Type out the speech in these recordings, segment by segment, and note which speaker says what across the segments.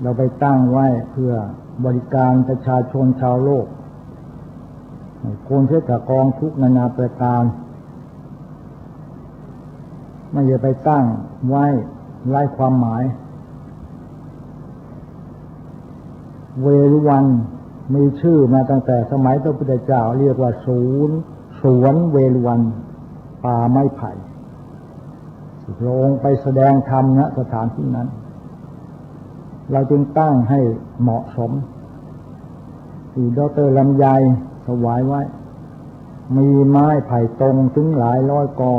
Speaker 1: เราไปตั้งไว้เพื่อบริการประชาชนชาวโลกคนเชื่อกับกองทุกนานาประการไม่อย่าไปตั้งไว้ไร้ความหมายเวรุวันมีชื่อมาตั้งแต่สมัยพระพุทธเจ้าเรียกว่าสวนเวรุวันป่าไม้ไผ่พระองค์ไปแสดงธรรมณสถานที่นั้นเราจึงตั้งให้เหมาะสมที่ดร.ลำไยถวายไว้มีไม้ไผ่ตรงถึงหลายร้อยกอ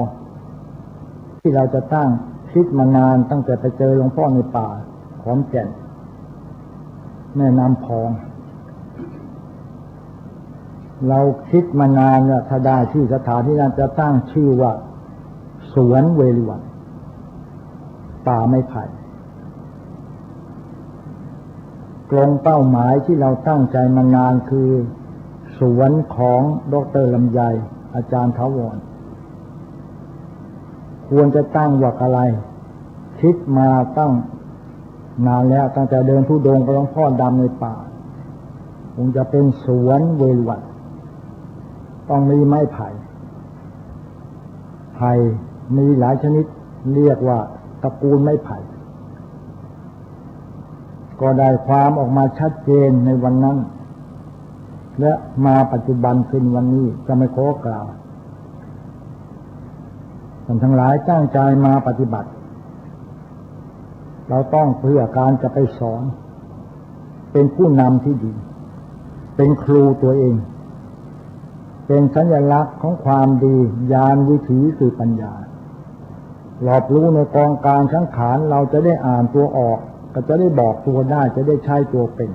Speaker 1: ที่เราจะตั้งคิดมานานตั้งแต่ไปเจอหลวงพ่อในป่าขอนแก่นแม่น้ำพองเราคิดมานานว่าถ้าได้ที่สถานที่นั้นจะตั้งชื่อว่าสวนเวรุวันป่าไม้ไผ่ตรงเป้าหมายที่เราตั้งใจมานานคือสวนของดร.ลำไยอาจารย์ถาวรควรจะตั้งว่าอะไรคิดมาตั้งนานแล้วตั้งแต่เดินธุดงค์กับหลวงพ่อดำในป่าคงจะเป็นสวนเวรุวันต้องมีไม้ไผ่มีหลายชนิดเรียกว่าตระกูลไม้ไผ่ก็ได้ความออกมาชัดเจนในวันนั้นและมาปัจจุบันขึ้นวันนี้จะไม่ขอกล่าวท่านทั้งหลายตั้งใจมาปฏิบัติเราต้องเพื่อการจะไปสอนเป็นผู้นำที่ดีเป็นครูตัวเองเป็นสัญลักษณ์ของความดีญาณวิถีคือปัญญารอบรู้ในกองการสังขารเราจะได้อ่านตัวออกก็จะได้บอกตัวได้จะได้ใช้ตัวเป็น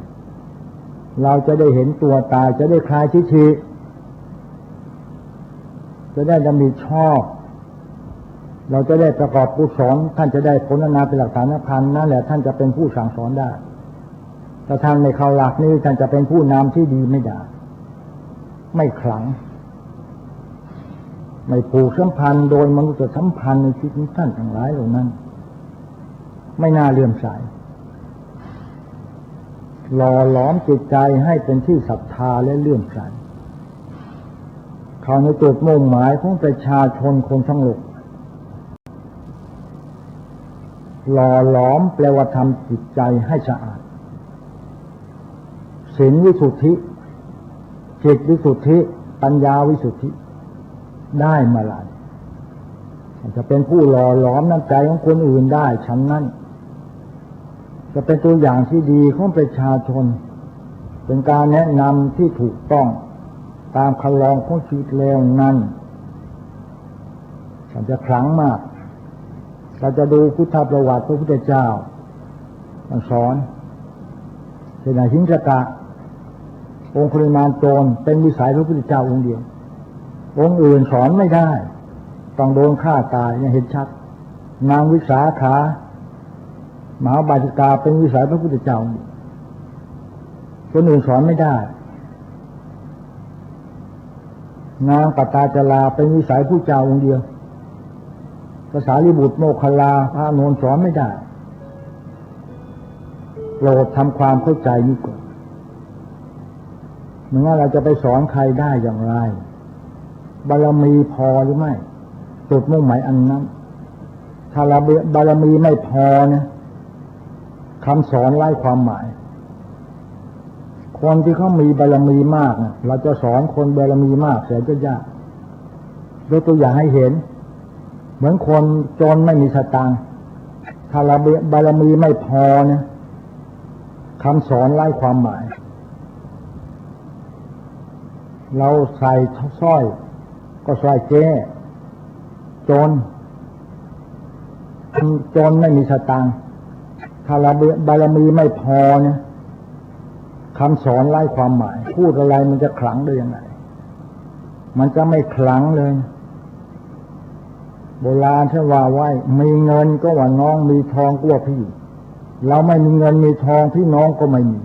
Speaker 1: เราจะได้เห็นตัวตายจะได้คลายทิฏฐิจะได้ดำริชอบเราจะได้ประกอบกุศลท่านจะได้ผลนาเป็นหลักฐานสำคัญนั่นแหละท่านจะเป็นผู้สั่งสอนได้ถ้าท่านไม่เข้าหลักนี้ท่านจะเป็นผู้นำที่ดีไม่ได้ไม่ขลังไม่ผูกสัมพันธ์โดยมนุษยสัมพันธ์ในชีวิตของท่านทั้งหลายเหล่านั้นไม่น่าเลื่อมใสหล่อหลอมจิตใจให้เป็นที่ศรัทธาและเลื่อมใสเข้าในจุดมุ่งหมายของประชาชนคนทั้งโลกหล่อหลอมแปลว่าทำจิตใจให้สะอาดศีลวิสุทธิจิตวิสุทธิปัญญาวิสุทธิได้มาหลายจะเป็นผู้หล่อหลอมน้ำใจของคนอื่นได้ฉันนั้นจะเป็นตัวอย่างที่ดีของประชาชนเป็นการแนะนำที่ถูกต้องตามคันลองของชีวิตแล้วนั้นฉันจะขลังมากเราจะดูพุทธประวัติพระพุทธเจ้าสอนเป็นหิงสกะองคุลิมานโจรเป็นวิสัยพระพุทธเจ้าองค์เดียวองค์อื่นสอนไม่ได้ต้องโดนฆ่าตายเนี่ยเห็นชัดนางวิสาขามหาบาจิกาเป็นวิสัยพระพุทธเจ้าคนอื่นสอนไม่ได้นางปตาจลาเป็นวิสัยผู้เจ้าองค์เดียวภาษาลิบุตรโมคคัลลาพระอานนท์สอนไม่ได้โปรดทำความเข้าใจนี้ก่อนเมื่อเราจะไปสอนใครได้อย่างไรบารมีพอหรือไม่จุดมุ่งหมายอันนั้นถ้าเราบารมีไม่พอเนี่ยคำสอนไร้ความหมายคนที่เขามีบารมีมากเราจะสอนคนบารมีมากแสนจะยากยกตัวอย่างให้เห็นเหมือนคนจนไม่มีสตางค์ถ้าเราบารมีไม่พอเนี่ยคำสอนไร้ความหมายเราใส่สร้อยก็สร้อยเจ๊จนไม่มีสตางค์ถ้าเราบารมีไม่พอเนี่ยคำสอนไร้ความหมายพูดอะไรมันจะขลังได้ยังไงมันจะไม่ขลังเลยโบราณท่านว่าไว้มีเงินก็ว่าน้องมีทองก็ว่าพี่เราไม่มีเงินมีทองพี่น้องก็ไม่มี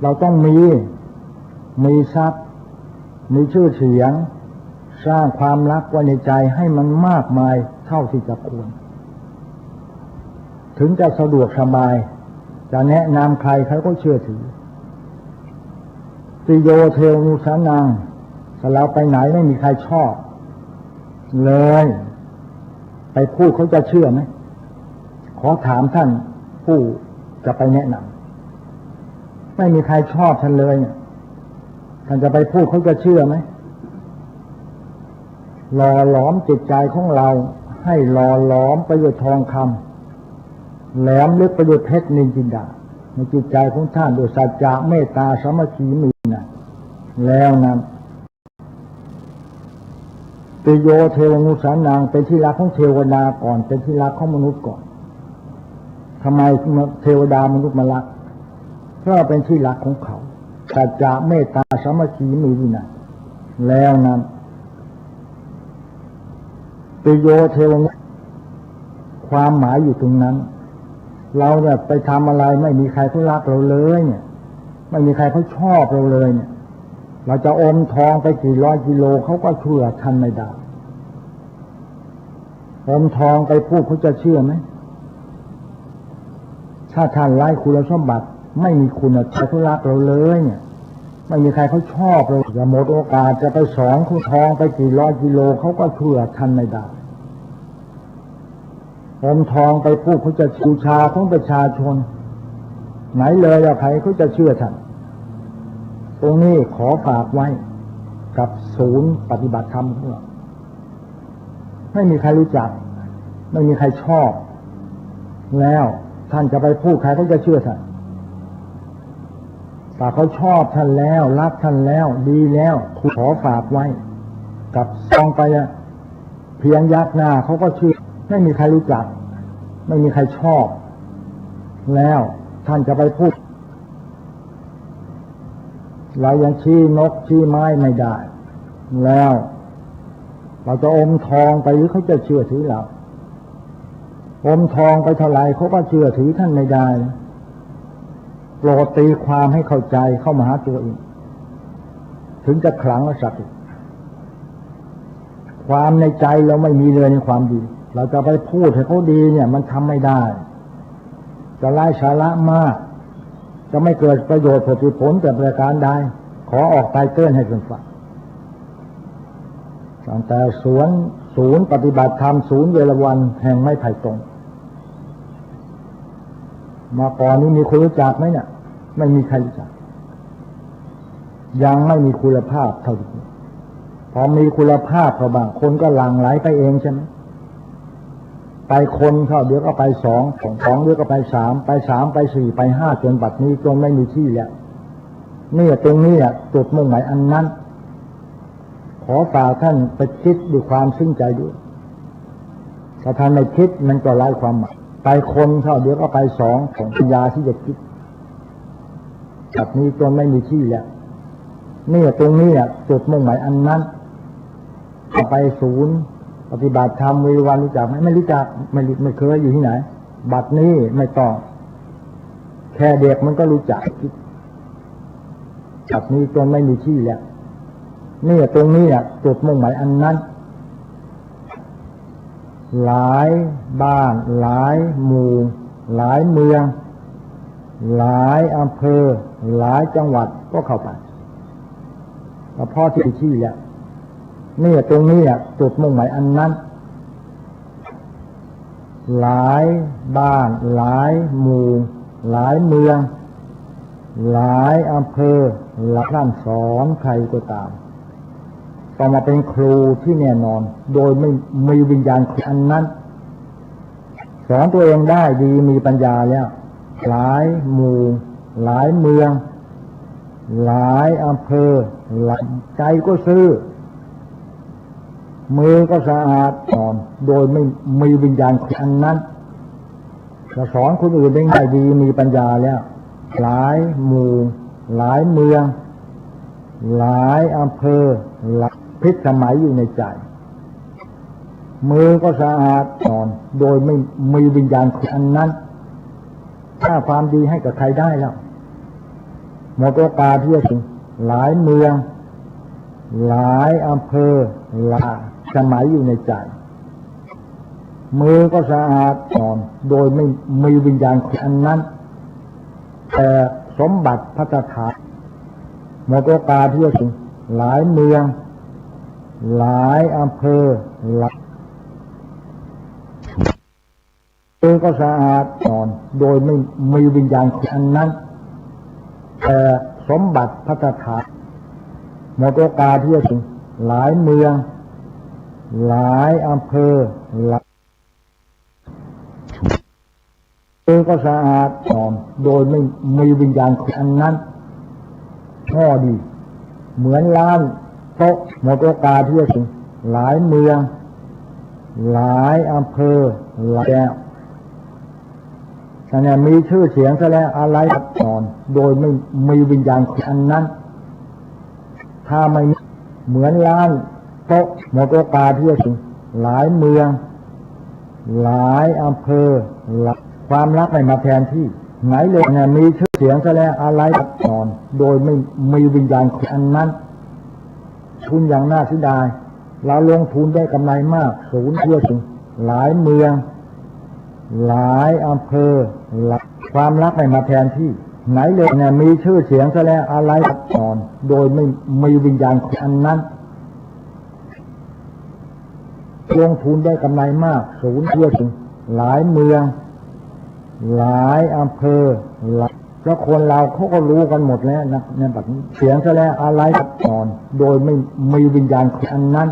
Speaker 1: เราต้องมีทรัพย์มีชื่อเสียงสร้างความรักไว้ในใจให้มันมากมายเท่าที่จะควรถึงจะสะดวกสบาย จะแนะนำใครเขาก็เชื่อถือติโยเทวนุสานังถ้าเราไปไหนไม่มีใครชอบเลยไปพูดเขาจะเชื่อไหมขอถามท่านผู้จะไปแนะนำไม่มีใครชอบท่านเลยท่านจะไปพูดเขาจะเชื่อไหมหล่อหลอมจิตใจของเราให้หล่อหลอมประโยชน์ทองคำแหลมลึกประโยชน์เพชรนินจินดาในจิตใจของท่านโดยสัจจะเมตตาสามัคคีมีนะแล้วนั้นติโยเทวนุสานังเป็นที่รักของเทวดาก่อนเป็นที่รักของมนุษย์ก่อนทำไมเทวดามนุษย์มารักเพราะเป็นที่รักของเขาสัจจะเมตตาสามัคคีมีนะแล้วนั้นติโยเทวนุความหมายอยู่ตรงนั้นเราเนี่ยไปทำอะไรไม่มีใครเขารักเราเลยเนี่ยไม่มีใครเขาชอบเราเลยเนี่ยเราจะอมทองไปกี่ร้อยกิโลเขาก็เชื่อท่านไม่ได้อมทองไปพูดเขาจะเชื่อไหมถ้าท่านไร้คุณสมบัติไม่มีคุณใครเขารักเราเลยเนี่ยไม่มีใครเขาชอบเราจะหมดโอกาสจะไปสอนคุณทองไปกี่ร้อยกิโลเขาก็เชื่อท่านไม่ได้อมทองไปพูดเขาจะบูชาของประชาชนไหนเลยอะใครเขาจะเชื่อท่านตรงนี้ขอฝากไว้กับศูนย์ปฏิบัติธรรมของเราไม่มีใครรู้จักไม่มีใครชอบแล้วท่านจะไปพูดใครเขาจะเชื่อท่านแต่เขาชอบท่านแล้วรักท่านแล้วดีแล้วขอฝากไว้กับซองไปเพียงยักหน้าเขาก็เชื่อไม่มีใครรู้จักไม่มีใครชอบแล้วท่านจะไปพูดเรายังชี้นกชี้ไม้ไม่ได้แล้วเราจะอมทองไปหรือเขาจะเชื่อถือเราอมทองไปเท่าไรเขาก็เชื่อถือท่านไม่ได้โปรดตีความให้เข้าใจเข้ามาหาตัวเองถึงจะขลังและศักดิ์ความในใจเราไม่มีเลยในความดีเราจะไปพูดให้เขาดีเนี่ยมันทำไม่ได้จะไร้สาระมากจะไม่เกิดประโยชน์ผลแต่ประการใดขอออกไตเติ้ลให้ฟังตั้งแต่ศูนย์ปฏิบัติธรรมศูนย์เยรวันแห่งไม้ไผ่ตรงมาก่อนนี้มีคนรู้จักไหมเนี่ยไม่มีใครรู้จักยังไม่มีคุณภาพเท่าที่พอมีคุณภาพพอบางคนก็หลั่งไหลไปเองใช่ไหมไปคนเข้าเดี๋ยวก็ไปสองเดี๋ยวก็ไปสามไปสี่ไปห้าจนบัดนี้จนไม่มีที่แล้วนี่ตรงนี้จุดมุ่งหมายอันนั้นขอฝากท่านไปคิดด้วยความซึ้งใจด้วยถ้าท่านไม่คิดมันก็ไร้ความหมายไปคนเข้าเดี๋ยวก็ไปสองปัญญาที่จะคิดบัดนี้จนไม่มีที่แล้วนี่ตรงนี้จุดมุ่งหมายอันนั้นไปศูนย์ปฏิบัติธรรมวิวันรู้จักไหมไม่รู้จักไม่เคยอยู่ที่ไหนบัดนี้ไม่ต้องแค่เด็กมันก็รู้จักบัดนี้จนไม่มีที่แล้วนี่ตรงนี้จุดมุ่งหมายอันนั้นหลายบ้านหลายหมู่หลายเมืองหลายอำเภอหลายจังหวัดก็เข้าไปเพราะที่แล้วนี่ตรงนี้จุดมุ่งหมายอันนั้นหลายบ้านหลายหมู่หลายเมืองหลายอำเภอหลายท่านสอนใครก็ตามต้องมาเป็นครูที่แน่นอนโดยไม่มีวิญญาณอันนั้นสอนตัวเองได้ดีมีปัญญาแล้วหลายหมู่หลายเมืองหลายอำเภอหลายใจก็ซื่อมือก็สะอาดสอนโดยไม่มีวิญญาณอันนั้นจะสอนคนอื่นได้ดีมีปัญญาแล้วหลายหมู่หลายเมืองหลายอำเภอหลายพิษสมัยอยู่ในใจมือก็สะอาดสอนโดยไม่มีวิญญาณอันนั้นถ้าความดีให้กับใครได้แล้วหมดโอกาสที่จะหลายเมืองหลายอำเภอหลายสมัยอยู่ในใจมือก็สะอาดสอนโดยไม่มีวิญญาณอันนั้น แต่สมบัติพัฒนาหมดโอกาสที่จะถึงหลายเมืองหลายอำเภอหลายก็สะอาดนอนโดยไม่มีวิญญาณอันนั้นแต่สมบัติพัฒนาหมดโอกาสที่จะถึงหลายเมืองหลายอำเภอหลายก็สะอาดนอนโดยไม่มีวิญญาณอันนั้นข้อดีเหมือนร้านโต๊ะหมดโอกาสที่จะถึงหลายเมืองหลายอำเภอหลายแต่เนี่ยมีชื่อเสียงซะแล้วอะไรนอนโดยไม่มีวิญญาณอันนั้นถ้าไม่เหมือนร้านโต๊ะหมดโอกาสที่จะถึงหลายเมืองหลายอำเภอหลายความรักไม่มาแทนที่ไหนเลยเนี่ยมีชื่อเสียงซะแล้วอะไรนอนโดยไม่มีวิญญาณอันนั้นทุนอย่างน่าเสียดายเราลงทุนได้กำไรมากศูนย์เพื่อถึงหลายเมืองหลายอำเภอหลายความรักไม่มาแทนที่ไหนเลยเนี่ยมีชื่อเสียงซะแล้วอะไรนอนโดยไม่มีวิญญาณอันนั้นลงทุนได้กำไรมากศูนย์เพื่อถึงหลายเมืองหลายอำเภอหลายเพราะคนเราเขาก็รู้กันหมดแล้วนะเนี่ยแบบนี้เสียงซะแล้วอะไรนอนโดยไม่มีวิญญาณอันนั้น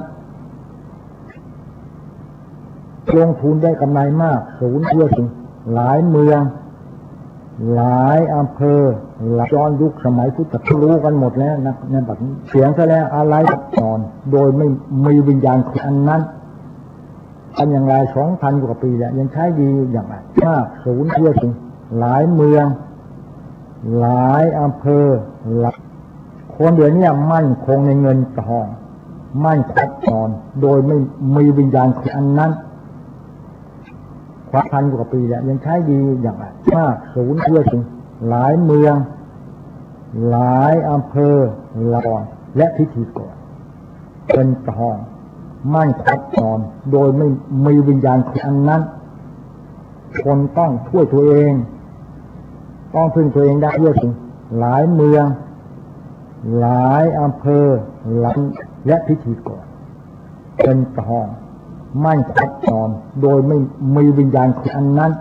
Speaker 1: ลงทุนได้กำไรมากศูนย์เพื่อถึงหลายเมืองหลายอำเภอหลายย้อนยุคสมัยพุทธกาลรู้กันหมดแล้วนะเนี่ยแบบนี้เสียงซะแล้วอะไรนอนโดยไม่มีวิญญาณอันนั้นอันอย่างไร 2,000 กว่าปีแล้วยังใช้ดีอย่างไรมากศูนย์เพื่อถึงหลายเมืองหลายอำเภอหลายคนเดี๋ยวนี้มั่นคงในเงินทองมั่นคงนอนโดยไม่มีวิญญาณอันนั้น1,000 กว่าปีแล้วยังใช้ดีอย่างไรมากศูนย์เพื่อถึงหลายเมืองหลายอำเภอหลายและพิธีกรเป็นทองมั่นคงนอนโดยไม่มีวิญญาณอันนั้นคนต้องช่วยตัวเองต้องพึ่งตัวเองได้เพื่อถึงหลายเมืองหลายอำเภอหลายและพิธีกรเป็นทองมั่นคงนอนโดยไม่มีวิญญาณอันนั้น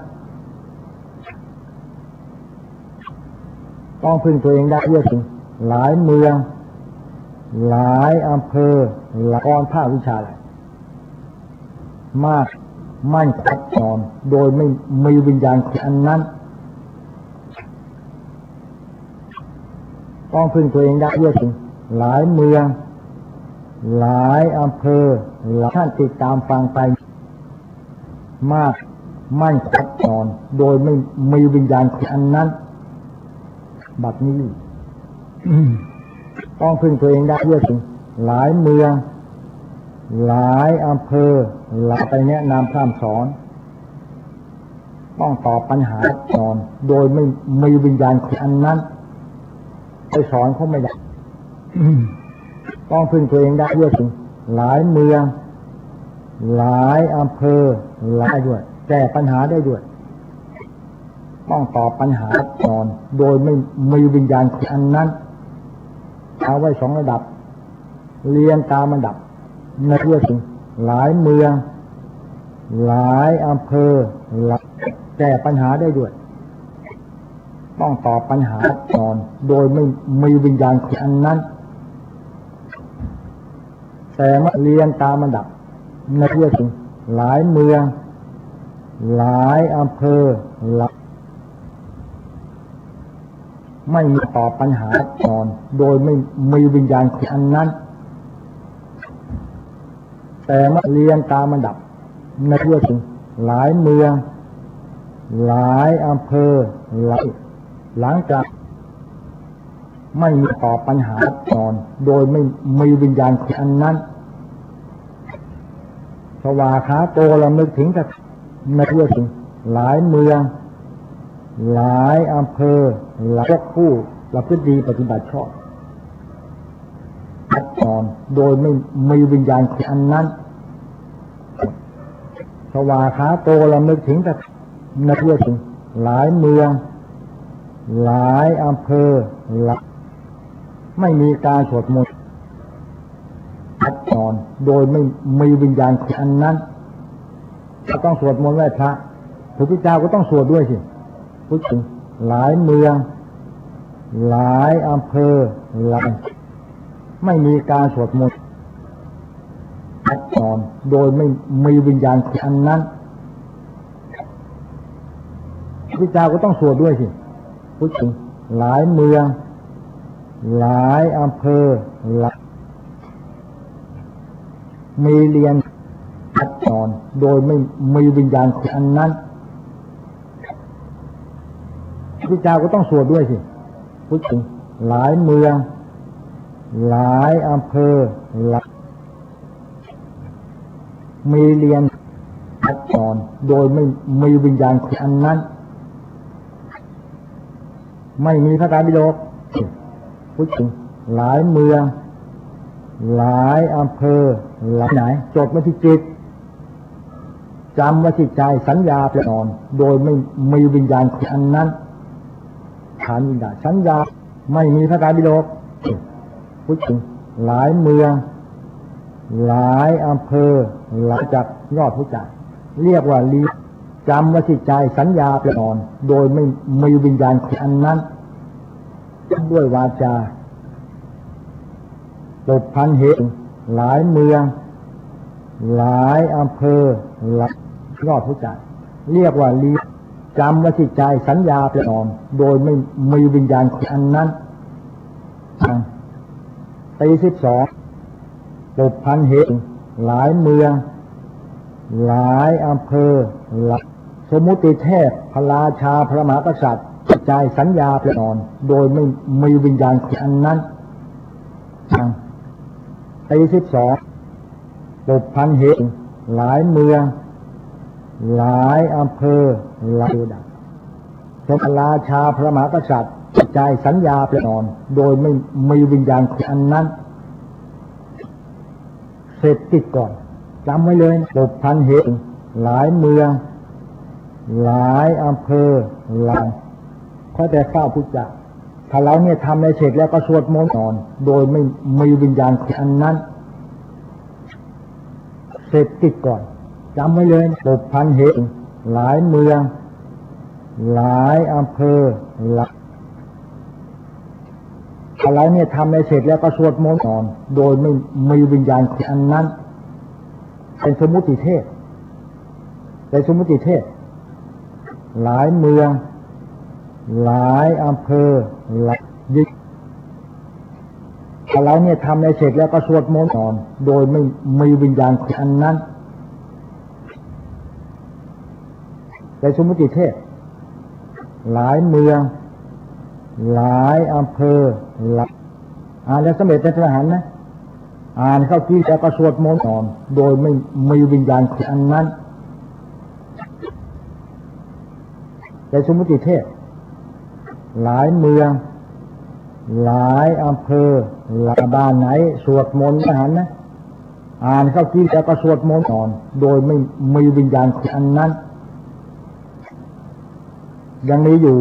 Speaker 1: ต้องพึ่งตัวเองได้เพื่อถึงหลายเมืองหลายอำเภอหลายภาควิชาอะไรมากมั่นคงนอนโดยไม่มีวิญญาณอันนั้นต้องพึ่งตัวเองได้เพื่อถึงหลายเมืองหลายอำเภอหลายท่านติดตามฟังไปมากมั่นคงนอนโดยไม่มีวิญญาณอันนั้นบัดนี้ต้องพึ่งตัวเองได้เพื่อถึงหลายเมืองหลายอำเภอหลายไปแนะนำพร่ำสอนต้องตอบปัญหานอนโดยไม่มีวิญญาณอันนั้นไปสอนเขาไม่ได้ต้องพึ่งตัวเองได้เพื่อถึงหลายเมืองหลายอำเภอหลายด้วยแก้ปัญหาได้ด้วยต้องตอบปัญหานอนโดยไม่มีวิญญาณอันนั้นเอาไว้2 ระดับเรียนตามระดับในเพื่อถึงหลายเมืองหลายอำเภอหลายแก้ปัญหาได้ด้วยต้องตอบปัญหานอนโดยไม่มีวิญญาณอันนั้นแต่เมื่อเรียนตามระดับในเพื่อถึงหลายเมืองหลายอำเภอหลายไม่มีตอบปัญหานอนโดยไม่มีวิญญาณอันนั้นแต่เมื่อเรียนตามระดับในเพื่อถึงหลายเมืองหลายอำเภอหลายหลังจากไม่มีตอบปัญหานอนโดยไม่มีวิญญาณอันนั้นสวาขาโตเรานึกถึงกับในเพื่อถึงหลายเมืองหลายอำเภอหลายผู้ประพฤติดีปฏิบัติชอบนอนโดยไม่มีวิญญาณอันนั้นสวาขาโตเรานึกถึงกับในเพื่อถึงหลายเมือง หลายอำเภอหลายไม่มีการสวดมนต์พัดนอนโดยไม่มีวิญญาณอันนั้นก็ต้องสวดมนต์ไหว้พระพระพุทธเจ้าก็ต้องสวดด้วยสิพุทธหลายเมืองหลายอำเภอหลายไม่มีการสวดมนต์พัดนอนโดยไม่มีวิญญาณอันนั้นพระพุทธเจ้าก็ต้องสวดด้วยสิพุทธหลายเมืองหลายอำเภอหลายมีเรียนพัดนอนโดยไม่มีวิญญาณอันนั้นพระพุทธเจ้าก็ต้องสวดด้วยสิพุทธหลายเมืองหลายอำเภอหลายมีเรียนพัดนอนโดยไม่มีวิญญาณอันนั้นไม่มีพระไตรปิฎกพุทธหลายเมืองหลายอำเภอหลายไหนจดไว้ที่จิตจำไว้ที่ใจสัญญาประนอนโดยไม่มีวิญญาณอันนั้นฐานวิญญาณสัญญาไม่มีพระไตรปิฎกพุทธหลายเมืองหลายอำเภอหลายจากยอดพุทธเรียกว่าลีจำไว้ที่ใจสัญญาประนอนโดยไม่มีวิญญาณอันนั้นด้วยวาจาตบพันเหตุหลายเมืองหลายอำเภอหลายยอดพุทธเรียกว่าลีจำไว้ที่ใจสัญญาประนอนโดยไม่มีวิญญาณอันนั้นตี12ตบพันเหตุหลายเมืองหลายอำเภอหลายสมุติเทพพระราชาพระมหากษัตริย์ใจสัญญาประนอนโดยไม่มีวิญญาณอันนั้นตี12ตบพันเหตุหลายเมืองหลายอำเภอหลายพระราชาพระมหากษัตริย์ใจสัญญาประนอนโดยไม่มีวิญญาณอันนั้นเสร็จติดก่อนจำไว้เลยตบพันเหตุหลายเมืองหลายอำเภอหลายข้อแต่ข้าวพุทธเจ้าถ้าเราเนี่ยทำในเสร็จแล้วก็สวดมนต์ก่อนโดยไม่มีวิญญาณอันนั้นเสร็จติดก่อนจำไว้เลยตบพันเหตุหลายเมืองหลายอำเภอหลายถ้าเราเนี่ยทำในเสร็จแล้วก็สวดมนต์ก่อนโดยไม่มีวิญญาณอันนั้นเป็นสมุติเทศเป็นสมุติเทศหลายเมืองหลายอำเภอหลายยิ่งถ้าเราเนี่ยทำในเสร็จแล้วก็สวดมนต์ก่อนโดยไม่มีวิญญาณอันนั้นเป็นสมุติเทศหลายเมืองหลายอำเภอหลายอ่านแล้วสำเร็จเป็นพระอรหันต์นะอ่านเข้าที่แล้วก็สวดมนต์ก่อนโดยไม่มีวิญญาณอันนั้นเป็นสมุติเทศหลายเมืองหลายอำเภอหลายบ้านไหนสวดมนต์พระอรหันต์นะอ่านเข้าที่แล้วก็สวดมนต์ก่อนโดยไม่มีวิญญาณอันนั้นยังมีอยู่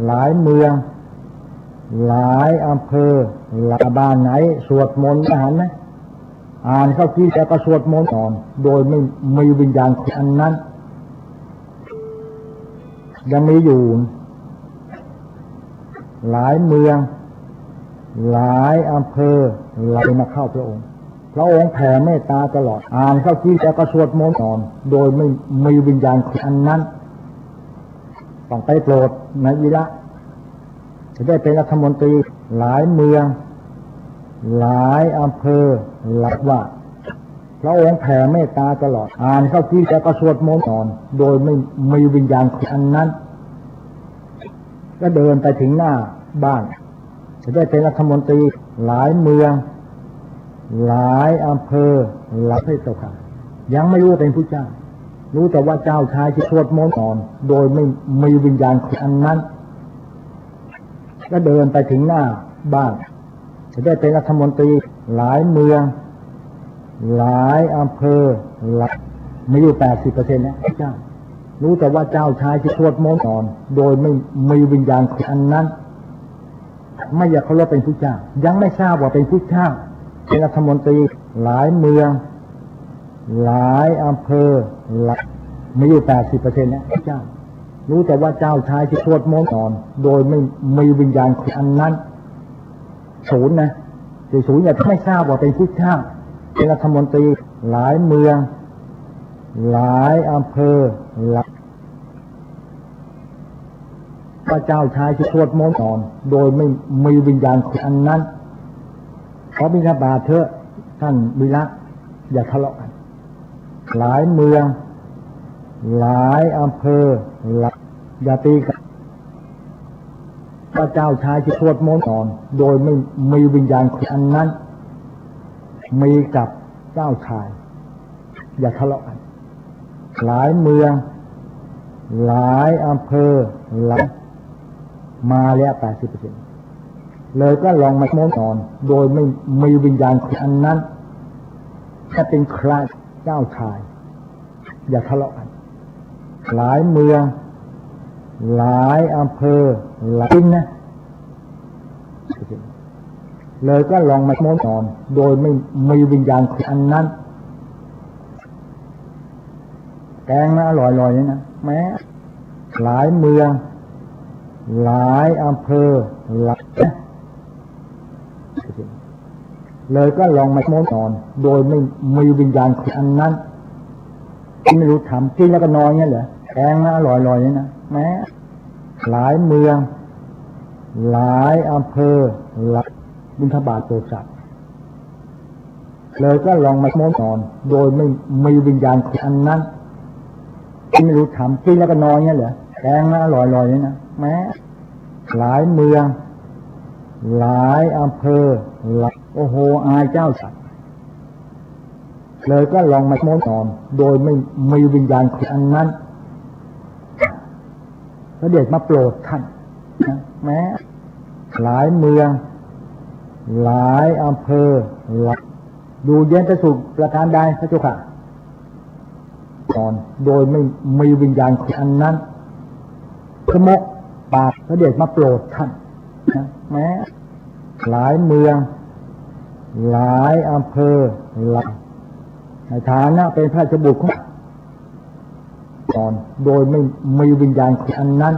Speaker 1: หลายเมืองหลายอำเภอหลายบ้านไหนสวดมนต์พระอรหันต์นะอ่านเข้าที่แล้วก็สวดมนต์ก่อนโดยไม่มีวิญญาณอันนั้นยังมีอยู่หลายเมืองหลายอำเภอหลายมาเข้าพระองค์แผ่เมตตาตลอดอ่านเข้าที่แล้วก็สวดมนต์ก่อนโดยไม่มีวิญญาณอันนั้นต้องไปโปรดในวิระจะได้เป็นรัฐมนตรีหลายเมืองหลายอำเภอหลายว่าพระองค์แผ่เมตตาตลอดอ่านเข้าที่แล้วก็สวดมนต์ก่อนโดยไม่มีวิญญาณอันนั้นก็เดินไปถึงหน้าบ้านจะได้เป็นรัฐมนตรีหลายเมืองหลายอำเภอหลายเจ้าค่ะยังไม่รู้ว่าเป็นผู้เจ้ารู้แต่ว่าเจ้าชายที่สวดมนต์ก่อนโดยไม่มีวิญญาณอันนั้นก็เดินไปถึงหน้าบ้านจะได้เป็นรัฐมนตรีหลายเมืองหลายอำเภอหลายมีอยู่ 80% นะพระเจ้า รู้แต่ว่าเจ้าชายที่สวดมนต์ก่อนโดยไม่มีวิญญาณอันนั้นไม่อยากเคารพเป็นผู้เจ้ายังไม่ทราบว่าเป็นผู้เจ้าเป็นรัฐมนตรีหลายเมืองหลายอำเภอมีอยู่ 80% นะผู้เจ้ารู้แต่ว่าเจ้าชายที่สวดมนต์ก่อนโดยไม่มีวิญญาณอันนั้นศูนย์นะที่ศูนย์เนี่ยไม่ทราบว่าเป็นผู้เจ้าเป็นรัฐมนตรีหลายเมืองหลายอำเภอพระเจ้าชายที่สวดมนต์ก่อนโดยไม่มีวิญญาณอันนั้นขอบิณฑบาตเถอะท่านวิระอย่าทะเลาะกันหลายเมืองหลายอำเภออย่าตีกันพระเจ้าชายที่สวดมนต์ก่อนโดยไม่มีวิญญาณอันนั้นมีกับเจ้าชายอย่าทะเลาะกันหลายเมืองหลายอำเภอมาแล้ว 80% เลยก็ลองมาโม้ก่อนโดยไม่มีวิญญาณอันนั้นถ้าเป็นใครเจ้าชายอย่าทะเลาะกันหลายเมืองหลายอำเภอจริงนะเลยก็ลองมาโม้ก่อนโดยไม่มีวิญญาณอันนั้นแกงนะอร่อยๆนี่นะแม้หลายเมืองหลายอำเภอเลยก็ลองมาโม้ก่อนโดยไม่มีวิญญาณอันนั้นไม่รู้ทำกินแล้วก็นอนเนี่ยเหรอแกงนะอร่อยๆนี่นะแม้หลายเมืองหลายอำเภอบิณฑบาตโปรดสัตว์เลยก็ลองมาโม้ก่อนโดยไม่มีวิญญาณอันนั้นไม่รู้ทำกินแล้วก็นอนเนี่ยเหรอแกงนะอร่อยๆนี่นะแม้หลายเมืองหลายอำเภอโอ้โหอายเจ้าสัตว์เลยก็ลองมาโม้ก่อนโดยไม่มีวิญญาณอันนั้นพระเดชมาโปรดท่านนะแม้หลายเมืองหลายอำเภอดูเย็นประสุขประการใดพระเจ้าค่ะก่อนโดยไม่มีวิญญาณอันนั้นสมกปากพระเดชมาโปรดท่านนะแม้หลายเมืองหลายอำเภอในฐานะเป็นพระราชบุตรก่อนโดยไม่มีวิญญาณอันนั้น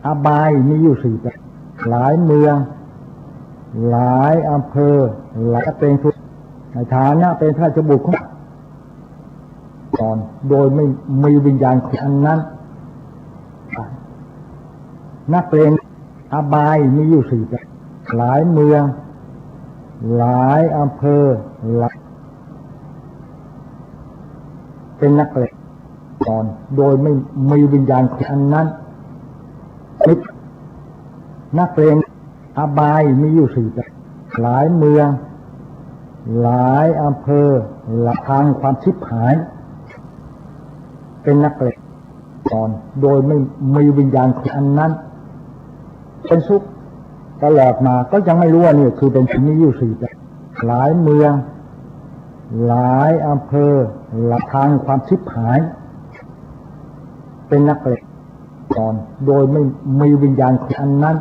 Speaker 1: อบายมีอยู่4แบบหลายเมืองหลายอำเภอเป็นทุกในฐานะเป็นพระราชบุตรก่อนโดยไม่มีวิญญาณอันนั้นนักเลงอบายมีอยู่4แบบหลายเมืองหลายอำเภอเป็นนักเลงก่อนโดยไม่มีวิญญาณอันนั้นนักเลงอบายมีอยู่4แบบหลายเมืองหลายอำเภอทางความชิบหายเป็นนักเลงก่อนโดยไม่มีวิญญาณอันนั้นเป็นสุขตลอดมาก็ยังไม่รู้ว่านี่คือเป็นสิ่งนี้อยู่4แบบหลายเมืองหลายอำเภอทางความชิบหายเป็นนักเลงก่อนโดยไม่มีวิญญาณอันนั้น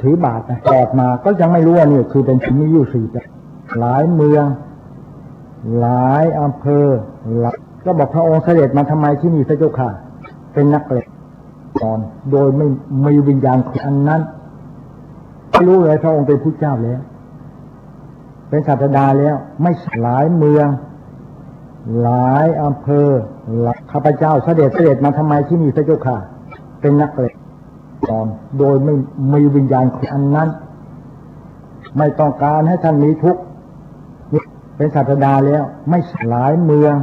Speaker 1: ถือบาตรนะตลอดมาก็ยังไม่รู้ว่านี่คือเป็นสิ่งนี้อยู่4แบบหลายเมืองหลายอำเภอก็บอกพระองค์เสด็จมาทำไมที่นี่พระเจ้าค่ะเป็นนักเลงก่อนโดยไม่มีวิญญาณอันนั้นไม่รู้เลยพระองค์เป็นผู้เจ้าแล้วเป็นศาสดาแล้วไม่หลายเมืองหลายอำเภอข้าพเจ้าเสด็จมาทำไมที่นี่พระเจ้าค่ะเป็นนักเลงก่อนโดยไม่มีวิญญาณอันนั้นไม่ต้องการให้ท่านมีทุกข์เป็นศาสดาแล้วไม่หลายเมือง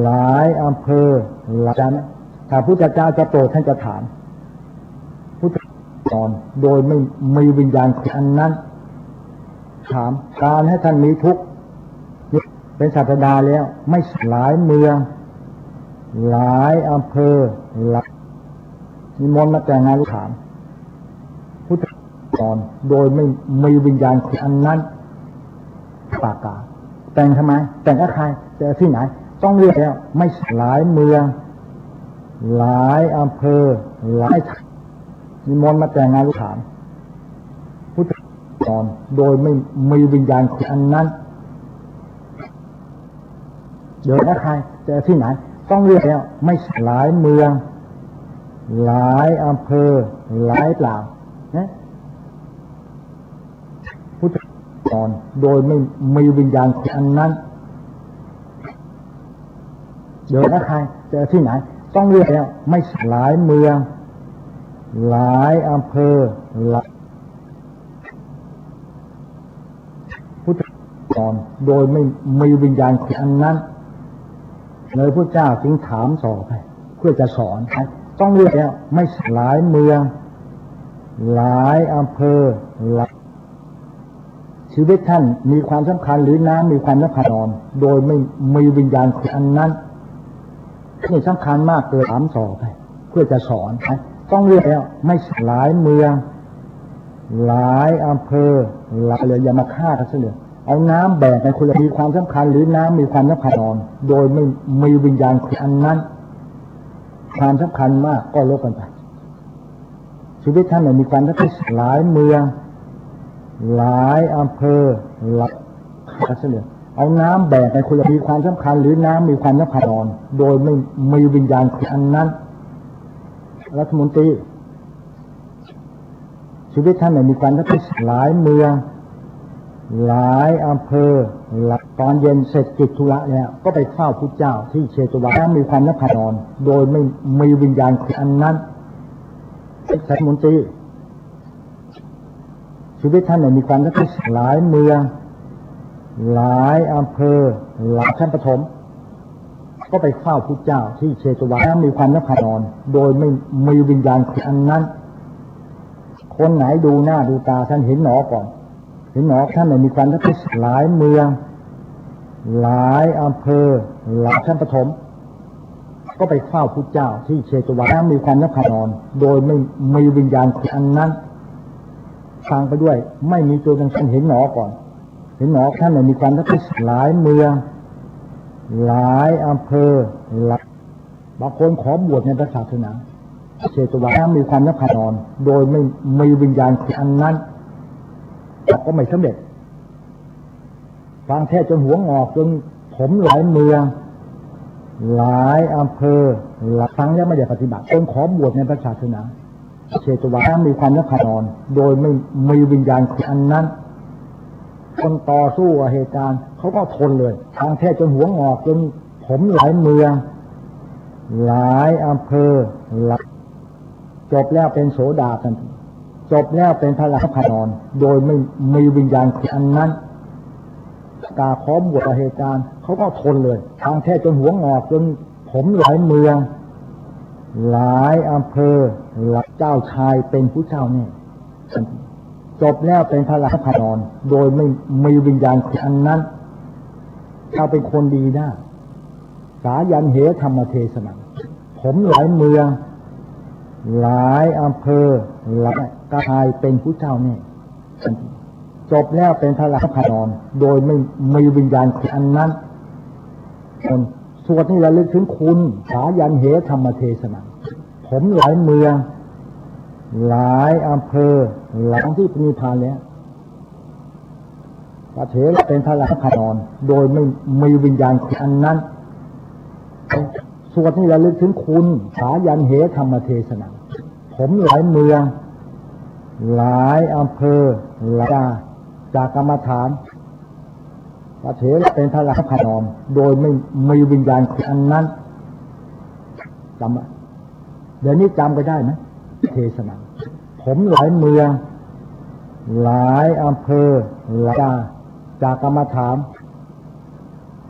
Speaker 1: หลายอำเภอถ้าพุทธเจ้าจะโปรดท่านจะถามพุทธก่อนโดยไม่มีวิญญาณอันนั้นถามการให้ท่านมีทุกข์เป็นศาสดาแล้วไม่หลายเมืองหลายอำเภอนิมนต์มาแต่งงานถามพุทธก่อนโดยไม่มีวิญญาณอันนั้นปากา แต่งทำไมแต่งกับใครแต่ที่ไหนต้องเรียกแล้วไม่หลายเมืองหลายอำเภอหลายนิมนต์มาแต่งงานลูกถามพุทธกรโดยไม่มีวิญญาณของอันนั้นเดี๋ยวนะใครแต่ที่ไหนต้องเรียกแล้วไม่หลายเมืองหลายอำเภอหลายเปล่านะพุทธกรโดยไม่มีวิญญาณของอันนั้นเดี๋ยวนะใครแต่ที่ไหนต้องเรียกแล้วไม่หลายเมืองหลายอำเภอหลายพุทธกรโดยไม่มีวิญญาณของอันนั้นเลยพระเจ้าจึงถามสอบไปเพื่อจะสอนต้องเรียกแล้วไม่หลายเมืองหลายอำเภอหลายชีวิตท่านมีความสำคัญหรือน้ำมีความสำคัญโดยไม่มีวิญญาณของอันนั้นนี่สำคัญมากเกินถามสอบไปเพื่อจะสอนต้องเรียกแล้วไม่หลายเมืองหลายอำเภอหลายเลยอย่ามาฆ่ากันเสียเลยเอาน้ำแบ่งกันคนละมีความสำคัญหรือน้ำมีความสำคัญโดยไม่มีวิญญาณของอันนั้นความสำคัญมากก็ลบกันไปชีวิตท่านมีความสำคัญหลายเมืองหลายอำเภอหลายกันเสียเลยเอาน้ำแบ่งกันคนละมีความสำคัญหรือน้ำมีความสำคัญโดยไม่มีวิญญาณของอันนั้นรัฐมนตรีชีวิตท่านมีความสำคัญหลายเมืองหลายอำเภอตอนเย็นเสร็จกิจธุระแล้วก็ไปเฝ้าพุทธเจ้าที่เชตวันมีความสำคัญโดยไม่มีวิญญาณของอันนั้นรัฐมนตรีชีวิตท่านมีความสำคัญหลายเมืองหลายอำเภอหลายชั้นประถมก็ไปเฝ้าพุทธเจ้าที่เชตวันมีความสำคัญโดยไม่มีวิญญาณของอันนั้นคนไหนดูหน้าดูตาท่านเห็นหนอก่อนเห็นหนอท่านมีความสำคัญหลายเมืองหลายอำเภอหลายชั้นประถมก็ไปเฝ้าพุทธเจ้าที่เชตวันมีความสำคัญโดยไม่มีวิญญาณของอันนั้นฟังไปด้วยไม่มีตัวดังท่านเห็นหนอก่อนเห็นหนอท่านมีความสำคัญหลายเมืองหลายอำเภอหลายบางคนขอบวชในศาสนาเชตวันมีความสำคัญโดยไม่มีวิญญาณของอันนั้นแต่ก็ไม่สำเร็จฟังแท้จนหัวงอกจนผมหลายเมืองหลายอำเภอหลายครั้งแล้วไม่ได้ปฏิบัติจนขอบวชในศาสนาเชตวันมีความสำคัญโดยไม่มีวิญญาณของอันนั้นคนต่อสู้กับเหตุการณ์เขาก็ทนเลยทางแท้จนหัวงอกจนผมหลายเมืองหลายอำเภอหลายจบแล้วเป็นโสดาบันจบแล้วเป็นพระอรหันต์โดยไม่มีวิญญาณของอันนั้นกาขอบวชกับเหตุการณ์เขาก็ทนเลยทางแท้จนหัวงอกจนผมหลายเมืองหลายอำเภอหลายเจ้าชายเป็นผู้เจ้าเนี่ยจบแล้วเป็นพระอรหันต์โดยไม่มีวิญญาณของอันนั้นเราเป็นคนดีได้สายันเหธรรมเทศนาผมหลายเมืองหลายอำเภอหลายเจ้าชายเป็นผู้เจ้าเนี่ยจบแล้วเป็นพระอรหันต์โดยไม่มีวิญญาณของอันนั้นคนสวดนี่ระลึกถึงคุณสายันเหธรรมเทศนาผมหลายเมืองหลายอำเภอหลังที่นิพพานแล้วพระเถระเป็นพระอรหันต์โดยไม่มีวิญญาณของอันนั้นสวดนี่ระลึกถึงคุณสายันเหธรรมเทศนาผมหลายเมืองหลายอำเภอหลายจากกรรมฐานพระเถระเป็นพระอรหันต์โดยไม่มีวิญญาณของอันนั้นจำเดี๋ยวนี้จำไปได้ไหมเทศนาผมหลายเมืองหลายอำเภอหลายจากกรรมฐาน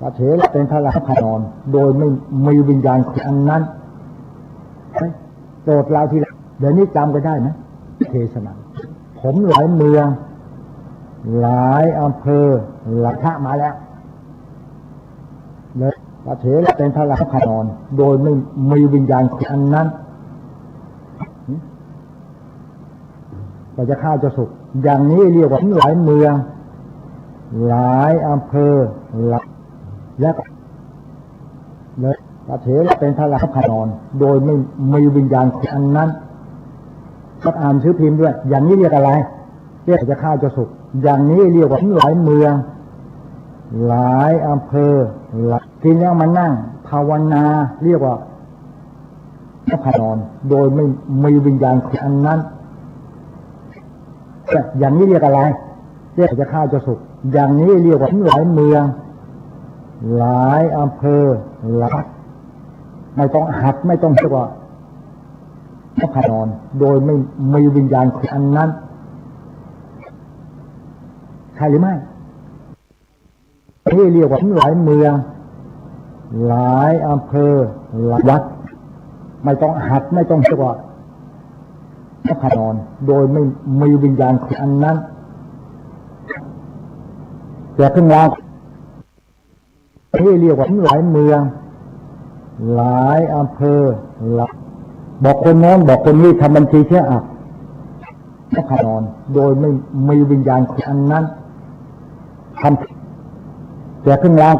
Speaker 1: พระเถระเป็นพระอรหันต์โดยไม่มีวิญญาณของอันนั้นโปรดเราทีละเดี๋ยวนี้จำไปได้ไหมเทศนาผมหลายเมืองหลายอำเภอหลายพระมาแล้วเลยพระเถระเป็นพระอรหันต์โดยไม่มีวิญญาณของอันนั้นก็จะข้าวจะสุกอย่างนี้เรียกว่าหลายเมือง หลายอำเภอหลายและเลยประเทศเป็นพระราชพนอนโดยไม่มีวิญญาณอันนั้นก็อ่านชื่อพิมพ์ด้วยอย่างนี้เรียกอะไรเรียกจะข้าวจะสุกอย่างนี้เรียกว่าหลายเมืองหลายอำเภอหลายทีนี้มานั่งภาวนาเรียกว่าพระพนอนโดยไม่มีวิญญาณอันนั้นอย่างนี้เรียกอะไรเรียกจะข้าวจะสุกอย่างนี้เรียกว่าหลายเมืองหลายอำเภอหลายไม่ต้องหัดไม่ต้องเรียกว่าพระพนอนโดยไม่มีวิญญาณอันนั้นใช่หรือไม่นี่เรียกว่าหลายเมืองหลายอำเภอหลายวัดไม่ต้องหัดไม่ต้องเรียกว่าพระพนอนโดยไม่มีวิญญาณอันนั้นแต่เพิ่งลาที่เรียกว่าหลายเมืองหลายอำเภอหลายบอกคนโน้นบอกคนนี้ทำบัญชีเชื่ออับพระพนอนโดยไม่มีวิญญาณอันนั้นทำแต่เพิ่งลา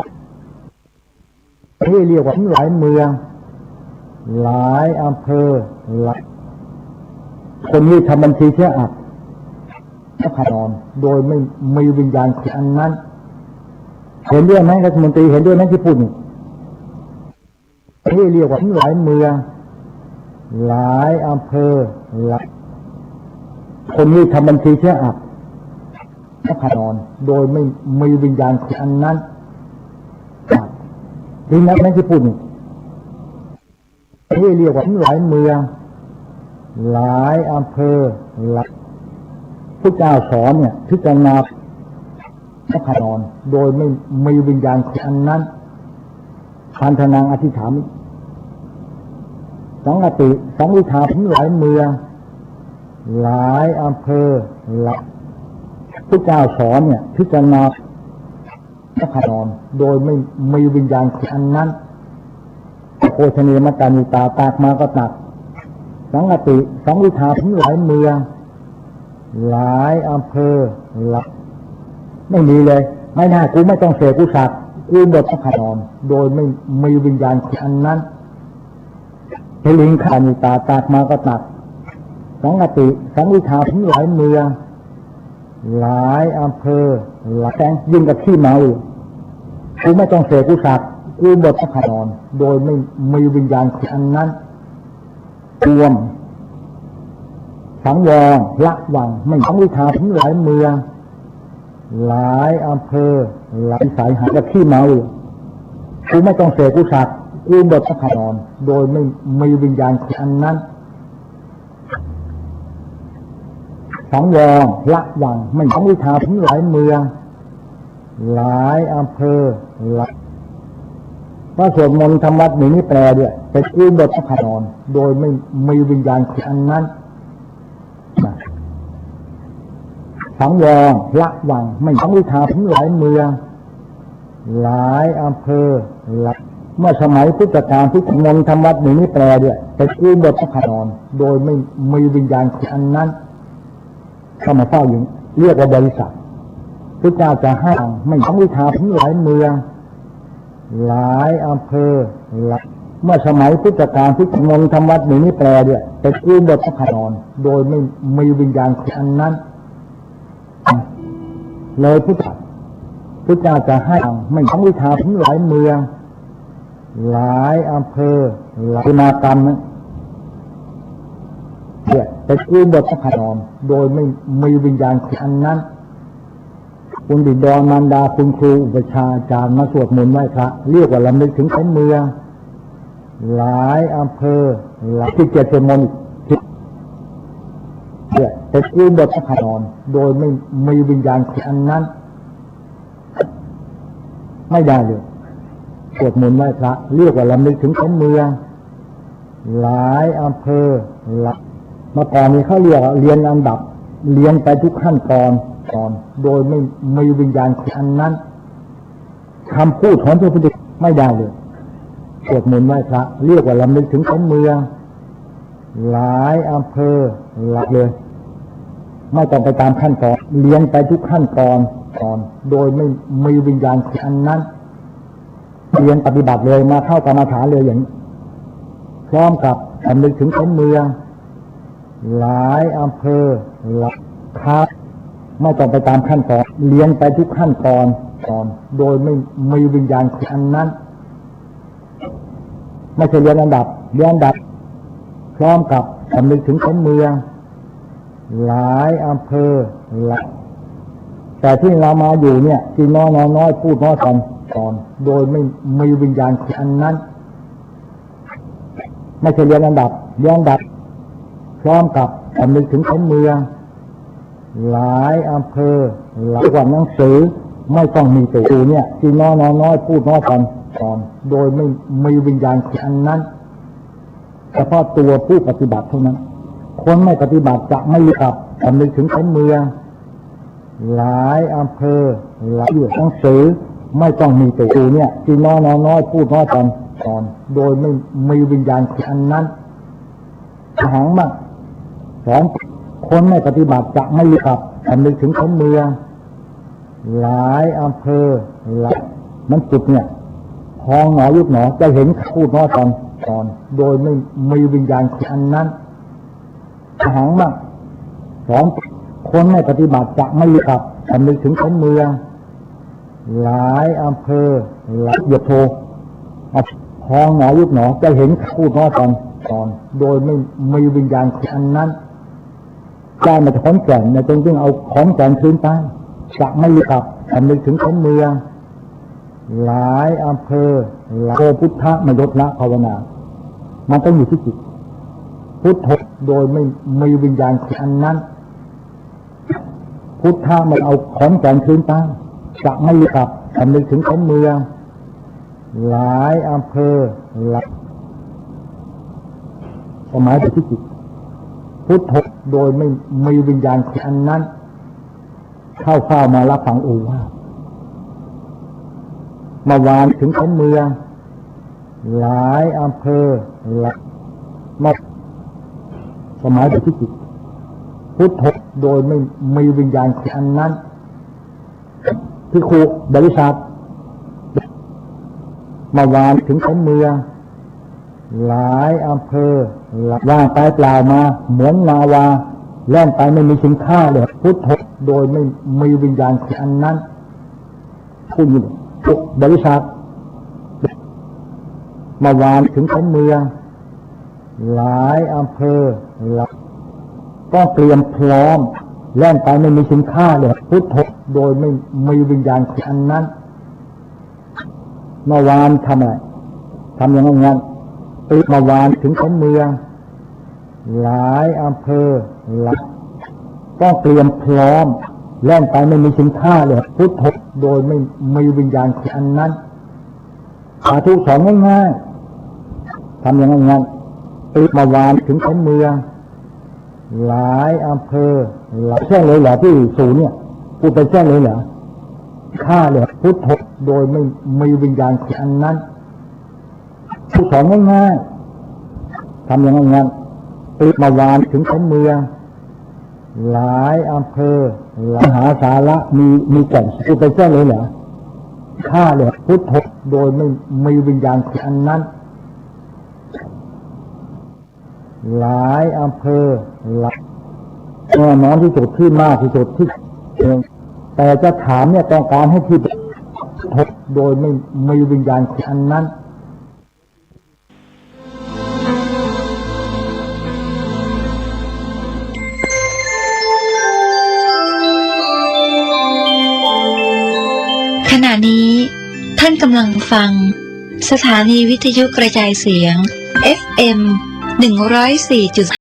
Speaker 1: ที่เรียกว่าหลายเมืองหลายอำเภอหลายคนนี้ทำบัญชีเชื่ออับพระพนอนโดยไม่มีวิญญาณอันนั้นเห็นด้วยไหมรัฐมนตรีเห็นด้วยไหมที่พูดที่เรียกว่าหลายเมืองหลายอำเภอหลายคนนี้ทำบัญชีเชื่ออับพระพนอนโดยไม่มีวิญญาณอันนั้นที่นักนั้นที่พูดที่เรียกว่าหลายเมืองหลายอำเภอหลายพระเจ้าสอนเนี่ยพิจารณาพระพนอนโดยไม่มีวิญญาณอันนั้นพันธนังอธิษฐานสังฆติสังวิธาถึงหลายเมืองหลายอำเภอหลายพระเจ้าสอนเนี่ยพิจารณาพระพนอนโดยไม่มีวิญญาณอันนั้นโภชเนมตานิตาตากมาก็ตักสังฆติสังวิธาถึงหลายเมืองหลายอำเภอหลายไม่มีเลยไม่น่ากูไม่ต้องเสกกูสักกูบทพระพนอนโดยไม่มีวิญญาณอันนั้นเทลิงขานิตาตากมาก็ตักสังฆติสังวิธาถึงหลายเมืองหลายอำเภอหลายแห่งยิ่งกับขี้เมากูไม่ต้องเสกกูสักกูบทพระพนอนโดยไม่มีวิญญาณอันนั้นรวมสังวรละวังไม่สังวิธาถึงหลายเมืองหลายอำเภอหลายสายหากับขี้เมากูไม่ต้องเสกกูสักกูบทพระพนอนโดยไม่มีวิญญาณอันนั้นสังวรละวังไม่สังวิธาถึงหลายเมืองหลายอำเภอหลายพระสวดมนต์ธรรมวัดนี้แปลด้วยเป็นกูบทพระพนอนโดยไม่มีวิญญาณอันนั้นสังวรละวังไม่สังวิธาถึงหลายเมืองหลายอำเภอหลายเมื่อสมัยพุทธกาลพุทธมนต์ธรรมวัดนี้แปลด้วยเป็นกูบทพระพนอนโดยไม่มีวิญญาณอันนั้นเข้ามาเฝ้าอยู่เรียกว่าบริษัทพระเจ้าจะให้ไม่สังวิธาถึงหลายเมืองหลายอำเภอหลายเมื่อสมัยพุทธกาลพุทธมนต์ธรรมวัดนี้แปลด้วยเป็นกูบทพระพนอนโดยไม่มีวิญญาณอันนั้นเลยพุทธเจ้าจะให้ไม่สังวิธาถึงหลายเมืองหลายอำเภอหลายนากรรมนั้นเนี่ยเป็นกูบทพระพนอนโดยไม่มีวิญญาณอันนั้นคุณบิดามารดาคุณครูอุปชาอาจารย์มาสวดมนต์ไหว้พระเรียกว่าลำลึกถึงเมืองหลายอำเภอหลายที่เจ็ดสวดมนต์เนี่ยเป็นกูบทพระพนอนโดยไม่มีวิญญาณอันนั้นไม่ได้เลยสวดมนต์ไหว้พระเรียกว่าลำลึกถึงเมืองหลายอำเภอหลายเมื่อก่อนนี้เขาเรียนลำดับเรียนไปทุกขั้นตอนโดยไม่มีวิญญาณอันนั้นคำพูดของพระพุทธเจ้าไม่ได้เลยสวดมนต์ไหว้พระเรียกว่าลำลึกถึงเมืองหลายอำเภอหลายเลยไม่ต้องไปตามขั้นตอนเรียนไปทุกขั้นตอน ก่อนโดยไม่มีวิญญาณอันนั้นเรียนปฏิบัติเลยมาเข้ากรรมฐานเลยอย่างพร้อมกับสำนึกถึงคนเมืองหลายอำเภอหลักครับไม่ต้องไปตามขั้นตอนเรียนไปทุกขั้นตอนก่อนโดยไม่มีวิญญาณอันนั้นไม่ใช่เรียนอันดับพร้อมกับสำนึกถึงคนเมืองหลายอำเภอหลักแต่ที่เรามาอยู่เนี่ยกินน้อยพูดน้อยก่อนโดยไม่มีวิญญาณอันนั้นไม่ใช่เรียนอันดับพร้อมกับสำนึกถึงคนเมืองหลายอำเภอหลายกว่าหนังสือไม่ต้องมีตัวเนี่ยกินน้อยพูดน้อยก่อนโดยไม่มีวิญญาณอันนั้นเฉพาะตัวผู้ปฏิบัติเท่านั้นคนไม่ปฏิบัติจะไม่รู้จักสำนึกถึงคนเมืองหลายอำเภอหลายหนังสือไม่ต้องมีตัวเนี่ยกินน้อยพูดน้อยก่อนโดยไม่มีวิญญาณอันนั้นหังมากสอนคนไม่ปฏิบัติจะไม่รู้จักสำนึกถึงคนเมืองหลายอำเภอหลายมันจุดเนี่ยพองหนอยุบหนอจะเห็นพูดน้อยก่อนโดยไม่มีวิญญาณอันนั้นหังมากสอนคนไม่ปฏิบัติจะไม่รู้จักสำนึกถึงคนเมืองหลายอำเภอหลายเหยียบโทพองหนอยุบหนอจะเห็นพูดน้อยก่อนโดยไม่มีวิญญาณอันนั้นได้มาขอนแก่นเนี่ยจึงเอาขอนแก่นคืนไปจะไม่รู้จักสำนึกถึงคนเมืองหลายอำเภอหลายพุทธมยศละภาวนามันต้องอยู่ที่จิตพุทโธโดยไม่มีวิญญาณอันนั้นพุทธะมันเอาขอนแก่นคืนไปจะไม่รู้จักสำนึกถึงคนเมืองหลายอำเภอหลายหมายถึงที่จิตพุทโธโดยไม่มีวิญญาณอันนั้นเข้ามารับฟังโอวาทมาวานถึงคนเมืองหลายอำเภอหลายมาสมัยถึงที่จิตพุทโธโดยไม่มีวิญญาณอันนั้นพิคุบริษัทมาวานถึงคนเมืองหลายอำเภอว่างไปเปล่ามาเหมือนนาวาแล่นไปไม่มีคุณค่าเลยพุทโธโดยไม่มีวิญญาณอันนั้นพูดอยู่บริษัทมาวานถึงคนเมืองหลายอำเภอก็เตรียมพร้อมแล่นไปไม่มีคุณค่าเลยพุทโธโดยไม่มีวิญญาณอันนั้นมาวานทำอะไรทำอย่างงั้นมาวานถึงคนเมืองหลายอำเภอก็เตรียมพร้อมแล่นไปไม่มีคุณค่าเลยพุทโธโดยไม่มีวิญญาณอันนั้นสาธุสอนง่ายๆทำอย่างงั้นมาวานถึงคนเมืองหลายอำเภอแจ้งเลยเหรอที่ศูนย์เนี่ยพูดไปแจ้งเลยเหรอฆ่าเลยพุทโธโดยไม่มีวิญญาณอันนั้นผู้สอนง่ายๆทำอย่างนั้นมาวานถึงคนเมืองหลายอำเภอมหาสาระมีแก่นพูดไปแจ้งเลยเหรอฆ่าเลยพุทโธโดยไม่มีวิญญาณอันนั้นหลายอำเภอแน่นอนที่สุดที่มากที่สุดที่แต่จะถามเนี่ยต้องการให้ที่ทบโดยไม่มีวิญญาณอันนั้น
Speaker 2: ขณะนี้ท่านกำลังฟังสถานีวิทยุกระจายเสียง FM 104.5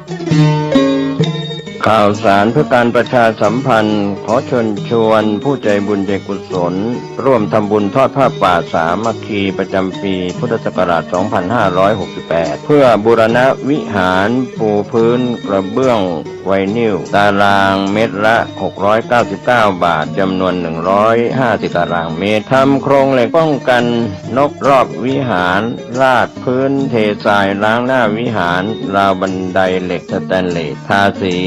Speaker 3: ข่าวสารเพื่อการประชาสัมพันธ์ขอเชิญชวนผู้ใจบุญใจกุศลร่วมทำบุญทอดผ้าป่าสามัคคีประจำปีพุทธศักราช 2568 เพื่อบูรณะวิหารปูพื้นกระเบื้องไวนิลตารางเมตรละ 699 บาทจำนวน 150 ตารางเมตรทำโครงเหล็กป้องกันนกรอบวิหารราดพื้นเททรายล้างหน้าวิหารราวบันไดเหล็กสแตนเลสทาสี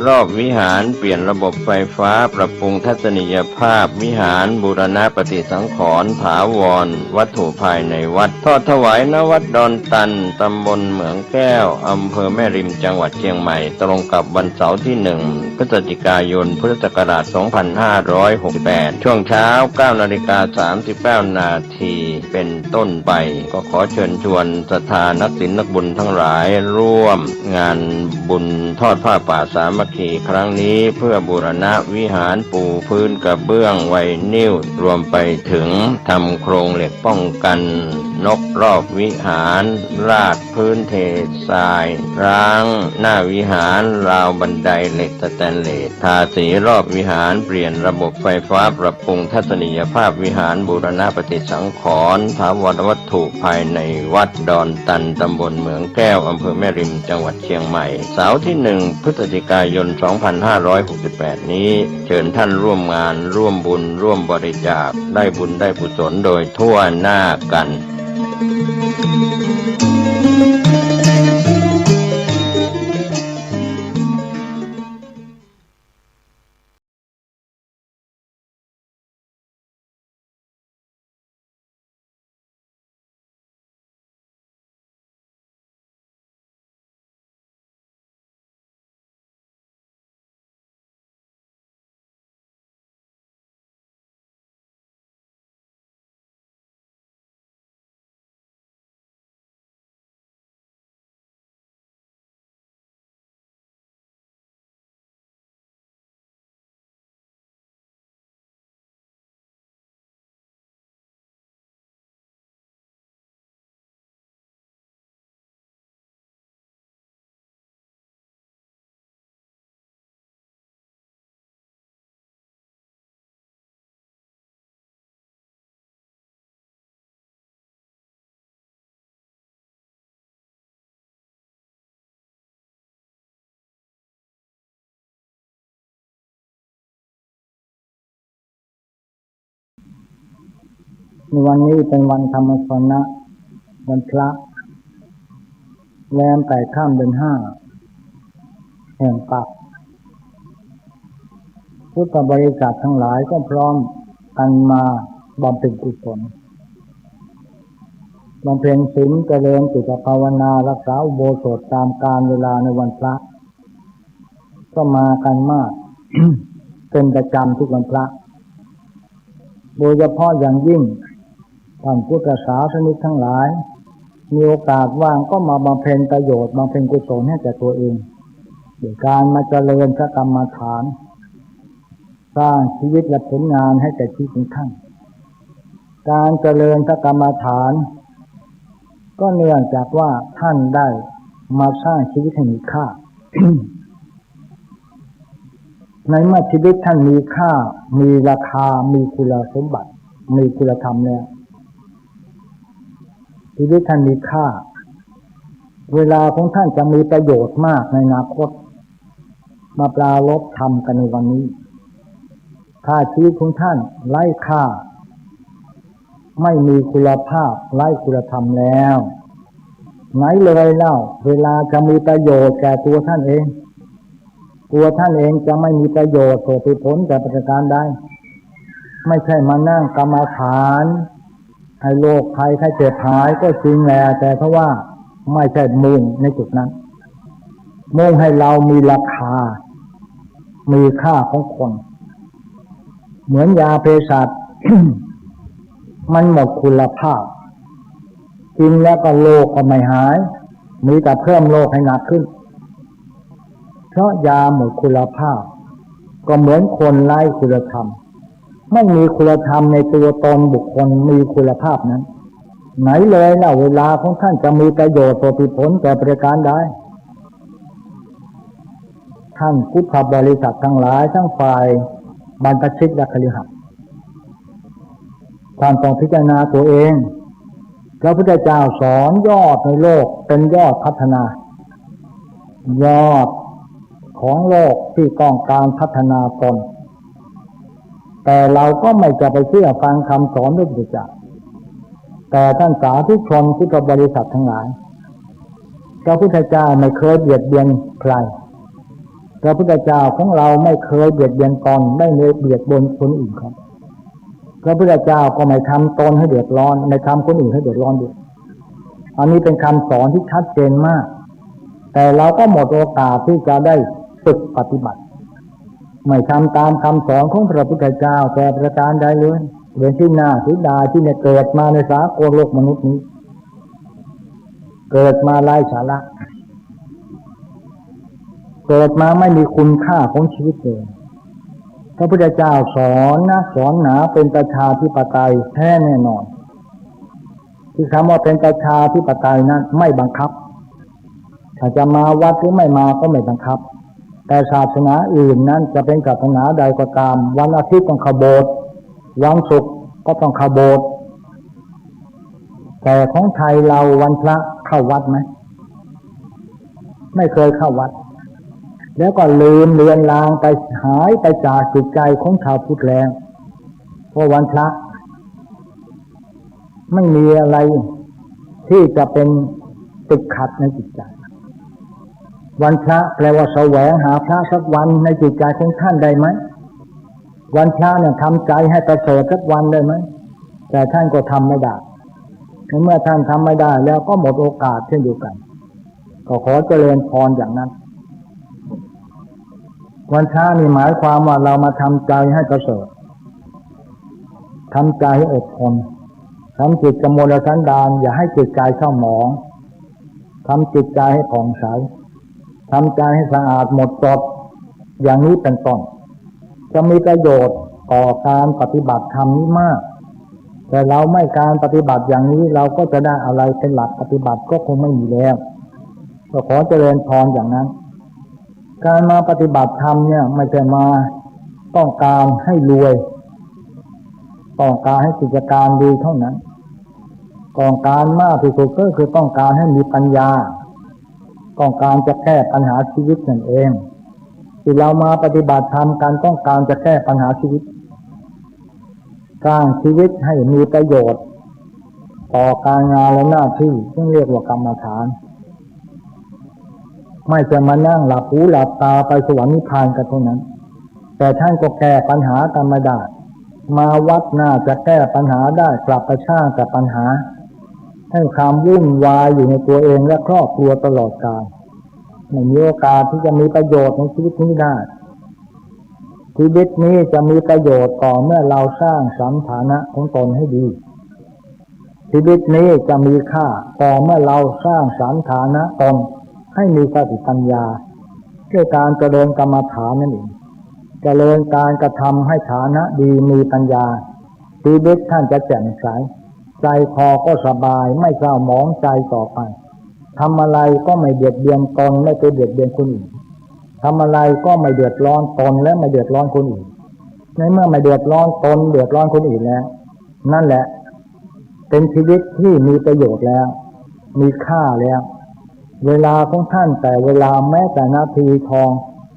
Speaker 3: รอบวิหารเปลี่ยนระบบไฟฟ้าปรับปรุงทัศนียภาพวิหารบูรณะปฏิสังขรณ์ถาวรวัตถุภายในวัดทอดถวายณวัดดอนตันตำบลเหมืองแก้วอำเภอแม่ริมจังหวัดเชียงใหม่ตรงกับวันเสาร์ที่ 1 พฤศจิกายนพุทธศักราช 2568 ช่วงเช้า 9:39 นาทีเป็นต้นไปก็ขอเชิญชวนศรัทธานักศีลนักบุญทั้งหลายร่วมงานบุญทอดผ้าป่าสามัคคีครั้งนี้เพื่อบูรณะวิหารปูพื้นกระเบื้องไวนิลรวมไปถึงทำโครงเหล็กป้องกันนกรอบวิหารราดพื้นเททรายร้างหน้าวิหารราวบันไดเหล็กสแตนเลสทาสีรอบวิหารเปลี่ยนระบบไฟฟ้าปรับปรุงทัศนียภาพวิหารบูรณะปฏิสังขรณ์ถาวรวัตถุภายในวัดดอนตันตำบลเหมืองแก้วอำเภอแม่ริมจังหวัดเชียงใหม่เสาร์ที่ 1 พฤศจิกายน 2568 นี้เชิญท่านร่วมงานร่วมบุญร่วมบริจาคได้บุญได้กุศลโดยทั่วหน้ากัน
Speaker 1: ในวันนี้เป็นวันธรรมสนะวันพระแรม8 ค่ำเดือน 5แห่งปักพุทธบริษัททั้งหลายก็พร้อมกันมาบำเพ็ญกุศลบำเพ็ญศีลเจริญจิตภาวนารักษาอุโบสถตามกาลเวลาในวันพระก็มากันมาก เป็นประจำทุกวันพระโดยเฉพาะอย่างยิ่งท่านพุทธศาสนิกทั้งหลายมีโอกาสว่างก็มาบำเพ็ญประโยชน์บำเพ็ญกุศลให้แก่ตัวเองโดยการมาเจริญพระกรรมฐานสร้างชีวิตและผลงานให้แก่ชีวิตของท่านการเจริญพระกรรมฐานก็เนื่องจากว่าท่านได้มาสร้างชีวิตให้มีค่า ในเมื่อชีวิตท่านมีค่ามีราคามีคุณสมบัติมีคุณธรรมแล้วชีวิตท่านมีค่าเวลาของท่านจะมีประโยชน์มากในอนาคตมาปรารภธรรมกันในวันนี้ถ้าชีวิตของท่านไร้ค่าไม่มีคุณภาพไร้คุณธรรมแล้วไหนเลยเล่าเวลาจะมีประโยชน์แก่ตัวท่านเองตัวท่านเองจะไม่มีประโยชน์ต่อผลแต่ประการใดไม่ใช่มานั่งกรรมฐานให้โรคภัยไข้เจ็บหายก็จริงแหละแต่เพราะว่าไม่ใช่มุ่งในจุดนั้นมุ่งให้เรามีราคามีค่าของคนเหมือนยาเภสัช มันหมดคุณภาพกินแล้วก็โรคก็ไม่หายมีแต่เพิ่มโรคให้หนักขึ้นเพราะยาหมดคุณภาพก็เหมือนคนไร้คุณธรรมไม่มีคุณธรรมในตัวตนบุคคลมีคุณภาพนั้นไหนเลยนะเวลาของท่านจะมีประโยชน์ต่อผลแต่ประการใด ท่านพุทธบริษัททั้งหลายทั้งฝ่ายบรรพชิตและคฤหัสถ์ท่านต้องพิจารณาตัวเองพระพุทธเจ้าสอนยอดในโลกเป็นยอดพัฒนายอดของโลกที่ต้องการพัฒนาตนแต่เราก็ไม่จะไปเชื่อฟังคำสอนพระพุทธเจ้าแต่ท่านสาธุชนพุทธบริษัททั้งหลายพระพุทธเจ้าไม่เคยเบียดเบียนใครพระพุทธเจ้าของเราไม่เคยเบียดเบียนตนไม่เคยเบียดเบียนคนอื่นครับพระพุทธเจ้าก็ไม่ทำตนให้เดือดร้อนไม่ทำคนอื่นให้เดือดร้อนด้วยอันนี้เป็นคำสอนที่ชัดเจนมากแต่เราก็หมดโอกาสที่จะได้ฝึกปฏิบัติไม่ทำตามคำสอนของพระพุทธเจ้าแต่ประการใดเลยเรื่องที่น่าเสียดายที่เนี่ยเกิดมาในสากลโลกมนุษย์นี้เกิดมาไร้สาระเกิดมาไม่มีคุณค่าของชีวิตเลยพระพุทธเจ้าสอนนะสอนหนาเป็นประชาธิปไตยแท้แน่นอนที่คำว่าเป็นประชาธิปไตยนั้นไม่บังคับถ้าจะมาวัดหรือไม่มาก็ไม่บังคับแต่ศาสนาอื่นนั้นจะเป็นศาสนาใดก็ตามวันอาทิตย์ต้องเข้าโบสถ์วันศุกร์ก็ต้องเข้าโบสถ์แต่ของไทยเราวันพระเข้าวัดไหมไม่เคยเข้าวัดแล้วก็ลืมเลือนลางไปหายไปจากจิตใจของชาวพุทธแล้วเพราะวันพระไม่มีอะไรที่จะเป็นติดขัดในจิตใจวันพระแปลว่าแสวงหาพระสักวันในจิตใจของท่านได้ไหมวันพระเนี่ยทำใจให้ประเสริฐสักวันได้ไหมแต่ท่านก็ทำไม่ได้เมื่อท่านทำไม่ได้แล้วก็หมดโอกาสเช่นเดียวกันก็ขอเจริญพรอย่างนั้นวันพระนี่หมายความว่าเรามาทำใจให้ประเสริฐทำใจให้อดทนทำจิตกมลสันดานอย่าให้จิตใจเศร้าหมองทำจิตใจให้ผ่องใสทำใจให้สะอาดหมดจดอย่างนี้เป็นต้นจะมีประโยชน์ต่อการปฏิบัติธรรมนี้มากแต่เราไม่การปฏิบัติอย่างนี้เราก็จะได้อะไรเป็นหลักปฏิบัติก็คงไม่มีแล้วก็ขอเจริญพรอย่างนั้นการมาปฏิบัติธรรมเนี่ยไม่ใช่มาต้องการให้รวยต้องการให้กิจการดีเท่านั้นต้องการมากที่สุดก็คือต้องการให้มีปัญญาต้องการจะแก้ปัญหาชีวิตนั่นเองที่เรามาปฏิบัติธรรมกันต้องการจะแก้ปัญหาชีวิตสร้างชีวิตให้มีประโยชน์ต่อการงานและหน้าที่ซึ่งเรียกว่ากรรมฐานไม่จะมานั่งหลับหูหลับตาไปสวรรค์นิพพานกันเท่านั้นแต่ท่านก็แก้ปัญหากันไม่ได้มาวัดน่าจะแก้ปัญหาได้กลับไปสร้างแต่ปัญหาให้ความวุ่นวายอยู่ในตัวเองและครอบครัวตลอดกาลไม่มีโอกาสที่จะมีประโยชน์ในชีวิตนี้ได้ชีวิตนี้จะมีประโยชน์ต่อเมื่อเราสร้างสันฐานะของตนให้ดีชีวิตนี้จะมีค่าต่อเมื่อเราสร้างสันฐานะตนให้มีสติปัญญาด้วยการเจริญกรรมฐานนั่นเองเจริญการกระทำให้ฐานะดีมีปัญญาชีวิตท่านจะแจ่มใสใจคอก็สบายไม่เศร้าหมองใจต่อไปทำอะไรก็ไม่เบียดเบียนตนไม่ไปเบียดเบียนคนอื่นทำอะไรก็ไม่เดือดร้อนตนและไม่เดือดร้อนคนอื่นในเมื่อไม่เดือดร้อนตนเดือดร้อนคนอื่นแล้วนั่นแหละเป็นชีวิตที่มีประโยชน์แล้วมีค่าแล้วเวลาของท่านแต่เวลาแม้แต่นาทีทอง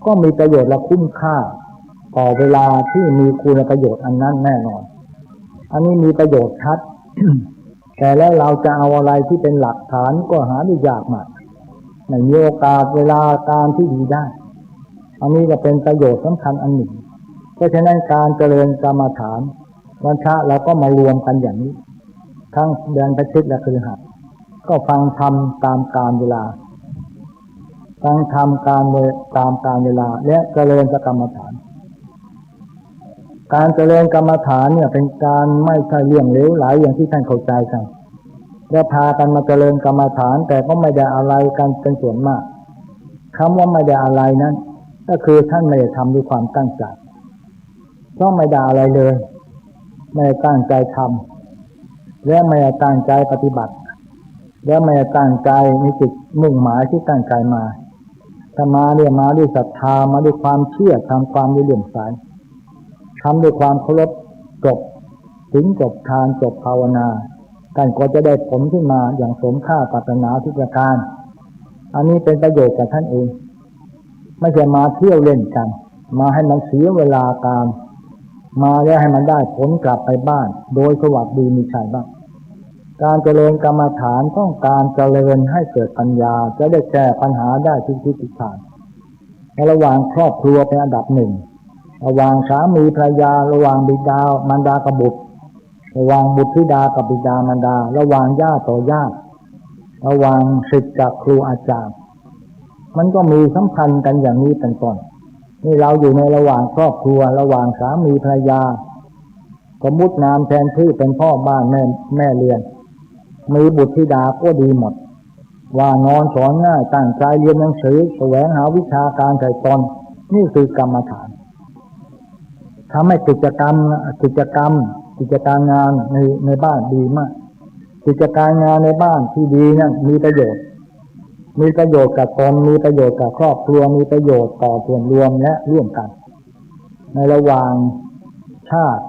Speaker 1: ก็มีประโยชน์และคุ้มค่าต่อเวลาที่มีคุณประโยชน์อันนั้นแน่นอนอันนี้มีประโยชน์ชัด แต่แล้วเราจะเอาอะไรที่เป็นหลักฐานก็หาได้ยากมากไม่มีโอกาสเวลาการที่ดีได้อันนี้ก็เป็นประโยชน์สำคัญอันหนึ่งเพราะฉะนั้นการเจริญกรรมฐานวันพระเราก็มารวมกันอย่างนี้ทั้งเดือนพฤศจิกและคฤหัสถ์ก็ฟังธรรมตามกาลเวลาฟังธรรมตามกาลเวลาและเจริญกรรมฐานการเจริญกรรมฐานเนี่ยเป็นการไม่ใช่เรื่องเลวไหลอย่างที่ท่านเข้าใจกันและพากันมาเจริญกรรมฐานแต่ก็ไม่ได้อะไรกันเป็นส่วนมากคำว่าไม่ได้อะไรนั้นก็คือท่านไม่ได้ทำด้วยความตั้งใจก็ไม่ได้อะไรเลยไม่ได้ตั้งใจทำและไม่ได้ตั้งใจปฏิบัติและไม่ได้ตั้งใจในจิตมุ่งหมายที่ตั้งใจมา ถ้ามาเนี่ยมาด้วยศรัทธามาด้วยความเชื่อทำความเลื่อมใสทำด้วยความเคารพจบถึงจบทานจบภาวนาท่านก็จะได้ผลขึ้นมาอย่างสมค่าปรารถนาทุกประการอันนี้เป็นประโยชน์กับท่านเองไม่ใช่มาเที่ยวเล่นกันมาให้มันเสียเวลาการมาแล้วให้มันได้ผลกลับไปบ้านโดยสวัสดีมีชัยบ้างการเจริญกรรมฐานต้องการเจริญให้เกิดปัญญาจะได้แก้ปัญหาได้ทุกทิศทุกทางในระหว่างครอบครัวเป็นอันดับหนึ่งระหว่างสามีภรรยาระหว่างบิดามารดากับบุตรระหว่างบุตรธิดากับบิดามารดาระหว่างญาติต่อญาติระหว่างศิษย์กับครูอาจารย์มันก็มีสัมพันธ์กันอย่างนี้เป็นต้นนี่เราอยู่ในระหว่างครอบครัวระหว่างสามีภรรยาสมมุตินามแทนที่เป็นพ่อบ้านแม่เรือนมีบุตรธิดาก็ดีหมดว่านอนสอนง่ายตั้งใจเรียนหนังสือแสวงหาวิชาการไถ่ตนนี่คือกรรมฐานทำให้กิจการงานในบ้านดีมากกิจการงานในบ้านที่ดีนั่นมีประโยชน์กับตนมีประโยชน์กับครอบครัวมีประโยชน์ต่อส่วนรวมและร่วมกันในระหว่างชาติ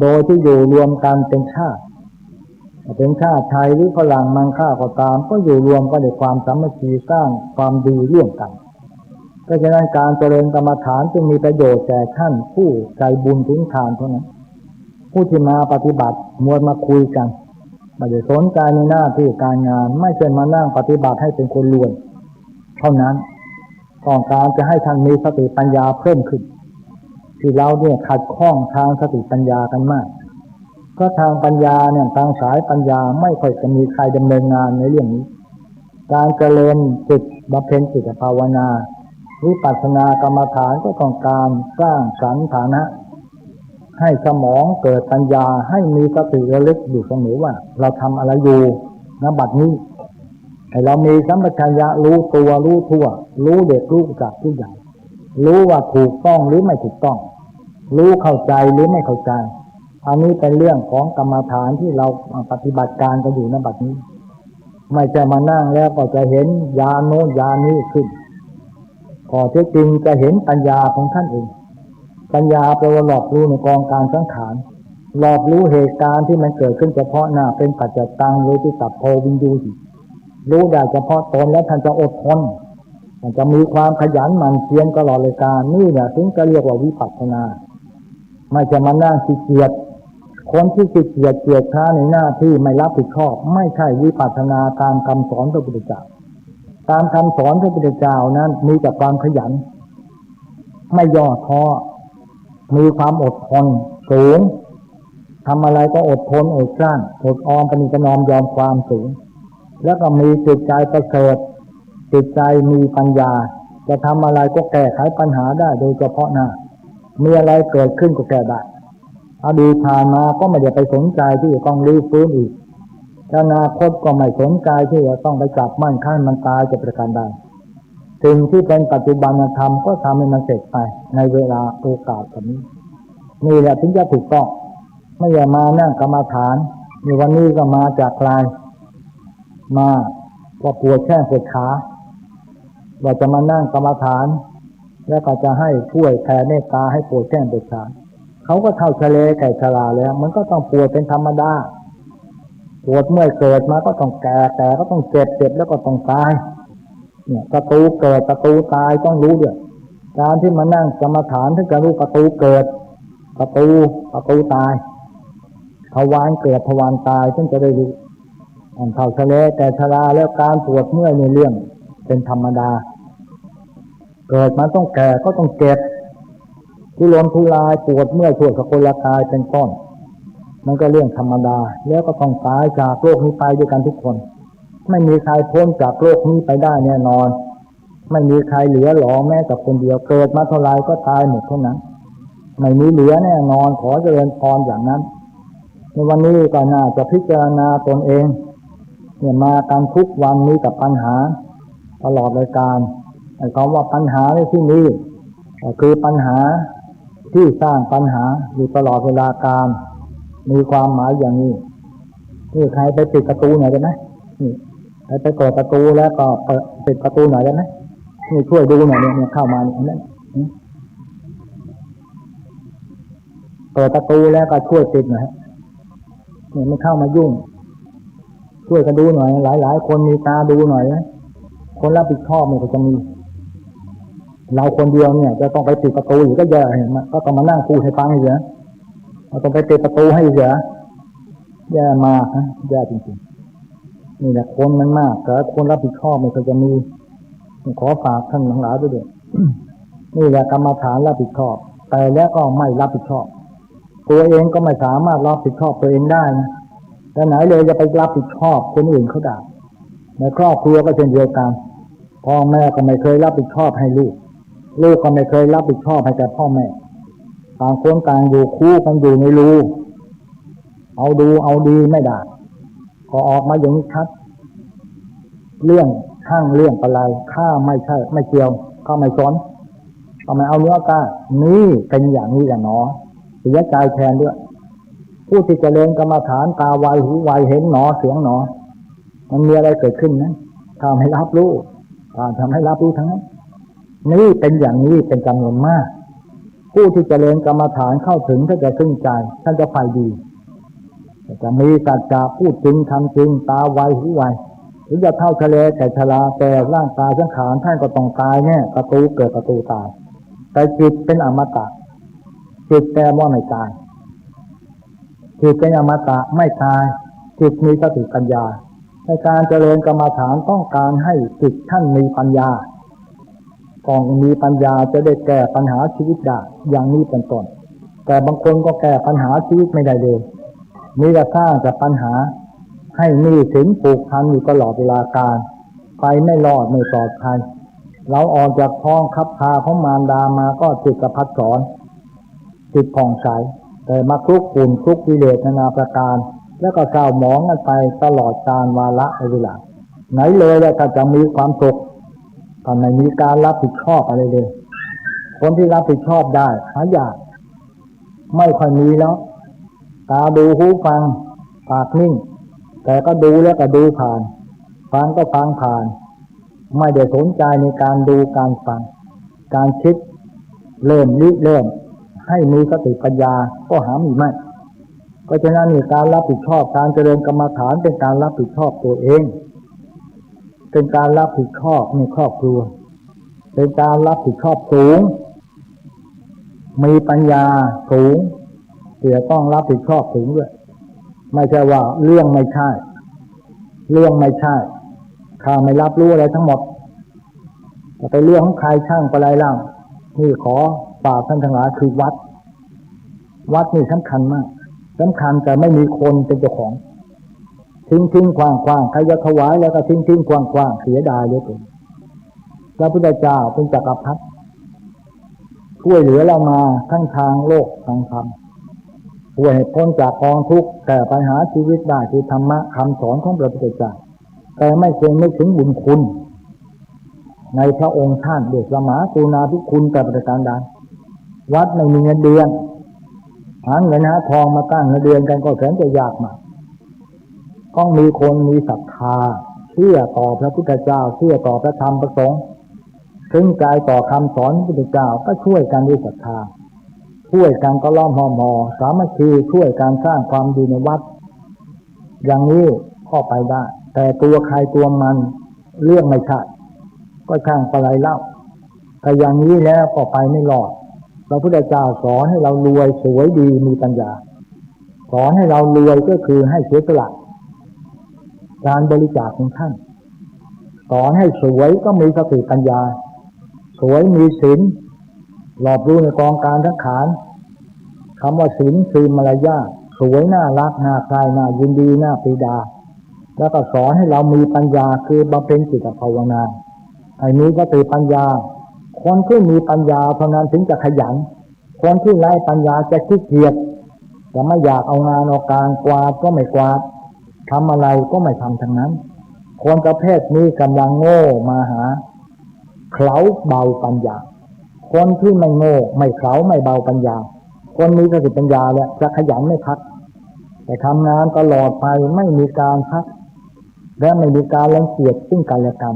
Speaker 1: โดยที่อยู่รวมกันเป็นชาติไทยหรือฝรั่งมังค่าก็ตามก็อยู่รวมกันด้วยความสามัคคีสร้างความดีร่วมกันเพราะฉะนั้นการเจริญกรรมฐานจึงมีประโยชน์แก่ท่านผู้ใจบุญถึงทานเท่านั้นผู้ที่มาปฏิบัติมวลมาคุยกันไม่ได้สนใจในหน้าที่การงานไม่ใช่มานั่งปฏิบัติให้เป็นคนรวยเท่านั้นต้องการจะให้ท่านมีสติปัญญาเพิ่มขึ้นที่เราเนี่ยขัดข้องทางสติปัญญากันมากก็ทางปัญญาเนี่ยทางสายปัญญาไม่ค่อยจะมีใครดำเนินงานในเรื่องนี้การเจริญจิตบำเพ็ญจิตภาวนาวิปัสสนากรรมฐานก็ต้องการสร้างสรรค์ฐานะให้สมองเกิดปัญญาให้มีสติระลึกอยู่เสมอว่าเราทำอะไรอยู่ณบัดนี้ให้เรามีสัมปชัญญะรู้ตัวรู้ทั่วรู้เด็กรู้จักผู้ใหญ่รู้ว่าถูกต้องหรือไม่ถูกต้องรู้เข้าใจหรือไม่เข้าใจอันนี้เป็นเรื่องของกรรมฐานที่เราปฏิบัติการกันอยู่ณบัดนี้ไม่จะมานั่งแล้วก็จะเห็นญาณโน้นญาณนี้ขึ้นพอที่จริงจะเห็นปัญญาของท่านเองปัญญาแปลว่าหลอกรู้ในกองการสังขารหลอกรู้เหตุการณ์ที่มันเกิดขึ้นเฉพาะหน้าเป็นปัจจัยตังโดยที่สัพโพวินยูสิรู้ได้เฉพาะตนและท่านจะอดทนท่านจะมีความขยันหมั่นเพียรตลอดเลยการนี่เนี่ยถึงจะเรียกว่าวิปัสสนาไม่จะมานั่งขี้เกียจคนที่ขี้เกียจเกียจค้าในหน้าที่ไม่รับผิดชอบไม่ใช่วิปัสสนาตามคำสอนพระพุทธเจ้าตามคำสอนพระพุทธเจ้านั้นมีแต่ความขยันไม่ย่อท้อมีความอดทนสูงทำอะไรก็อดทนอดกลั้นอดออมปณิประนอมยอมความสูงแล้วก็มีจิตใจประเสริฐจิตใจมีปัญญาจะทำอะไรก็แก้ไขปัญหาได้โดยเฉพาะหน้ามีอะไรเกิดขึ้นก็แก้ได้อดีตผ่านมาก็ไม่ได้ไปสนใจที่จะต้องรื้อฟื้นอีกอนาคตก็ไม่สนใจที่จะต้องไปจับมั่นคั่นมันตายจะประการใดสิ่งที่เป็นปัจจุบันธรรมก็ทำให้มันเสร็จไปในเวลาโอกาสแบบนี้นี่แหละถึงจะถูกต้องไม่อย่ามานั่งกรรมฐานในวันนี้ก็มาจากไกลมาก็ปวดแข้งปวดขาว่าจะมานั่งกรรมฐานแล้วก็จะให้ช่วยแผ่เมตตาให้ปวดแข้งปวดขาเขาก็เท่าทะเลแก่ชราแล้วมันก็ต้องปวดเป็นธรรมดาปวดเมื่อเกิดมาก็ต้องแก่ก็ต้องเจ็บแล้วก็ต้องตายเนี่ยประตูเกิดประตูตายต้องรู้ด้วยการที่มานั่งกรรมฐานถึงจะรู้ประตูเกิดประตูตายทวารเกิดทวารตายถึงจะได้รู้เท่าทะเลแต่ชราแล้วการปวดเมื่อยในเรื่องเป็นธรรมดาเกิดมาต้องแก่ก็ต้องเจ็บทุรนทุรายปวดเมื่อยทั่วสกุลกายเป็นต้นมันก็เรื่องธรรมดาแล้วก็ต้องตายจากโลกนี้ไปด้วยกันทุกคนไม่มีใครพ้นจากโลกนี้ไปได้แน่นอนไม่มีใครเหลือหลอแม้แต่คนเดียวเกิดมาเท่าไรก็ตายหมดเท่านั้นไม่มีเหลือแน่นอนขอเจริญพรอย่างนั้นในวันนี้ก็น่าจะพิจารณาตนเองเนี่ยมากันทุกวันนี้กับปัญหาตลอดรายการไอ้คำว่าปัญหาในที่นี้ก็คือปัญหาที่สร้างปัญหาอยู่ตลอดเวลาการมีความหมายอย่างนี้นี่ใครไปปิดประตูหน่อยได้ไหมนี่ใครไปเปิดประตูแล้วก็ปิดประตูหน่อยได้ไหม นี่ช่วยดูหน่อยเนี่ยเข้ามาเนี่ยเปิดประตูแล้วก็ช่วยปิดหน่อยเนี่ยไม่เข้ามายุ่งช่วยกันดูหน่อยหลายคนมีตาดูหน่อยนะคนรับผิดชอบเนี่ยก็จะมีเราคนเดียวเนี่ยจะต้องไปปิดประตูอยู่ก็แย่เห็นไหมก็ต้องมานั่งพูดให้ฟังให้เสียเราต้องไปปิดประตูให้เสียแย่มากนะแย่จริงๆนี่แหละคนมันมากแต่คนรับผิดชอบเนี่ยก็จะมีขอฝากท่านทั้งหลายด้วยนี่แหละกรรมฐานรับผิดชอบแต่แล้วก็ไม่รับผิดชอบตัวเองก็ไม่สามารถรับผิดชอบตัวเองได้นะแต่ไหนเลยจะไปรับผิดชอบคนอื่นเขาได้ในครอบครัวก็เช่นเดียวกันพ่อแม่ก็ไม่เคยรับผิดชอบให้ลูกลูกก็ไม่เคยรับผิดชอบให้แต่พ่อแม่ต่างคนต่างอยู่คู่กันอยู่ในรูเอาดูเอาดีไม่ได้ก็ออกมาอย่างนี้ชัดเรื่องช่างเรื่องอะไรข้าไม่ใช่ไม่เกี่ยวข้าไม่สนข้าไม่เอาเนื้อกล้านี่เป็นอย่างนี้แหละเนาะเสียใจแทนด้วยผู้ที่เจริญกรรมฐานตาไวหูไวเห็นหนอเสียงหนอมันมีอะไรเกิดขึ้นนะทำให้รับรู้ทำให้รับรู้ทั้งนั้นนี่เป็นอย่างนี้เป็นจำนวนมากผู้ที่เจริญกรรมฐานเข้าถึงถ้าจะซึ้งใจท่านจะไฟดีจะมีสัจจะพูดจริงทำจริงตาไวหูไวถึงจะเท่าทะเลแต่ชราแต่ร่างกายสังขารท่านก็ต้องตายเนี่ยประตูเกิดประตูตายแต่จิตเป็นอมตะจิตแต่ว่าไม่ตายจิตเป็นอมตะไม่ตายจิตมีสติปัญญาในการเจริญกรรมฐานต้องการให้จิตท่านมีปัญญาก่อนมีปัญญาจะได้แก้ปัญหาชีวิตได้อย่างนี้เป็นต้นแต่บางคนก็แก้ปัญหาชีวิตไม่ได้เลยมีแต่สร้างแต่ปัญหาให้หนี้สินผูกพันอยู่ตลอดเวลาการไปไม่รอดไม่ปลอดภัยเราออกจากท้องคับพาของมารดามาก็จิตกระพัดสอนจิตผ่องใสแต่มาคลุกฝุ่นคลุกกิเลสนานาประการแล้วก็เศร้าหมองกันไปตลอดกาลวาระเวลาไหนเลยแล้วถ้าจะมีความสุขตอนไม่มีการรับผิดชอบอะไรเลยคนที่รับผิดชอบได้หายากไม่ค่อยมีแล้วตาดูหูฟังปากนิ่งแต่ก็ดูแล้วก็ดูผ่านฟังก็ฟังผ่านไม่ได้สนใจในการดูการฟังการคิดเริ่มให้มีสติปัญญาก็หามีไม่เพราะฉะนั้นนี่การรับผิดชอบการเจริญกรรมฐานเป็นการรับผิดชอบตัวเองเป็นการรับผิดชอบในครอบครัวเป็นการรับผิดชอบสูงมีปัญญาสูงเสียต้องรับผิดชอบสูงด้วยไม่ใช่ว่าเรื่องไม่ใช่ข้าไม่รับรู้อะไรทั้งหมดแต่ไปเรื่องของใครช่างอะไรล่ะนี่ขอฝากท่านทั้งหลายคือวัดนี่สำคัญมากสำคัญแต่ไม่มีคนเป็นเจ้าของทิ้งคว้างใครจะถวายแล้วก็ทิ้งคว้างเสียดายเลยตัวพระพุทธเจ้าเป็นจักรพรรดิช่วยเหลือเรามาทั้งทางโลกทางธรรมช่วยให้พ้นจากกองทุกข์แก้ปัญหาชีวิตได้คือธรรมะคำสอนของพระพุทธเจ้าแต่ไม่เคยนึกถึงบุญคุณในพระองค์ท่านเดชสมากรุณาธิคุณแต่ประการใดวัดไม่มีเงินเดือนหาเงินหาทองมาตั้งเงินเดือนกันก็แสนจะยากมากต้องมีคนมีศรัทธาเชื่อต่อพระพุทธเจ้าเชื่อต่อพระธรรมประสงค์ถึงใจต่อคำสอนพระพุทธเจ้าก็ช่วยกันด้วยศรัทธาช่วยกันก็ล้อมหอสามัคคีช่วยการสร้างความดีในวัดอย่างนี้เข้าไปได้แต่ตัวใครตัวมันเรื่องไม่ใช่ก็ช่างอะไรเล่าแต่อย่างนี้แล้วก็ไปไม่รอดพระพุทธเจ้าสอนให้เรารวยสวยดีมีปัญญาสอนให้เรารวยก็คือให้เสียสละการบริจาคของท่านสอนให้สวยก็มีสติปัญญาสวยมีศีลรอบรู้ในกองการทั้งขานคำว่าศีลคือมารยาทสวยน่ารักน่าใคร่น่ายินดีน่าปรีดาแล้วก็สอนให้เรามีปัญญาคือบำเพ็ญจิตภาวนาให้มีสติปัญญาคนที่มีปัญญาเท่านั้นถึงจะขยันคนที่ไร้ปัญญาจะขี้เกียจจะไม่อยากเอางานเอาการกวาดก็ไม่กวาดทำอะไรก็ไม่ทำทั้งนั้นคนประเภทนี้กำลังโง่มาหาเขาเบาปัญญาคนที่ไม่โง่ไม่เขาไม่เบาปัญญาคนมีสติปัญญาแล้วจะขยันไม่พักแต่ทำงานตลอดไปไม่มีการพักและไม่มีการรังเกียจซึ่งกันและกัน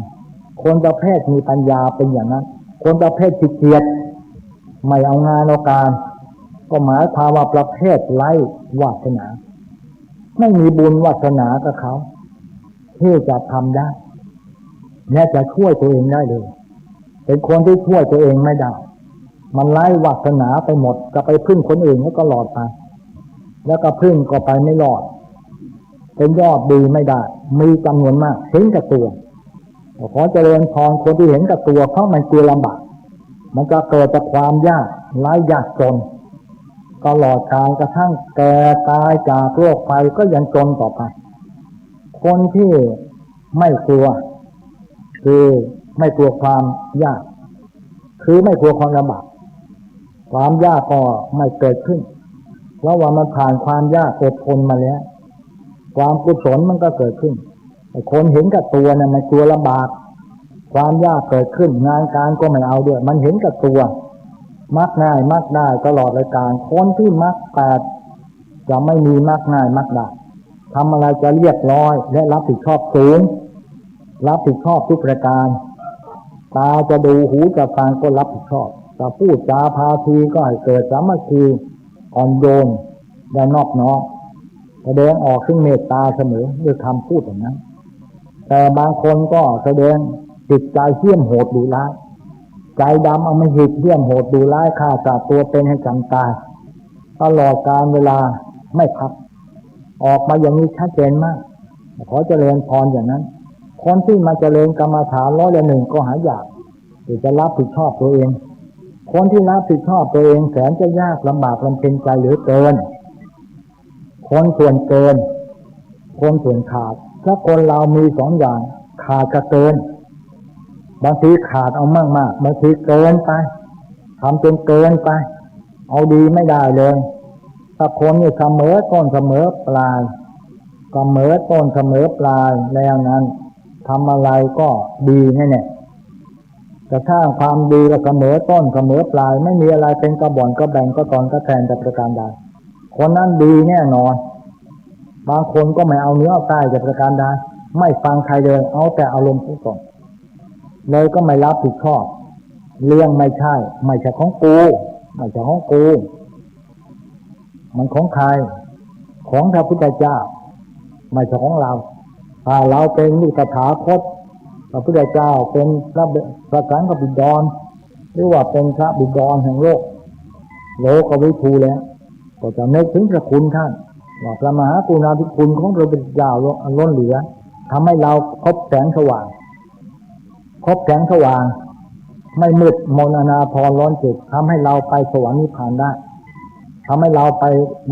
Speaker 1: คนประเภทมีปัญญาเป็นอย่างนั้นคนประเภทขี้เกียจไม่เอางานเอาการก็หมายความว่าประเภทไร้วาสนาไม่มีบุญวาสนากับเขาที่จะทำได้และจะช่วยตัวเองได้เลยเป็นคนที่ช่วยตัวเองไม่ได้มันไร้วาสนาไปหมดจะไปพึ่งคนอื่นก็หลอดไปแล้วก็พึ่งก็ไปไม่รอดเป็นยอดดีไม่ได้มีจำนวนมากเห็นกับตัวขอเจริญพรคนที่เห็นกับตัวเพราะมันกลัวลำบากมันจะเกิดจากความยากไร้ยากจนตลอดกาลกระทั่งแก่ตายจากโรคไปก็ยังจนต่อไปคนที่ไม่กลัวคือไม่กลัวความยากคือไม่กลัวความลำบากความยากก็ไม่เกิดขึ้นเพราะว่ามันผ่านความยากอดทนมาแล้วความกุศลมันก็เกิดขึ้นแต่คนเห็นกับตัวเนี่ยมันกลัวลำบากความยากเกิดขึ้นงานการก็ไม่เอาด้วยมันเห็นกับตัวมักง่ายมักได้ตลอดรายการคนที่มักแปดจะไม่มีมักง่ายมักได้ทำอะไรจะเรียบร้อยและรับผิดชอบสูงรับผิดชอบทุกประการตาจะดูหูจะฟังก็รับผิดชอบจะพูดจาพาทีก็ให้เกิดสามัคคีอ่อนโยนและนอบน้อมแสดงออกซึ่งเมตตาเสมอด้วยคำพูดอย่างนั้นแต่บางคนก็แสดงจิตใจเหี้ยมโหดดุร้ายใจดำเอามาหิดเหี้ยมโหดดุร้ายฆ่าสัตว์ตัวเป็นให้จำตายตลอดกาลเวลาไม่พักออกมาอย่างนี้ชัดเจนมากขอเจริญพรอย่างนั้นคนที่มาเจริญกรรมฐาน101ก็หายากที่จะรับผิดชอบตัวเองคนที่รับผิดชอบตัวเองแสนจะยากลำบากลำเค็ญใจเหลือเกินคนส่วนเกินคนส่วนขาดถ้าคนเรามีสองอย่างขาดกับเกินบางทีขาดเอามากๆบางทีเกินไปทำจนเกินไปเอาดีไม่ได้เลยถ้าคนนี่เสมอต้นเสมอปลายเสมอต้นเสมอปลายแล้วนั้นทำอะไรก็ดีแน่ๆจะสร้างความดีและเสมอต้นเสมอปลายไม่มีอะไรเป็นกระบ่อนกระแบ่งก็ตอนก็แทนแต่ประการใดคนนั้นดีแน่นอนบางคนก็ไม่เอาเนื้อเอาใต้แต่ประการใดไม่ฟังใครเลยเอาแต่อารมณ์ผู้ก่อนเลยก็ไม่รับผิดชอบเรื่องไม่ใช่ของกูไม่ใช่ของกูมันของใครของพระพุทธเจ้าไม่ใช่ของเราถ้าเราเป็นนิตถาคตพระพุทธเจ้าเป็นพระสังฆบิดรหรือว่าเป็นพระบิดรแห่งโลกวิทูแล้วก็จะนึกถึงพระคุณท่านว่าพระมหากรุณาธิคุณของพระพุทธเจ้าล้นเหลือทำให้เราพบแสงสว่างไม่มืดมนอนาถรร้อนจิตทำให้เราไปสวรรค์นิพพานได้ทำให้เราไป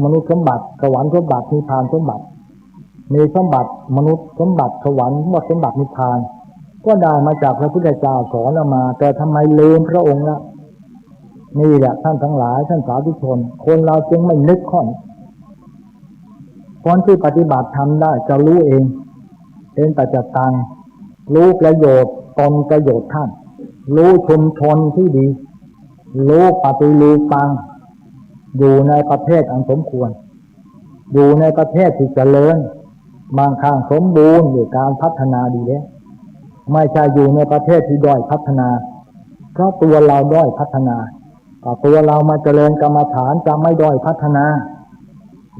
Speaker 1: มนุษย์สมบัติสวรรค์สมบัตินิพพานสมบัติมีสมบัติมนุษย์สมบัติสวรรค์สมบัตินิพพานก็ได้มาจากพระพุทธเจ้าสอนมาแต่ทำไมลืมพระองค์ละนี่แหละท่านทั้งหลายท่านสาธุชนคนเราจึงไม่นึกข้อคนที่ปฏิบัติทำได้จะรู้เองเป็นปัจจตังรู้ประโยชน์ตนประโยชน์ท่านรู้ชุมชนที่ดีรู้ปฏิรูปปังอยู่ในประเทศอันสมควรอยู่ในประเทศที่เจริญบางครั้งสมบูรณ์ด้วยการพัฒนาดีแล้วไม่ใช่อยู่ในประเทศที่ด้อยพัฒนาเพราะตัวเราด้อยพัฒนาตัวเรามาเจริญกรรมฐานจะไม่ด้อยพัฒนา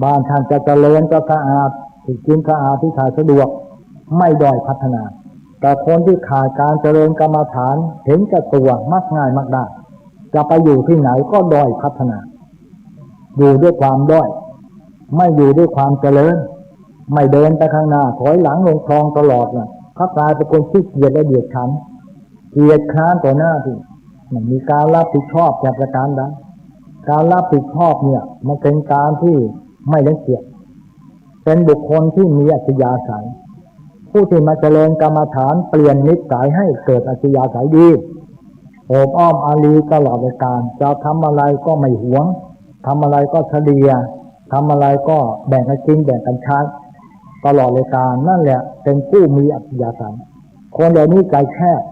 Speaker 1: บ้านท่านจะเจริญจะสะอาดที่กินสะอาดที่ถ่ายสะดวกไม่ด้อยพัฒนาแต่คนที่ขาดการเจริญกรรมฐานเห็นแก่ตัวมักง่ายมักได้จะไปอยู่ที่ไหนก็ด้อยพัฒนาอยู่ด้วยความด้อยไม่อยู่ด้วยความเจริญไม่เดินไปข้างหน้าถอยหลังลงคลองตลอดน่ะเขากลายเป็นคนขี้เกียจและเดียดฉันเกียจค้านต่อหน้าที่มันมีการรับผิดชอบจากประการใดการรับผิดชอบเนี่ยมันเป็นการที่ไม่รังเกียจเป็นบุคคลที่มีอัธยาศัยผู้ที่มาเจริญกรรมฐานเปลี่ยนนิสัยให้เกิดอัธยาศัยดีโอบอ้อมอารีตลอดเลยการจะทำอะไรก็ไม่หวงทำอะไรก็เฉลี่ยทำอะไรก็แบ่งกันกินแบ่งกันใช้ตลอดเลยการนั่นแหละเป็นผู้มีอัธยาศัยคนเหล่านี้ใจแคบ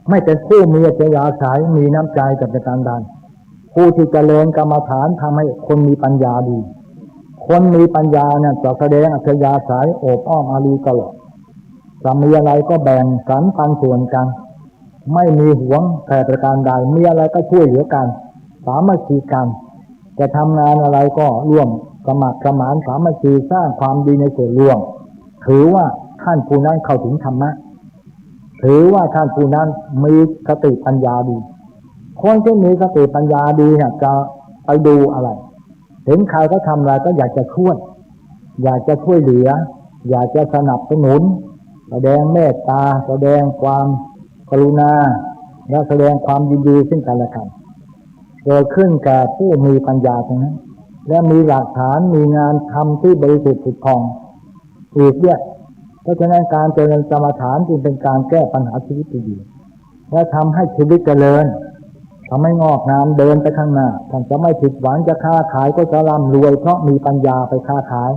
Speaker 1: ไม่เป็นผู้มีอัธยาศัยมีน้ำใจจะเป็นการใดผู้ที่เจริญกรรมฐานทำให้คนมีปัญญาดีคนมีปัญญาเนี่ยจะแสดงอัธยาศัยโอบอ้อมอารีตลอด จะมีอะไรก็แบ่งสรรปันส่วนกันไม่มีหวงแต่ประการใดมีอะไรก็ช่วยเหลือกันสามัคคีกันจะทำงานอะไรก็ร่วมสมัครสมานสามัคคีสร้างความดีในส่วนรวมถือว่าท่านผู้นั้นเข้าถึงธรรมะถือว่าท่านผู้นั้นมีสติปัญญาดีคนที่มีสติปัญญาดีเนี่ยจะไปดูอะไรเห็นใครเขาทำอะไรก็อยากจะช่วยอยากจะช่วยเหลืออยากจะสนับสนุนแสดงเมตตาแสดงความกรุณาและแสดงความยินดีซึ่งกันและกันเกิดขึ้นแก่ผู้มีปัญญาทั้งนั้นและมีหลักฐานมีงานทำที่บริสุทธิ์ผุดผ่องอีกเนี่ยเพราะฉะนั้นการเจริญกรรมฐานจึงเป็นการแก้ปัญหาชีวิตที่ดีและทำให้ชีวิตเจริญทำให้งอกงามเดินไปข้างหน้าท่านจะไม่ผิดหวังจะค้าขายก็จะร่ำรวยเพราะมีปัญญาไปค้าขาย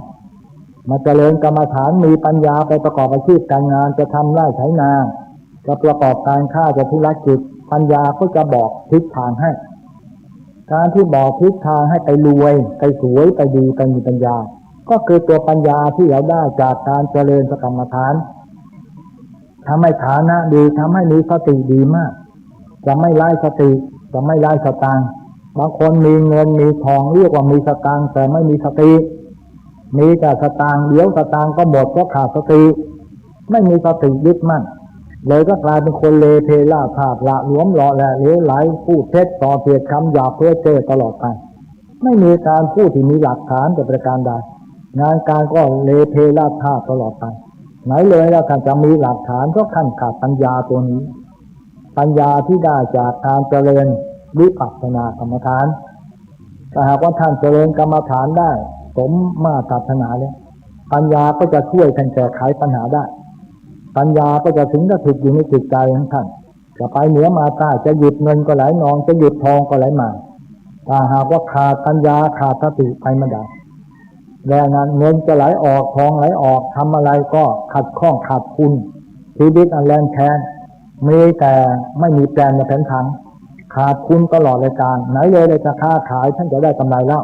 Speaker 1: มาเจริญกรรมฐานมีปัญญาไปประกอบอาชีพการงานจะทำไร่ไถนาจะประกอบการค้าจะธุรกิจปัญญาก็จะบอกทิศทางให้การที่บอกทิศทางให้ไปรวยไปสวยไปดีไปมีปัญญาก็คือตัวปัญญาที่เราได้จากการเจริญกรรมฐานทำให้ฐานะดีทำให้มีสติดีมากจะไม่ไร้สติจะไม่ไร้สตางค์บางคนมีเงินมีทองเรียกว่ามีสตางค์แต่ไม่มีสติมีแต่สตางค์เดี๋ยวสตางค์ก็หมดเพราะขาดสติไม่มีสติยึดมั่นเลยก็กลายเป็นคนเลเพล่าภาพละหลวมหล่อแหละเลวไหลพูดเท็จต่อเทียดคำหยาบเพ้อเจ้อตลอดไปไม่มีการพูดที่มีหลักฐานแต่ประการใดงานการก็เลเพล่าภาพตลอดไปไหนเลยแล้วการจะมีหลักฐานก็ขั้นขาดปัญญาตัวนี้ปัญญาที่ได้จากการเจริญวิปัสสนากรรมฐานถ้าหากว่าท่านเจริญกรรมฐานได้สมมาตรฐานแล้วปัญญาก็จะช่วยท่านแก้ไขปัญหาได้ปัญญาก็จะถึงกับถึกอยู่ในจิตใจของท่านจะไปเหนือมาใต้จะหยิบเงินก็ไหลนองจะหยิบทองก็ไหลมาถ้าหากว่าขาดปัญญาขาดสติไปไม่ได้แล้วนั้นเงินจะไหลออกทองไหลออกทำอะไรก็ขัดข้องขาดคุณชีวิตอันแรงแค้นมีแต่ไม่มีแปลนในแผนผังขาดคุณตลอดรายการไหนเลยจะค้าขายท่านจะได้กำไรแล้ว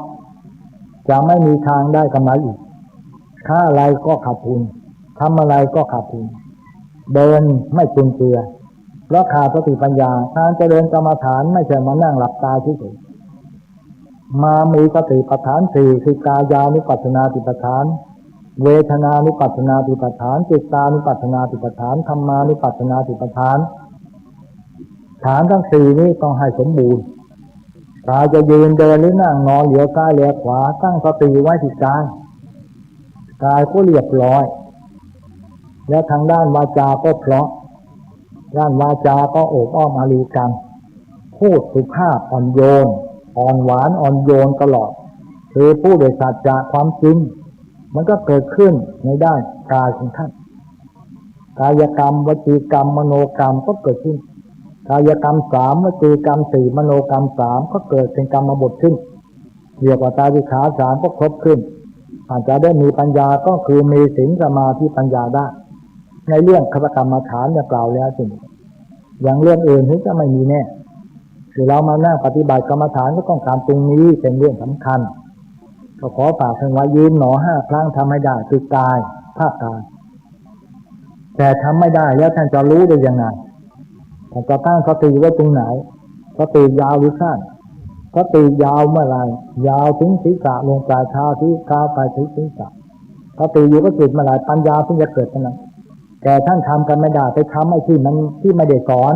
Speaker 1: จะไม่มีทางได้กำไรอีกค้าอะไรก็ขาดทุนทำอะไรก็ขาดทุนเดินไม่จุนเจือเพราะขาดสติปัญญาการเจริญกรรมฐานไม่ใช่มานั่งหลับตาเฉยๆมามีสติปัฏฐานสี่คือกายานุปัสสนาติปัฏฐานเวทนานุปัสสนาติปัฏฐานจิตานุปัสสนาติปัฏฐานธรรมานุปัสสนาติปัฏฐานฐานทั้งสี่นี้ต้องให้สมบูรณ์กายจะยืนเดินหรือนั่งนอนเหลียวซ้ายเหลียวขวาตั้งสติไว้ที่กายกายก็เรียบร้อยและทางด้านวาจาก็เพราะด้านวาจาก็โอบอ้อมอารีกันพูดสุภาพอ่อนโยนอ่อนหวานอ่อนโยนตลอดคือพูดโดยสัจจะความจริงมันก็เกิดขึ้นในด้านกายของท่านกายกรรมวจีกรรมมโนกรรมก็เกิดขึ้นกายกรรมสามวจีกรรมสี่มโนกรรมสามก็เกิดเป็นกรรมบทขึ้นเรียกว่าตาวิขาสามก็ครบขึ้นอาจจะได้มีปัญญาก็คือมีศีลสมาธิปัญญาได้ในเรื่องคตกรรมฐานเนี่ยกล่าวแล้วจริงอย่างเรื่องอื่นที่จะไม่มีแน่คือเรามานั่งปฏิบัติกรรมฐานก็ต้องการตรงนี้เป็นเรื่องสำคัญก็ขอฝากท่านไว้ยืนหนอ5 ครั้งทำให้ได้คือกายภาคกายแต่ทำไม่ได้แล้วท่านจะรู้ได้ยังไงท่านจะตั้งสติไว้ตรงไหนสติยาวหรือสั้นสติยาวเมื่อไรยาวถึงศีรษะลงปลายเท้าที่เท้าไปถึงศีรษะสติอยู่ก็จิตเมื่อไรปัญญาถึงจะเกิดเท่านั้นแต่ท่านทำกันไม่ได้ไปทำไอ้ที่มันที่ไม่ได้สอน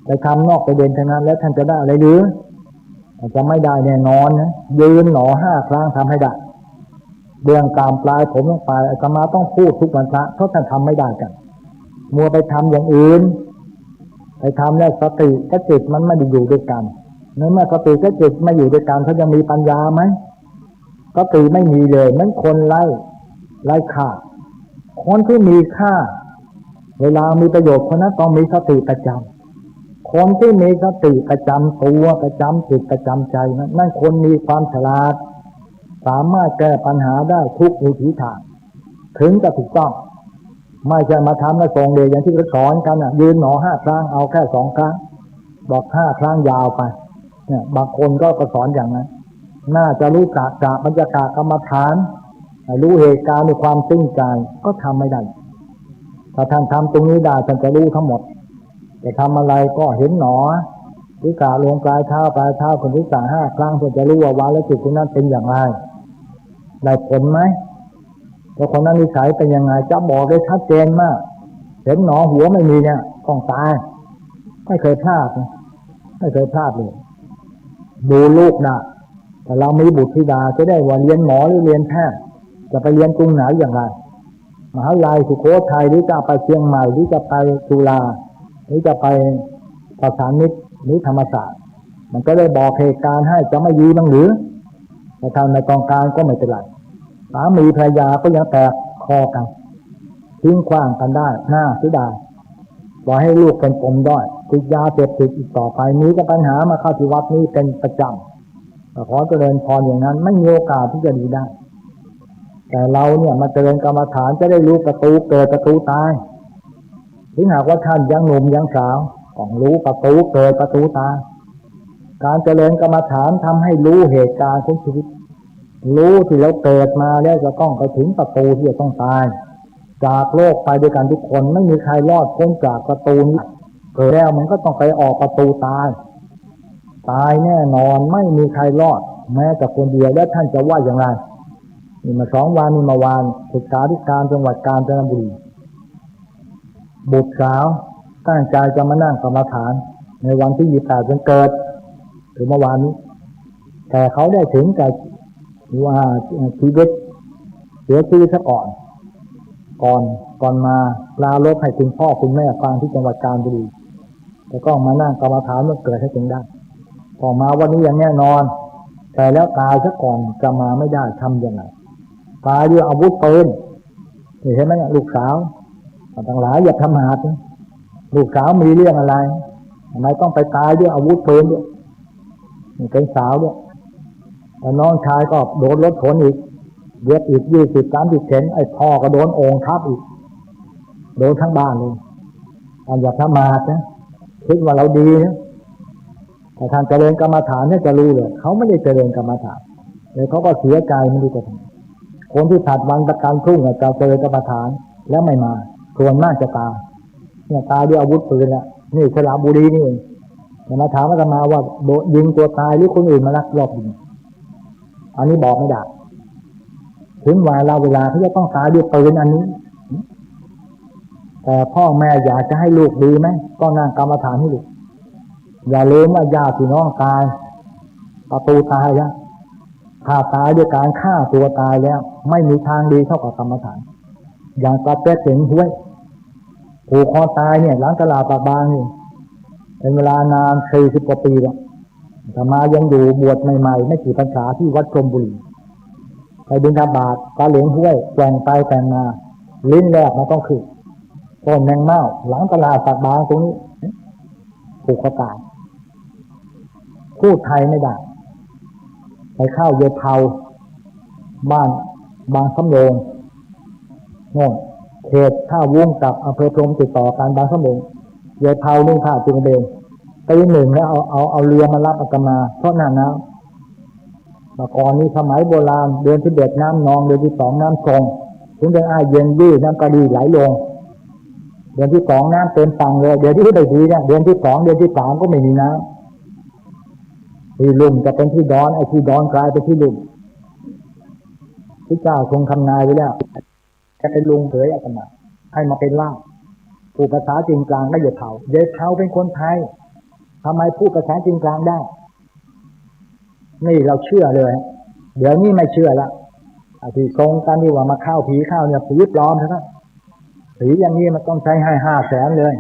Speaker 1: ไปทำนอกประเด็นเท่านั้นแล้วท่านจะได้อะไรหรือจะไม่ได้แน่นอนนะยืนหนอ5 ครั้งทำให้ได้เบื้องตามปลายผมลงไปอาตมาต้องพูดทุกวันพระเพราะท่านทำไม่ได้กันมัวไปทำอย่างอื่นไปทำแล้วสติกับจิตมันไม่ได้อยู่ด้วยกันเมื่อสติกับจิตไม่อยู่ด้วยกันเขาจะมีปัญญาไหมสติไม่มีเลยนั่นคนไร้ค่าคนที่มีค่าเวลามีประโยชน์คนนั้นต้องมีสติประจำคนที่มีสติประจำตัวประจำจิตประจำใจนั่นคนมีความฉลาดสามารถแก้ปัญหาได้ทุกวิถีทางถึงจะถูกต้องไม่ใช่มาทำแล้วส่งเดชอย่างที่เขาสอนกันยืนหนอ5 ครั้งเอาแค่2 ครั้งบอก5 ครั้งยาวไปเนี่ยบางคนก็สอนอย่างนั้นน่าจะรู้กะบรรยากาศกรรมฐานรู้เหตุการณ์ในความจริงใจก็ทำไม่ได้ ถ้าท่านทำตรงนี้ได้ท่านจะรู้ทั้งหมดจะทำอะไรก็เห็นหนอศีรษะลงปลายเท้าคนที่สั่ง5 ครั้งเพื่อจะรู้ว่าวาระจิตคนนั้นเป็นอย่างไรได้ผลไหมแล้วคนนั้นนิสัยเป็นยังไงจะบอกได้ชัดเจนมากเห็นหนอหัวไม่มีเนี่ยต้องตายไม่เคยพลาดไม่เคยพลาดเลยดูลูกนะแต่เรามีบุตรธิดาจะได้ว่าเรียนหมอหรือเรียนแพทย์จะไปเรียนกรุงไหนอย่างไรมหาวิทยาลัยสุโขทัยหรือจะไปเชียงใหม่หรือจะไปจุฬาหรือจะไปประสานมิตรหรือธรรมศาสตร์มันก็ได้บอกเหตุการณ์ให้จะไม่ยีบ้างหรือแต่ทางในกองการก็ไม่เป็นไรสามีภรรยาก็ยังแตกคอกันทิ้งขว้างกันได้หน้าเสียดายปล่อยให้ลูกเป็นปมด้อยติดยาเสพติดอีกต่อไปนี้ก็ปัญหามาเข้าที่วัดนี้เป็นประจำขอเจริญพรอย่างนั้นไม่มีโอกาสที่จะดีได้แต่เราเนี่ยมาเจริญกรรมฐานจะได้รู้ประตูเกิดประตูตายถึงหากว่าท่านยังหนุ่มยังสาวต้องรู้ประตูเกิดประตูตายการเจริญกรรมฐานทำให้รู้เหตุการณ์ของชีวิตรู้ที่เราเกิดมาแล้วจะต้องไปถึงประตูที่จะต้องตายจากโลกไปด้วยกันทุกคนไม่มีใครรอดพ้นจากประตูนี้เกิดแล้วมันก็ต้องไปออกประตูตายแน่นอนไม่มีใครรอดแม้แต่คนเดียวแล้วท่านจะว่าอย่างไรนี่มา2 วันนี่มาวานศึกษาธิการจังหวัดกาญจนบุรีบุตรสาวตั้งใจจะมานั่งกรรมฐานในวันที่28วันเกิดหรือเมื่อวานนี้แต่เขาได้ถึงกับว่าชีวิตเสียชีวิตซะก่อนมาลาลบให้คุณพ่อคุณแม่ฟังที่จังหวัดกาญจนบุรีแล้วก็มานั่งกรรมฐานเมื่อเกิดให้ถึงได้พอมาวันนี้อย่างแน่นอนแต่แล้วตายซะก่อนจะมาไม่ได้ทำยังไงตายด้วยอาวุธปืนเห็นไหมลูกสาวทั้งหลายอย่าทำหาดลูกสาวมีเรื่องอะไรทำไมต้องไปตายด้วยอาวุธปืนด้วยเป็นสาวด้วยแต่น้องชายก็โดนรถชนอีกเย็บอีก20-30 เข็มไอ้พ่อก็โดนโอ่งทับอีกโดนทั้งบ้านเลยอย่าทำหาดนะคิดว่าเราดีนะแต่ทางเจริญกรรมฐานเนี่ยจะรู้เลยเขาไม่ได้เจริญกรรมฐานเลยเขาก็เสียใจไม่รู้จะทำคนที่ถัดวันประกันพรุ่งจะเจริญกรรมฐานแล้วไม่มาส่วนมากจะตายเนี่ยตายด้วยอาวุธปืนแล้วนี่สระบุรีนี่เองแต่มาถามว่าจะมาว่าโดนยิงตัวตายหรือคนอื่นมาลักลอบยิงอันนี้บอกไม่ได้ถึงเวลาที่จะต้องตายด้วยปืนอันนี้แต่พ่อแม่อยากจะให้ลูกดีไหมก็นั่งกรรมฐานให้ลูกอย่าลืมว่าญาติพี่น้องตายประตูตายแล้วถ้าตายด้วยการฆ่าตัวตายแล้วไม่มีทางดีเท่ากับกรรมฐานอย่างกระเป็ดเสียงห้วยผูกคอตายเนี่ยหลังตลาดปากบางนี่เป็นเวลานาน40 กว่าปีแล้วแต่มายังอยู่บวชใหม่ๆไม่กี่พรรษาที่วัดชลบุรีไปบิณฑบาตปลาเหลียงห้วยแกว่งไปแกว่งมาลิ้นแรกมันต้องขึ้นต้นแมงเม่าหลังตลาดปากบางตรงนี้ผูกคอตายพูดไทยไม่ได้ไปเข้าเยเผาบ้านบางสำโรงโน่นเขตท่าวุ้งกับอำเภอพรหมติดต่อกันบางสำโรงเยเผานึ่งผ้าจุงเบงตีหนึ่งแล้วเอาเรือมารับอาตมาเพราะหน้าน้ำมาก่อนนี้สมัยโบราณเดือนที่1น้ำนองเดือนที่2น้ำทรงถึงเดือนอ้ายเย็นดื้อน้ำกระดีไหลลงเดือนที่2น้ำเต็มฝั่งเลยเดือนที่ได้ดีเนี่ยเดือนที่2เดือนที่3ก็ไม่มีน้ำที่ลุ่มจะเป็นที่ดอนไอ้ที่ดอนกลายเป็นที่ลุ่มพระเจ้าทรงทำนายไว้แล้วจะเป็นลุงเผยอาตมาให้มาเป็นล่ามพูดภาษาจีนกลางได้เยเผาเป็นคนไทยทำไมพูดภาษาจีนกลางได้นี่เราเชื่อเลยเดี๋ยวนี้ไม่เชื่อละที่ทรงกันที่ว่ามาเข้าผีเข้าเนี่ยผีปลอมนะครับผีอย่างนี้มันต้องใช้ให้500,000เลย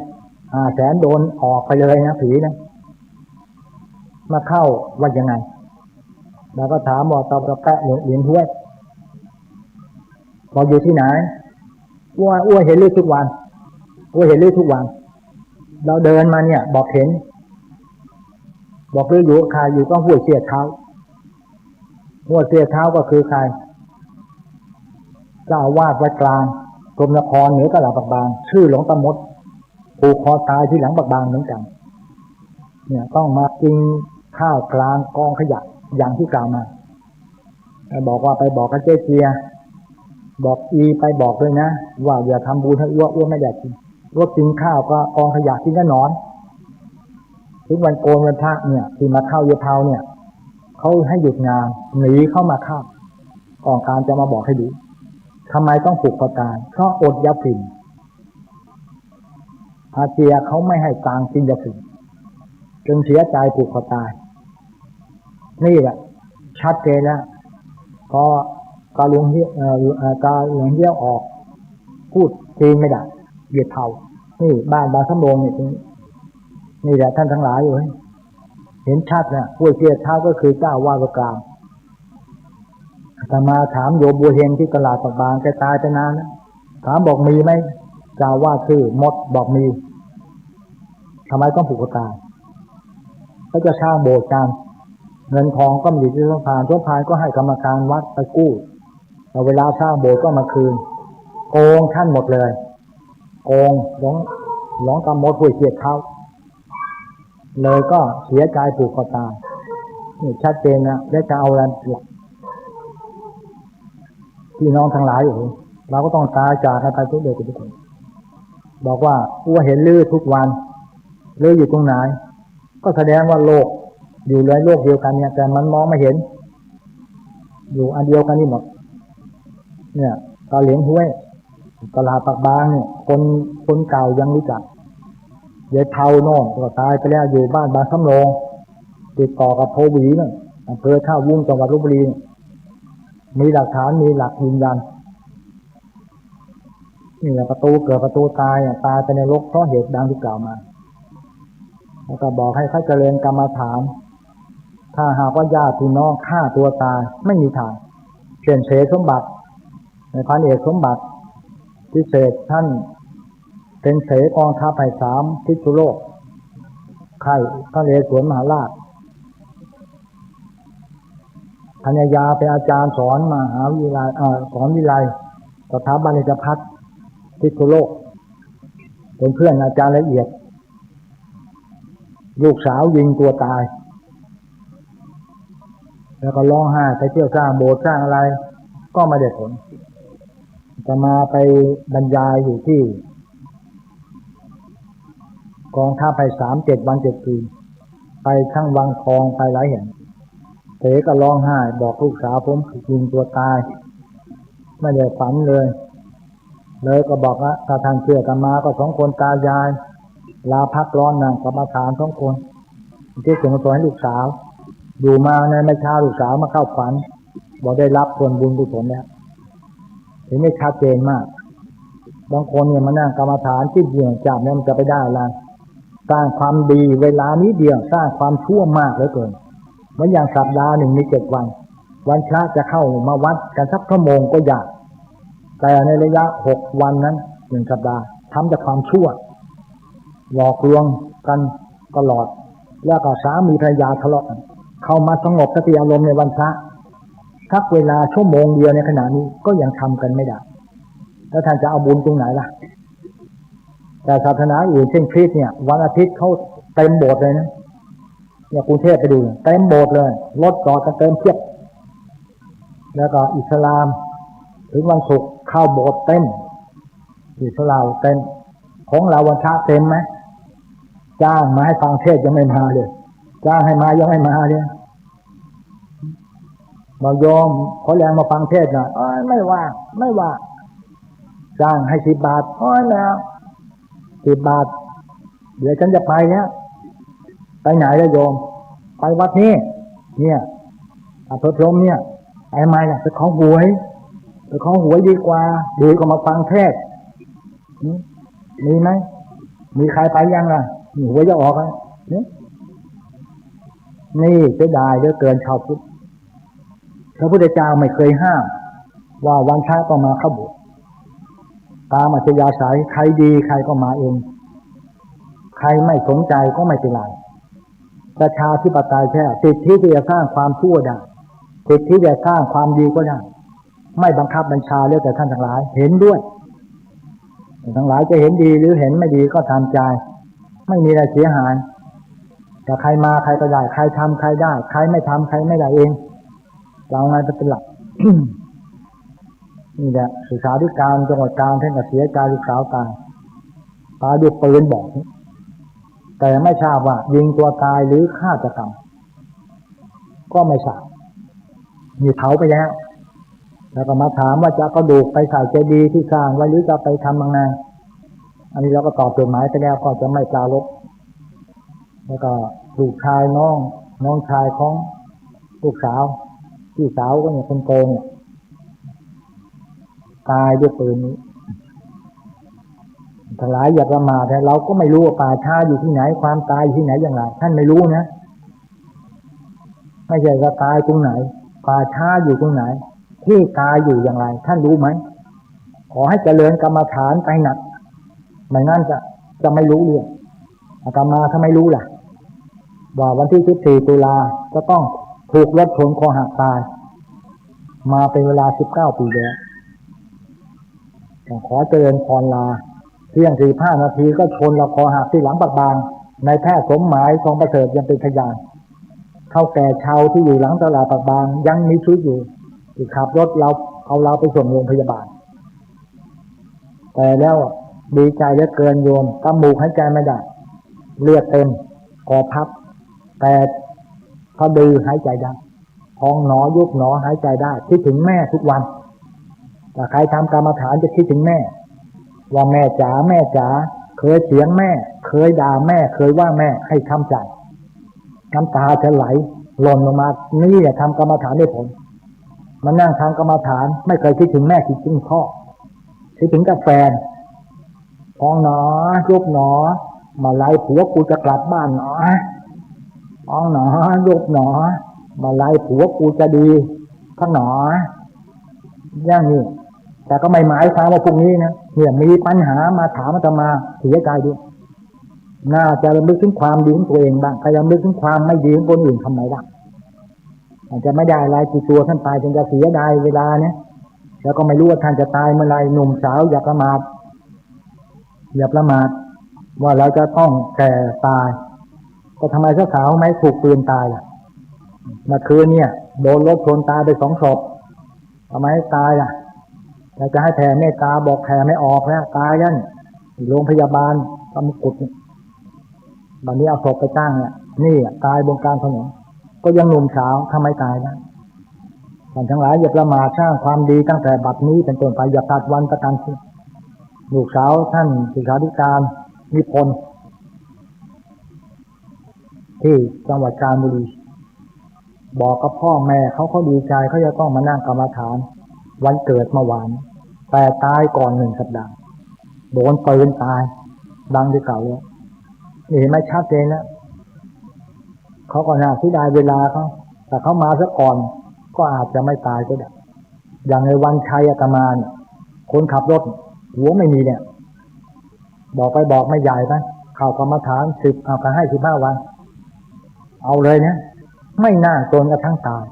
Speaker 1: 500,000โดนออกไปเลยนะผีนะมาเข้าว่ายังไงแล้วก็ถามว่าตอบกับแปะเหรียญห้วยบอกอยู่ที่ไหนอ้วเห็นฤทธิ์ทุกวันเราเดินมาเนี่ยบอกเห็นบอกเลยอยู่ใครอยู่ก็หัวเสียเท้าก็คือใครเจ้าอาวาสวัดกลางกรมนครเหนือกระหล่ำปากบางชื่อหลวงตามดผูกคอตายที่หลังปากบางเหมือนกันเนี่ยต้องมากินข้าวกลางกองขยะอย่างที่กล่าวมาบอกว่าไปบอกกับเจ๊เจีย บอกอีไปบอกเลยนะว่าอย่าทำบุญให้อ้วไม่ได้กินกินข้าวก็กองขยะกินก็นอนทุกวันโกนวันพระเนี่ยที่มาเข้าเยาเผาเนี่ยเขาให้หยุดงานหนีเข้ามาเข้ากองการจะมาบอกให้ดูทำไมต้องผูกคอตายเพราะอดยาฝิ่นอาเจียเขาไม่ให้ตังกินยาฝิ่นจนเสียใจผูกคอตายนี่แหละชัดเจนแล้วก็กาหลวงเหี้ยวออกพูดจีนไม่ได้เหยียดเผานี่บ้านบางสำโรงนี่แหละท่านทั้งหลายอยู่เห็นชัดนะผู้เชี่ยวชาญก็คือเจ้าวาดกลางอาตมาถามโยมบัวเฮงที่ตลาดปากบางแกตายไปนานแล้วถามบอกมีไหมเจ้าวาดชื่อมดบอกมีทำไมต้องผูกคอตายเขาจะสร้างโบสถ์กันเงินทองก็มีอยู่ที่สมภารก็ให้กรรมการวัดไปกู้แต่เวลาสร้างโบสถ์ก็มาคืนโกงท่านหมดเลยโกงหลงกำมดผู้เชี่ยวชาญเลยก็เสียใจผูกคอตายนี่ชัดเจนนะแล้วจะเอาอะไรพี่น้องทั้งหลายอยู่เราก็ต้องตายจากกันไปทุกเดือนทุกคนบอกว่าอ้วเห็นลือทุกวันลืออยู่ตรงไหนก็แสดงว่าโลกอยู่ในโลกเดียวกันเนี่ยแต่มันมองไม่เห็นอยู่อันเดียวกันนี่หมดเนี่ยตาเหลียงห้วยตลาดปากบางเนี่ยคนเก่ายังรู้จักยายเทาโน่นก็ตายไปแล้วอยู่บ้านบางสำโรงติดต่อกับโพวีเนี่ยอำเภอท่าวุ้งจังหวัดลพบุรีมีหลักฐานมีหลักยืนยันนี่แหละประตูตายไปในโลกเพราะเหตุดังที่กล่าวมาแล้วก็บอกให้เขาเจริญกรรมฐานถ้าหากว่าญาติพี่น้องฆ่าตัวตายไม่มีทางเปลี่ยนเสสมบัติในพันเอกสมบัติพิเศษท่านเป็นเสกองทัพภาย3ทิศโลกไข่พระนเรศวรมหาราชธัญญาเป็นอาจารย์สอนมหาวิทยาลัยสอนวิไลสถาบันราชภัฏทิศโลกเป็นเพื่อนอาจารย์ละเอียดลูกสาวยิงตัวตายแล้วก็ร้องไห้ไปเที่ยวสร้างโบสถ์สร้างอะไรก็ไม่ได้ผลจะมาไปบรรยายอยู่ที่กองทัพไป7 วัน 7 คืนไปทั้งวังทองไปหลายแห่งเต๋ก็ร้องไห้บอกลูกสาวผมยิงตัวตายไม่ได้ฝันเลยก็บอกว่าถ้าท่านเชื่อกันมาก็2 คนตายายลาพักร้อนนั่งกรรมฐาน2 คนที่ส่งตัวให้ลูกสาวอยู่มาในไม่ช้าลูกสาวมาเข้าฝันบอกได้รับส่วนบุญกุศลแล้วเห็นไม่ชัดเจนมากบางคนเนี่ยมานั่งกรรมฐานที่เดียวจากนั้นมันจะไปได้อะไรสร้างความดีเวลานี้เดียวสร้างความชั่วมากเหลือเกินเหมือนอย่างสัปดาห์หนึ่งมี7 วันวันพระจะเข้ามาวัดกันสักชั่วโมงก็ยากแต่ในระยะ6 วันนั้น1 สัปดาห์ทำจากความชั่วหลอกลวงกันตลอดแล้วก็สามีภรรยาทะเลาะกันเข้ามาสงบสติอารมณ์ในวันพระสักเวลาชั่วโมงเดียวในขณะนี้ก็ยังทำกันไม่ได้แล้วท่านจะเอาบุญตรงไหนล่ะแต่ศาสนาอื่นเช่นคริสต์เนี่ยวันอาทิตย์เขาเต็มโบสถ์เลยนะเนี่ยกรุงเทพไปดูเต็มโบสถ์เลยรถจอดกันเต็มเพียบแล้วก็อิสลามถึงวันศุกร์เข้าโบสถ์เต็มอิสลามเต็มของเราวันพระเต็มไหมจ้างมาให้ฟังเทศยังไม่มาเลยจ้างให้มายังไม่มาเลยมาโยมขอแรงมาฟังเทศหน่อยไม่ว่าจ้างให้10 บาทแล้ว10 บาทเดี๋ยวฉันจะไปเนี่ยไปไหนล่ะโยมไปวัดนี้เนี่ยอำเภอพรหมเนี่ยไปไหมล่ะไปของหวยดีกว่าดีกว่ามาฟังเทศมีไหมมีใครไปยังล่ะหวยจะออกไหมนี่เสียดายเหลือเกินชาวพุทธพระพุทธเจ้าไม่เคยห้ามว่าวันพระต้องมาเข้าโบสถ์ตามอัธยาศัยใครดีใครก็มาเองใครไม่สนใจก็ไม่เป็นไรประชาธิปไตยแท้สิทธิที่จะสร้างความชั่วได้สิทธิที่จะสร้างความดีก็ได้ไม่บังคับบัญชาแล้วแต่ท่านทั้งหลายเห็นด้วยทั้งหลายจะเห็นดีหรือเห็นไม่ดีก็ตามใจไม่มีอะไรเสียหายแต่ใครมาใครก็ได้ใครทำใครได้ใครไม่ทำใครไม่ได้เองเราไงเป็นหลัก นี่แหละศึกษาธิการจังหวัดกาญท่านก็เสียใจลูกสาวตายด้วยปืนบอกแต่ไม่ทราบว่ายิงตัวตายหรือฆาตกรรมก็ไม่ทราบมีเผาไปแล้วแล้วก็มาถามว่าจะกระดูกไปใส่เจดีย์ที่สร้างไว้หรือจะไปทำยังไงอันนี้เราก็ตอบจดหมายไปแล้วก็จะไม่ปรารภแล้วก็ลูกชายน้องชายของลูกสาวพี่สาวก็เนี่ยคนโกงตายด้วยปืนนี้ทั้งหลายอย่าประมาทนะเราก็ไม่รู้ว่าป่าช้าอยู่ที่ไหนความตายอยู่ที่ไหนอย่างไรท่านไม่รู้นะไม่ใช่ว่าตายตรงไหนป่าช้าอยู่ตรงไหนที่ตายอยู่อย่างไรท่านรู้ไหมขอให้เจริญกรรมฐานไปหนักไม่งั้นจะไม่รู้เรื่องอาตมาถ้าไม่รู้ล่ะว่าวันที่14 ตุลาจะต้องถูกรถชนคอหักตายมาเป็นเวลา19 ปีแล้วขอเจริญพรลาเที่ยง45 นาทีก็ชนเราคอหักที่หลังปากบางในแพทย์สมหมายทองประเสริฐยังเป็นพยานเท่าแก่ชาวที่อยู่หลังตลาดปากบางยังมีชีวิตอยู่ที่ขับรถเราไปส่งโรงพยาบาลแต่แล้วดีใจเหลือเกินโยมตามูกหายใจไม่ได้เลือดเต็มคอพับแต่เขาดื้อหายใจได้ท้องหนอยุบหนอหายใจได้คิดถึงแม่ทุกวันถ้าใครทำกรรมฐานจะคิดถึงแม่ว่าแม่จ๋าแม่จ๋าเคยเสียงแม่เคยด่าแม่เคยว่าแม่ให้ทำใจน้ำตาจะไหลหล่นลงมานี่แหละทำกรรมฐานได้ผลมานั่งทำกรรมฐานไม่เคยคิดถึงแม่คิดถึงพ่อคิดถึงกับแฟนท้องหนอยุบหนอมาไล่ผัวกูจะกลับบ้านหนอท้องหนอยุบหนอมาไล่ผัวกูจะดีข้างหนอย่างนี้แต่ก็ไม่หมายความว่าพวกนี้นะเนี่ยมีปัญหามาถามอาตมาเสียใจด้วยน่าจะระลึกถึงความดีของตัวเองบ้างพยายามระลึกถึงความไม่ดีของคนอื่นทำไมล่ะอาจจะไม่ได้อะไรกี่ตัวท่านตายจนจะเสียดายเวลาเนี่ยแล้วก็ไม่รู้ว่าท่านจะตายเมื่อไรหนุ่มสาวอย่าประมาทว่าเราจะต้องแก่ตายก็ทำไมสาวไม่ถูกปืนตายล่ะเมื่อคืนเนี่ยโดนรถชนตายไป2 ศพทำไมตายล่ะเราจะให้แผ่เมตตาบอกแผ่ไม่ออกแล้วตายแล้วโรงพยาบาลตำกุดบัดนี้เอาศพไปตั้งนี่ตายบนกลางถนนก็ยังหนุ่มสาวทำไมตายนะท่านทั้งหลายอย่าประมาทสร้างความดีตั้งแต่บัดนี้เป็นต้นไปอย่าตัดวันประกันพรุ่งลูกสาวท่านศึกษาธิการนิพนธ์ที่จังหวัดกาญจนบุรีบอกกับพ่อแม่เขาดีใจเขาจะต้องมานั่งกรรมฐานวันเกิดเมื่อวานแต่ตายก่อน1 สัปดาห์โดนปืนตายดังที่เก่าแล้วนี่ไม่ชัดเจนนะเขาก็น่าเสียดายเวลาเขาแต่เขามาซะก่อนก็อาจจะไม่ตายก็ได้อย่างในวันชัยอาตมาเนี่ยคนขับรถหัวไม่มีเนี่ยบอกไปบอกไม่ใหญ่นะเข้ากรรมฐาน10เอาไปให้15 วันเอาเลยเนี่ยไม่น่าจนกระทั่งตาย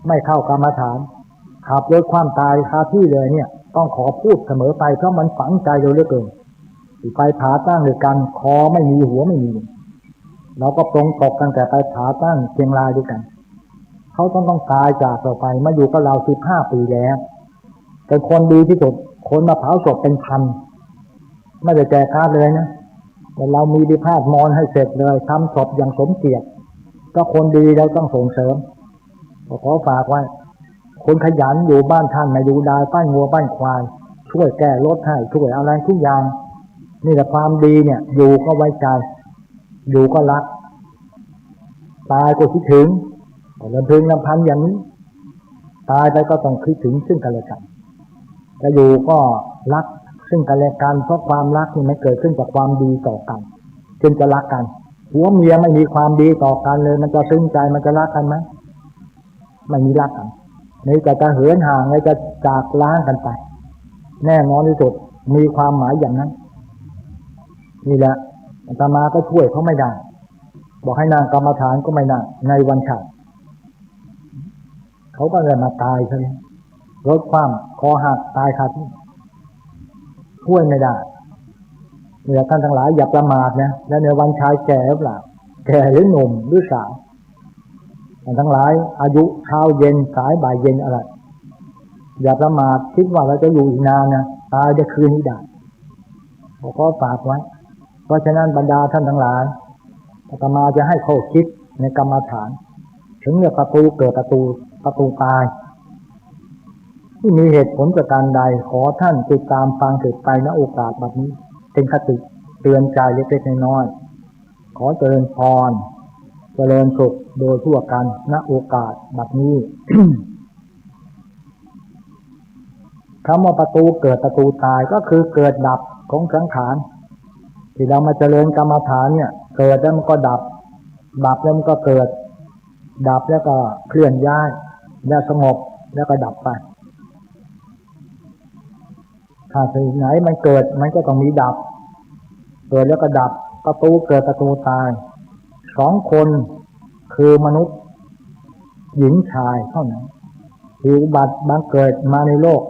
Speaker 1: ไม่เข้ากรรมฐานขับรถความตายคาที่เลยเนี่ยต้องขอพูดเสมอไปเพราะมันฝังใจเราเหลือเกินไปผาตั้งด้วยกันคอไม่มีหัวไม่มีเราก็ตรงตกกันแต่ไปผาตั้งเชียงรายด้วยกันเขาต้องตายจากเราไปมาอยู่กับเรา15 ปีแล้วเป็นคนดีที่สุดคนมาเผาศพเป็นพันไม่ได้แจกการเลยนะแต่เรามีดิพาทมอนให้เสร็จเลยทำศพอย่างสมเกียรติก็คนดีเราต้องส่งเสริมขอฝากไว้คนขยันอยู่บ้านท่านไม่ดูดายป้ายงัวป้ายควายช่วยแก้รถให้ช่วยอะไรทุกอย่างนี่แหละความดีเนี่ยอยู่ก็ไว้ใจอยู่ก็รักตายก็คิดถึงลำพึงลำพันอย่างนี้ตายไปก็ต้องคิดถึงซึ่งกันและกันจะอยู่ก็รักซึ่งกันและกันเพราะความรักนี่มันเกิดขึ้นจากความดีต่อกันจึงจะรักกันผัวเมียไม่มีความดีต่อกันเลยมันจะซึ้งใจมันจะรักกันไหมไม่มีรักกันนี่จะเหินห่างเลยจะจากล้างกันไปแน่นอนที่สุดมีความหมายอย่างนั้นนี่แหละอาตมาก็ช่วยเขาไม่ได้บอกให้นางกรรมฐานก็ไม่นั่งในวันฉันเขาก็เลยมาตายใช่ไหมรถคว่ำคอหักตายคาที่ช่วยไม่ได้เนี่ยท่านทั้งหลายอย่าประมาทนะและในวันชายแก่หรือเปล่าแก่หรือหนุ่มหรือสาวท่านทั้งหลายอายุเช้าเย็นสายบ่ายเย็นอะไร อย่าประมาทคิดว่าเราจะอยู่อีกนานนะตายจะคืนนี้ได้ขอฝากไว้เพราะฉะนั้นบรรดาท่านทั้งหลายอาตมาจะให้ข้อคิดในกรรมฐานถึงเมื่อประตูเกิดประตูตายที่มีเหตุผลประการใดขอท่านติดตามฟังสืบไปณโอกาสแบบนี้เป็นคติเตือนใจเล็กๆน้อยๆขอเจริญพรเจริญสุขโดยทั่วกันณโอกาสแบบนี้ คำว่าประตูเกิดประตูตายก็คือเกิดดับของสังขารที่เรามาเจริญกรรมฐานเนี่ยเกิดแล้วมันก็ดับแล้วมันก็เกิดดับแล้วก็เคลื่อนย้ายแล้วสงบแล้วก็ดับไปถ้าสิ่งไหนมันเกิดมันก็ต้องมีดับเกิดแล้วก็ดับประตูเกิดประตูตายสองคนคือมนุษย์หญิงชายเท่านั้นที่อุบัติบังเกิดมาในโลก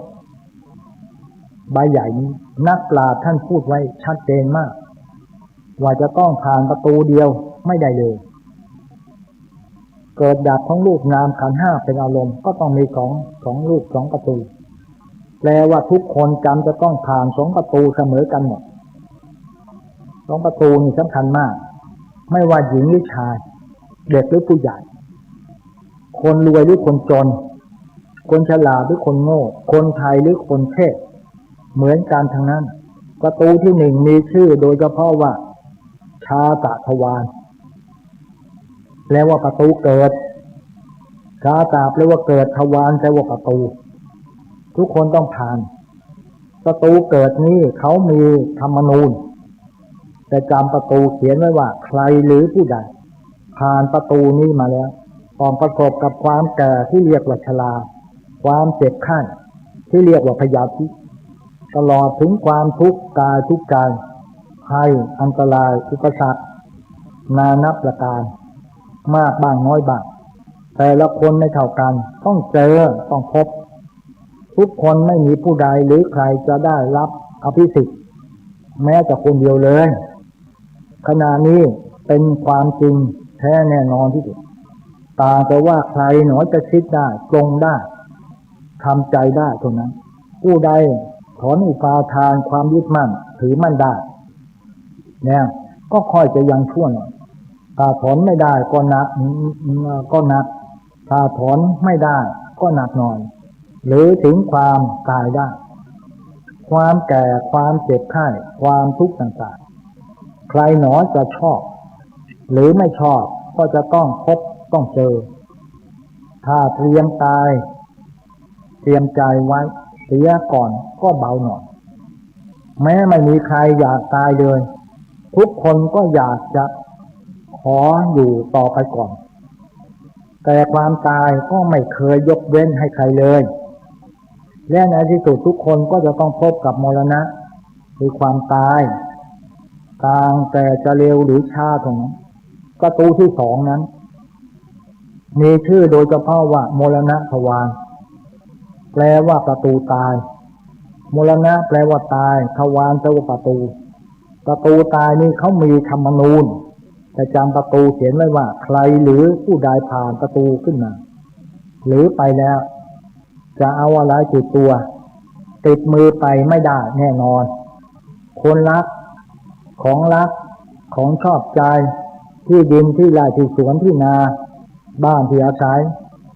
Speaker 1: ใบใหญ่นี้นักปราชญ์ท่านพูดไว้ชัดเจนมากว่าจะต้องผ่านประตูเดียวไม่ได้เลยเกิดดับของรูปนามขันธ์ห้าเป็นอารมณ์ก็ต้องมีสองรูปสองประตูแปลว่าทุกคนจำจะต้องผ่านสองประตูเสมอกันหมดสองประตูนี่สำคัญมากไม่ว่าหญิงหรือชายเด็กหรือผู้ใหญ่คนรวยหรือคนจนคนฉลาดหรือคนโง่คนไทยหรือคนเทศเหมือนกันทั้งนั้นประตูที่หนึ่งมีชื่อโดยเฉพาะว่าชาตทวารแปลว่าประตูเกิดชาตาแปลว่าเกิดทวารแปลว่าประตูทุกคนต้องผ่านประตูเกิดนี้เขามีธรรมนูญแต่จำประตูเขียนไว้ว่าใครหรือผู้ใดผ่านประตูนี้มาแล้วต้องประกอบกับความแก่ที่เรียกว่าชราความเจ็บไข้ที่เรียกว่าพยาธิตลอดถึงความทุกข์กายทุกข์ใจภัยอันตรายอุปสรรคนานับประการมากบ้างน้อยบ้างแต่ละคนไม่เท่ากันต้องเจอต้องพบทุกคนไม่มีผู้ใดหรือใครจะได้รับอภิสิทธิ์แม้แต่คนเดียวเลยขณะนี้เป็นความจริงแท้แน่นอนที่สุดต่างแต่ว่าใครหนอจะคิดได้ปรงได้ทำใจได้เท่านั้นผู้ใดถอนอุปาทานความยึดมั่นถือมั่นได้เนี่ยก็ค่อยจะยังชั่วหน่อยถ้าถอนไม่ได้ก็หนักถ้าถอนไม่ได้ก็หนักหน่อยหรือถึงความตายได้ความแก่ความเจ็บไข้ความทุกข์ต่างๆใครหนอจะชอบหรือไม่ชอบก็จะต้องพบต้องเจอถ้าเตรียมตายเตรียมใจไว้เสียก่อนก็เบาหน่อยแม้ไม่มีใครอยากตายเลยทุกคนก็อยากจะขออยู่ต่อไปก่อนแต่ความตายก็ไม่เคยยกเว้นให้ใครเลยและในที่สุดทุกคนก็จะต้องพบกับมรณะคือความตายต่างแต่จะเร็วหรือช้าตรงนั้นประตูที่สองนั้นมีชื่อโดยเฉพาะว่ามรณะทวารแปลว่าประตูตายมรณะแปลว่าตายทวารแปลว่าประตูตายนี่เขามีธรรมนูญแต่จำประตูเขียนไว้ว่าใครหรือผู้ใดผ่านประตูขึ้นมาหรือไปแล้วจะเอาอะไรติดตัวติดมือไปไม่ได้แน่นอนคนรักของชอบใจที่ดินที่ไร่ที่สวนที่นาบ้านที่อาศัย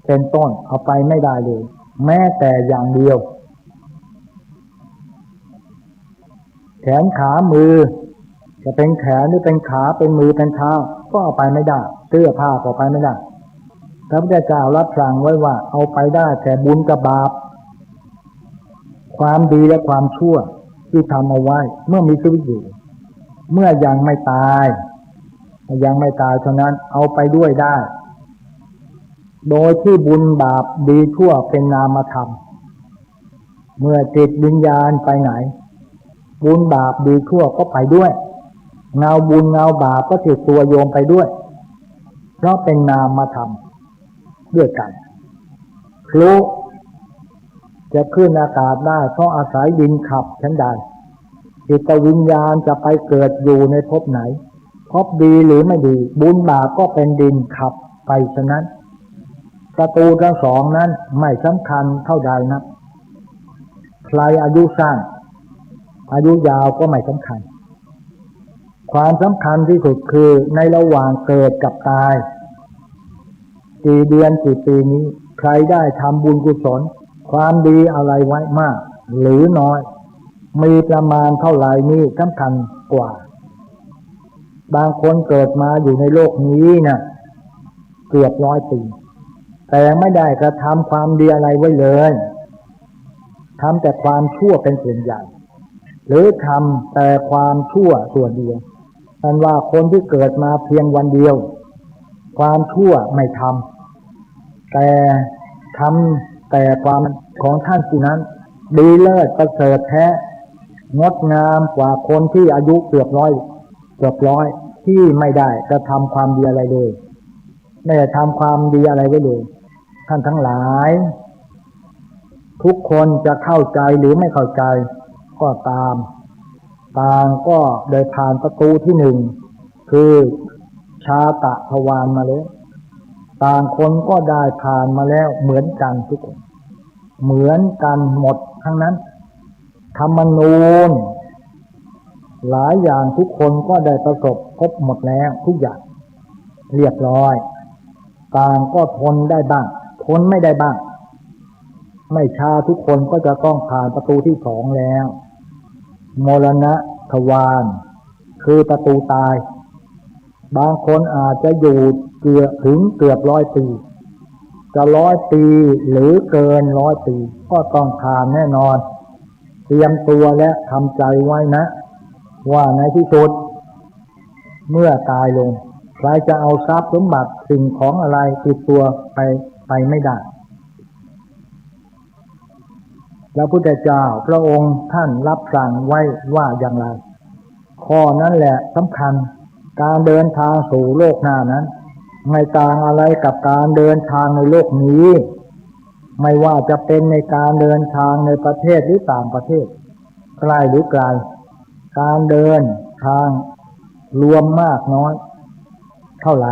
Speaker 1: เป็นต้นเอาไปไม่ได้เลยแม้แต่อย่างเดียวแขนขามือจะเป็นแขนหรือเป็นขาเป็นมือเป็นเท้าก็เอาไปไม่ได้เสื้อผ้าก็ไปไม่ได้พระพุทธเจ้ารับสั่งไว้ว่าเอาไปได้แต่บุญกับบาปความดีและความชั่วที่ทำเอาไว้เมื่อมีชีวิตอยู่เมื่อยังไม่ตายเท่านั้นเอาไปด้วยได้โดยที่บุญบาปดีชั่วเป็นนามธรรมเมื่อจิตวิญญาณไปไหนบุญบาปดีชั่วก็ไปด้วยเงาบุญเงาบาปก็ติดตัวโยมไปด้วยเพราะเป็นนามธรรมด้วยกันพลุจะขึ้นอากาศได้เพราะอาศัยดินขับชั้นใดจิตวิญญาณจะไปเกิดอยู่ในภพไหนภพดีหรือไม่ดีบุญบาปก็เป็นดินขับไปฉะนั้นประตูทั้งสองนั้นไม่สำคัญเท่าใดนะ ใครอายุสั้นอายุยาวก็ไม่สำคัญความสำคัญที่สุดคือในระหว่างเกิดกับตายกี่เดือนกี่ปีนี้ใครได้ทำบุญกุศลความดีอะไรไว้มากหรือน้อยมีประมาณเท่าไหร่นี่สำคัญกว่าบางคนเกิดมาอยู่ในโลกนี้นะเกือบ100 ปีแต่ไม่ได้กระทำความดีอะไรไว้เลยทำแต่ความชั่วเป็นส่วนใหญ่หรือทำแต่ความชั่วส่วนเดียวท่านว่าคนที่เกิดมาเพียงวันเดียวความชั่วไม่ทำแต่ทำแต่ความของท่านผู้นั้นดีเลิศประเสริฐแท้งดงามกว่าคนที่อายุเกือบร้อยที่ไม่ได้กระทำความดีอะไรเลยไม่ได้ทำความดีอะไรไว้เลยท่านทั้งหลายทุกคนจะเข้าใจหรือไม่เข้าใจก็ตามต่างก็ได้ผ่านประตูที่หนึ่งคือชาตะทวารมาแล้วต่างคนก็ได้ผ่านมาแล้วเหมือนกันทุกคนเหมือนกันหมดทั้งนั้นธรรมนูญหลายอย่างทุกคนก็ได้ประสบพบหมดแล้วทุกอย่างเรียบร้อยต่างก็ทนได้บ้างทนไม่ได้บ้างไม่ช้าทุกคนก็จะต้องผ่านประตูที่2แล้วมรณะทวารคือประตูตายบางคนอาจจะอยู่เกือบ100 ปีจะ100 ปีหรือเกิน100 ปีก็ต้องผ่านแน่นอนเตรียมตัวและทำใจไว้นะว่าในที่สุดเมื่อตายลงใครจะเอาทรัพย์สมบัติสิ่งของอะไรติดตัวไปไม่ได้พระพุทธเจ้าพระองค์ท่านรับสั่งไว้ว่าอย่างไรข้อนั้นแหละสำคัญการเดินทางสู่โลกหน้านั้นไม่ต่างอะไรกับการเดินทางในโลกนี้ไม่ว่าจะเป็นในการเดินทางในประเทศหรือต่างประเทศใกล้หรือไกลการเดินทางรวมมากน้อยเท่าไร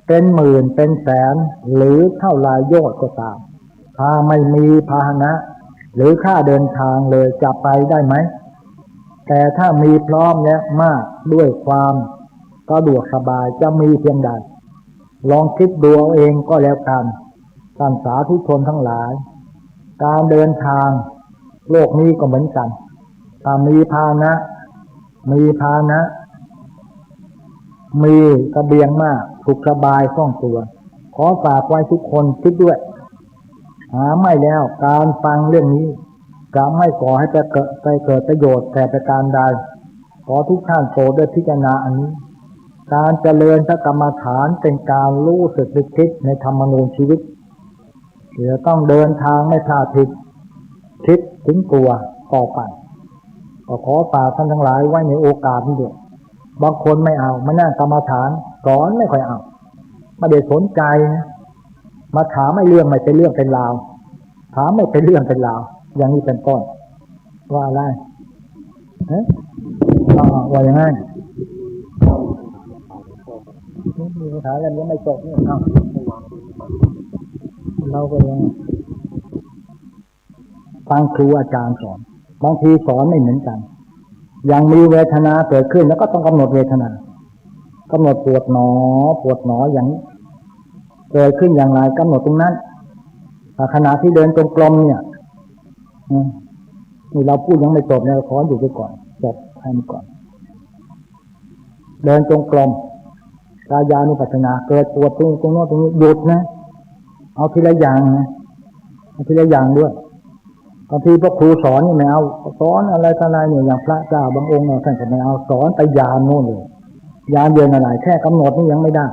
Speaker 1: เป็นหมื่นเป็นแสนหรือเท่าไรโยชน์ก็ตามถ้าไม่มีพาหนะหรือค่าเดินทางเลยจะไปได้ไหมแต่ถ้ามีพร้อมและมากด้วยความสะดวกสบายจะมีเพียงใดลองคิดดูเอาเองก็แล้วกันท่านสาธุชนทั้งหลายการเดินทางโลกนี้ก็เหมือนกันถ้ามีพาหนะมีเสบียงมากสุขสบายคล่องตัวขอฝากไว้ทุกคนคิดด้วยหาไม่แล้วการฟังเรื่องนี้จะไม่ก่อให้ไปเกิดประโยชน์แต่ประการใดขอทุกท่านโปรดได้พิจารณาอันนี้การเจริญพระกรรมฐานเป็นการรู้สึกนึกคิดในธรรมนูญชีวิตเดี๋ยวต้องเดินทางไม่พลาดผิดคิดถึงตัวต่อไปก็ขอฝากท่านทั้งหลายไว้ในโอกาสนี้ด้วยบางคนไม่เอามานั่งกรรมฐานสอนไม่ค่อยเอาไม่ได้สนใจนะมาถามไม่เรื่องไม่เป็นเรื่องเป็นราวถามไม่เป็นเรื่องเป็นราวอย่างนี้เป็นต้นว่าอะไรว่าอย่างนั้นมีปัญหาอะไรยังไม่จบนี่เราก็ยังฟังครูอาจารย์สอนบางทีสอนไม่เหมือนกันอย่างมีเวทนาเกิดขึ้นแล้วก็ต้องกำหนดเวทนากำหนดปวดหนออย่างเกิดขึ้นอย่างไรกำหนดตรงนั้นขณะที่เดินจงกรมเนี่ยนี่เราพูดยังไม่จบเนี่ยขออยู่ไปก่อนจบให้มันก่อนเดินจงกรมกายานุปัสสนาเกิดปวดตรงโน้นตรงนี้หยุดนะเอาทีละอย่างนะเอาทีละอย่างด้วยบางทีพวกครูสอนนี่ไม่เอาสอนอะไรต่ออะไรเนี่ยอย่างพระเจ้าบางองค์เนี่ยท่านก็ไม่เอาสอนไปยานโน่นเลยยานเดินอะไรแค่กำหนดนี่ยังไม่ได้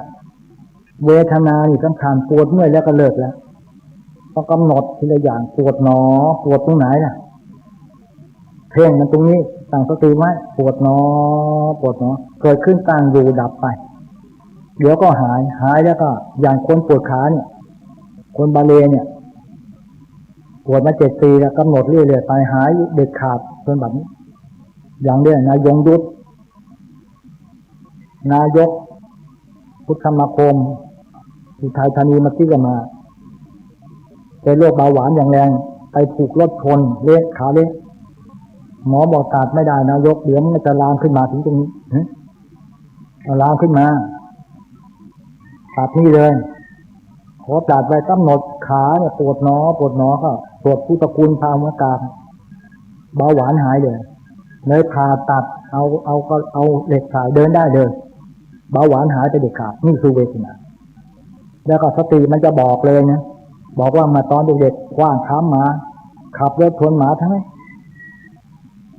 Speaker 1: เวทนานี่สำคัญปวดเมื่อยแล้วก็เลิกแล้วต้องกำหนดทีละอย่างปวดหนอปวดตรงไหนล่ะเพ่งมันตรงนี้ตั้งสติไว้ปวดหนอเกิดขึ้นตั้งอยู่ดับไปเดี๋ยวก็หายแล้วก็อย่างคนปวดขาเนี่ยคนบาเลเนี่ยปวดมา7 ปีแล้วกำหนดเรื่อยๆไปหายเด็ดขาดจนแบบนี้อย่างเนี้ยนายยุทธนายกพุทธสมาคมอุทัยธานีมาที่กันมาเป็นโรคเบาหวานอย่างแรง ไปถูกรถชนเละขาเละหมอบอกตัดไม่ได้นายกเดี๋ยวมันจะลามขึ้นมาถึงตรงนี้ลามขึ้นมาตัดนี่เลยขอตัดไปกำหนดขาเนี่ยปวดหนอก็ปวดพุทธคุณพาหัวกาเบาหวานหายเลยผ่าตัดเอาเหล็กสายเดินได้เลยเบาหวานหายไปเด็กขาดนี่คือเวทนาแล้วก็สติมันจะบอกเลยนะบอกว่ามาตอนเด็กๆคว้างค้ำหมาขับรถชนหมาทั้งนั้น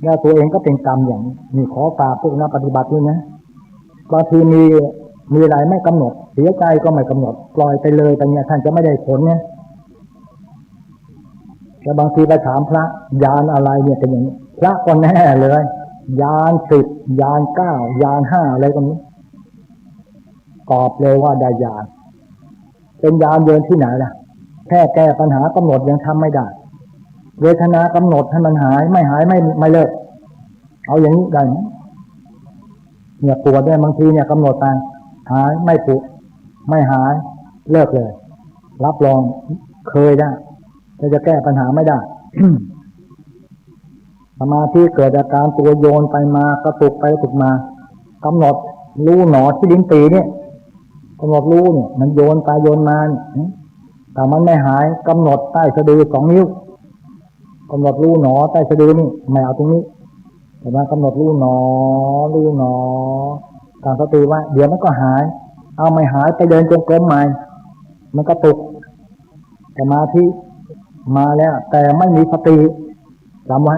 Speaker 1: แล้วตัวเองก็เป็นกรรมอย่างนี้ขอฝากพวกนักปฏิบัติด้วยนะบางทีมีอะไรไม่กำหนดเสียใจก็ไม่กำหนดปล่อยไปเลยไปเนี่ยท่านจะไม่ได้ผลเนี่ยแต่บางทีไปถามพระยานอะไรเนี่ยเป็นอย่างนี้พระก็แน่เลยยาน10ยาน9ยาน5อะไรก็นี้ตอบเลยว่าได้ยานเป็นยานเดินที่ไหนล่ะแค่แก้ปัญหากำหนดยังทำไม่ได้เวทนากำหนดให้มันหายไม่เลิกเอาอย่างนี้ได้ไหมเนี่ยปวดเนี่ยบางทีเนี่ยกำหนดไปหายไม่ปวดไม่หายเลิกเลยรับรองเคยได้แต่จะแก้ปัญหาไม่ได้ สมาธิเกิดอาการตัวโยนไปมากระตุกไปกระตุกมากำหนดรู้หนอที่ลิ้นปีเนี่ยกำหนดรู้เนี่ยมันโยนไปโยนมาเนี่ยแต่มันไม่หายกำหนดใต้สะดือ2 นิ้วกำหนดรู้หนอใต้สะดือนี่ไม่เอาตรงนี้แต่ว่ากำหนดรู้หนอการสติว่าเดี๋ยวมันก็หายเอาไม่หายไปเดินจงกรมใหม่มันก็ตุกสมาธิมาแล้วแต่ไม่มีสติจำไว้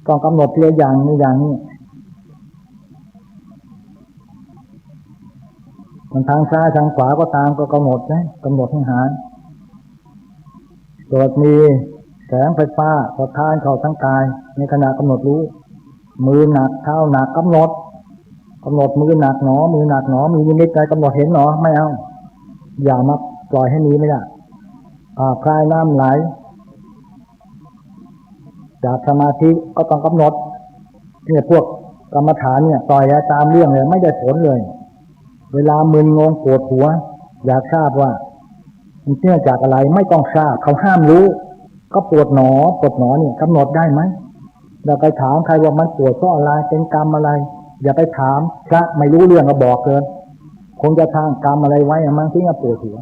Speaker 1: ต้องกำหนดทีละอย่างนี้มันทางซ้ายทางขวาก็ตามก็กำหนดนะกำหนดให้หายเกิดมีแสงไฟฟ้าสะท้านเข้าทั้งกายในขณะกำหนดรู้มือหนักเท้าหนักกำหนดมือหนักหนอมีนิมิตใจกำหนดเห็นหนอไม่เอาอย่ามาปล่อยให้มีไม่ได้คลายน้ำไหลจากสมาธิก็ต้องกำหนดเนี่ยพวกกรรมฐานเนี่ยปล่อยตามเรื่องเลยไม่ได้ผลเลยเวลามึนงงปวดหัวอยากทราบว่ามันเนื่องจากอะไรไม่ต้องทราบเขาห้ามรู้ก็ปวดหนอเนี่ยกำหนดได้ไหมอย่าไปถามใครว่ามันปวดเพราะอะไรเป็นกรรมอะไรอย่าไปถามพระไม่รู้เรื่องก็บอกเลยคงจะทางกรรมอะไรไว้มันถึงจะปวดหัว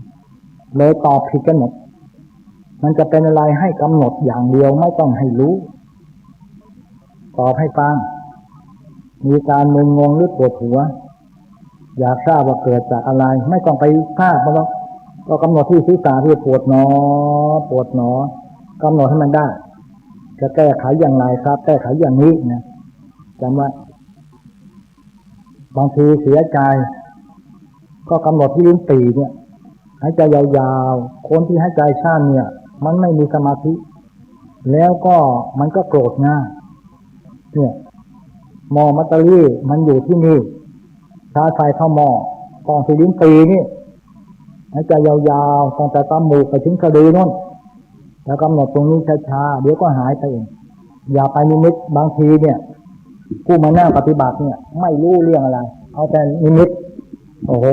Speaker 1: เลยตอบผิดกันหมดมันจะเป็นอะไรให้กำหนดอย่างเดียวไม่ต้องให้รู้ตอบให้ฟังมีการมึนงงหรือปวดหัวอยากทราบว่าเกิดจากอะไรไม่ต้องไปทราบมันแล้วก็กำหนดที่ศีรษะที่ปวดหนอกำหนดให้มันได้จะแก้ไขอย่างไรครับแก้ไขอย่างนี้นะจำไว้บางทีเสียใจก็กำหนดที่ลิ้นปี่เนี่ยหายใจยาวๆคนที่หายใจสั้นเนี่ยมันไม่มีสมาธิแล้วก็มันก็โกรธง่ายเนี่ยหม้อมัตเตอรี่มันอยู่ที่นี่ชาร์จไฟเข้าหม้อกองที่ลิ้นปี่นี่หายใจยาวๆตั้งแต่จมูกไปถึงสะดือนู่นแล้วกำหนดตรงนี้ช้าๆเดี๋ยวก็หายไปเองอย่าไปนิมิตบางทีเนี่ยผู้มานั่งปฏิบัติเนี่ยไม่รู้เรื่องอะไรเอาแต่นิมิตโอ้โห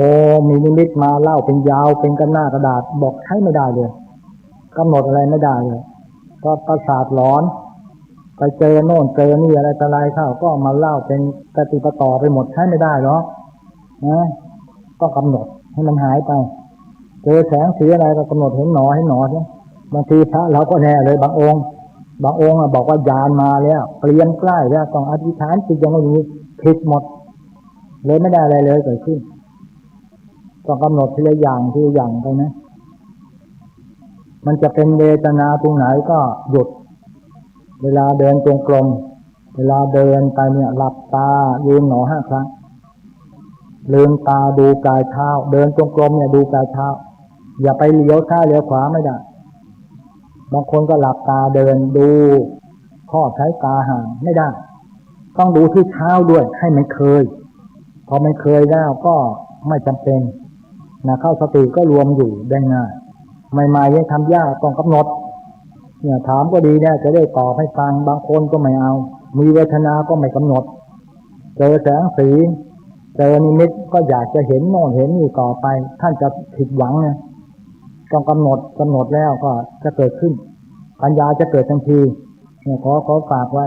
Speaker 1: มีนิมิตมาเล่าเป็นยาวเป็นกันหน้ากระดาษบอกใช้ไม่ได้เลยกำหนดอะไรไม่ได้เลยก็ประสาทหลอนไปเจอโน่นเจอนี่อะไรต่ออะไรเข้าก็มาเล่าเป็นปฏิปต่อไปหมดใช้ไม่ได้หรอกนะก็กำหนดให้มันหายไปเจอแสงสีอะไรก็กำหนดเห็นหนอเนี่ยบางทีพระเราก็แน่เลยบางองค์บอกว่ายานมาแล้วเปลี่ยนใกล้แล้วต้องอธิษฐานจิตอย่างนี้ผิดหมดเลยไม่ได้อะไรเลยเกิดขึ้นต้องกำหนดทีละอย่างไปนะมันจะเป็นเวทนาตรงไหนก็หยุดเวลาเดินจงกรมเวลาเดินไปเนี่ยหลับตายืนหนอ5 ครั้งลืมตาดูกายเท้าเดินจงกรมเนี่ยดูกายเท้าอย่าไปเลี้ยวซ้ายเลี้ยวขวาไม่ได้บางคนก็หลับตาเดินดูข้อใช้ตาห่างไม่ได้ต้องดูที่เท้าด้วยให้มันเคยพอไม่เคยแล้วก็ไม่จำเป็นนะเข้าสติก็รวมอยู่ได้ง่ายใหม่ๆยังทำยากต้องกำหนดเนี่ยถามก็ดีเนี่ยจะได้ตอบให้ฟังบางคนก็ไม่เอามีเวทนาก็ไม่กำหนดเจอแสงสีเจอนิมิตก็อยากจะเห็นโน่นเห็นนี่ต่อไปท่านจะผิดหวังนะต้องกำหนดแล้วก็จะเกิดขึ้น ปัญญาจะเกิดทันทีเนี่ยขอฝากไว้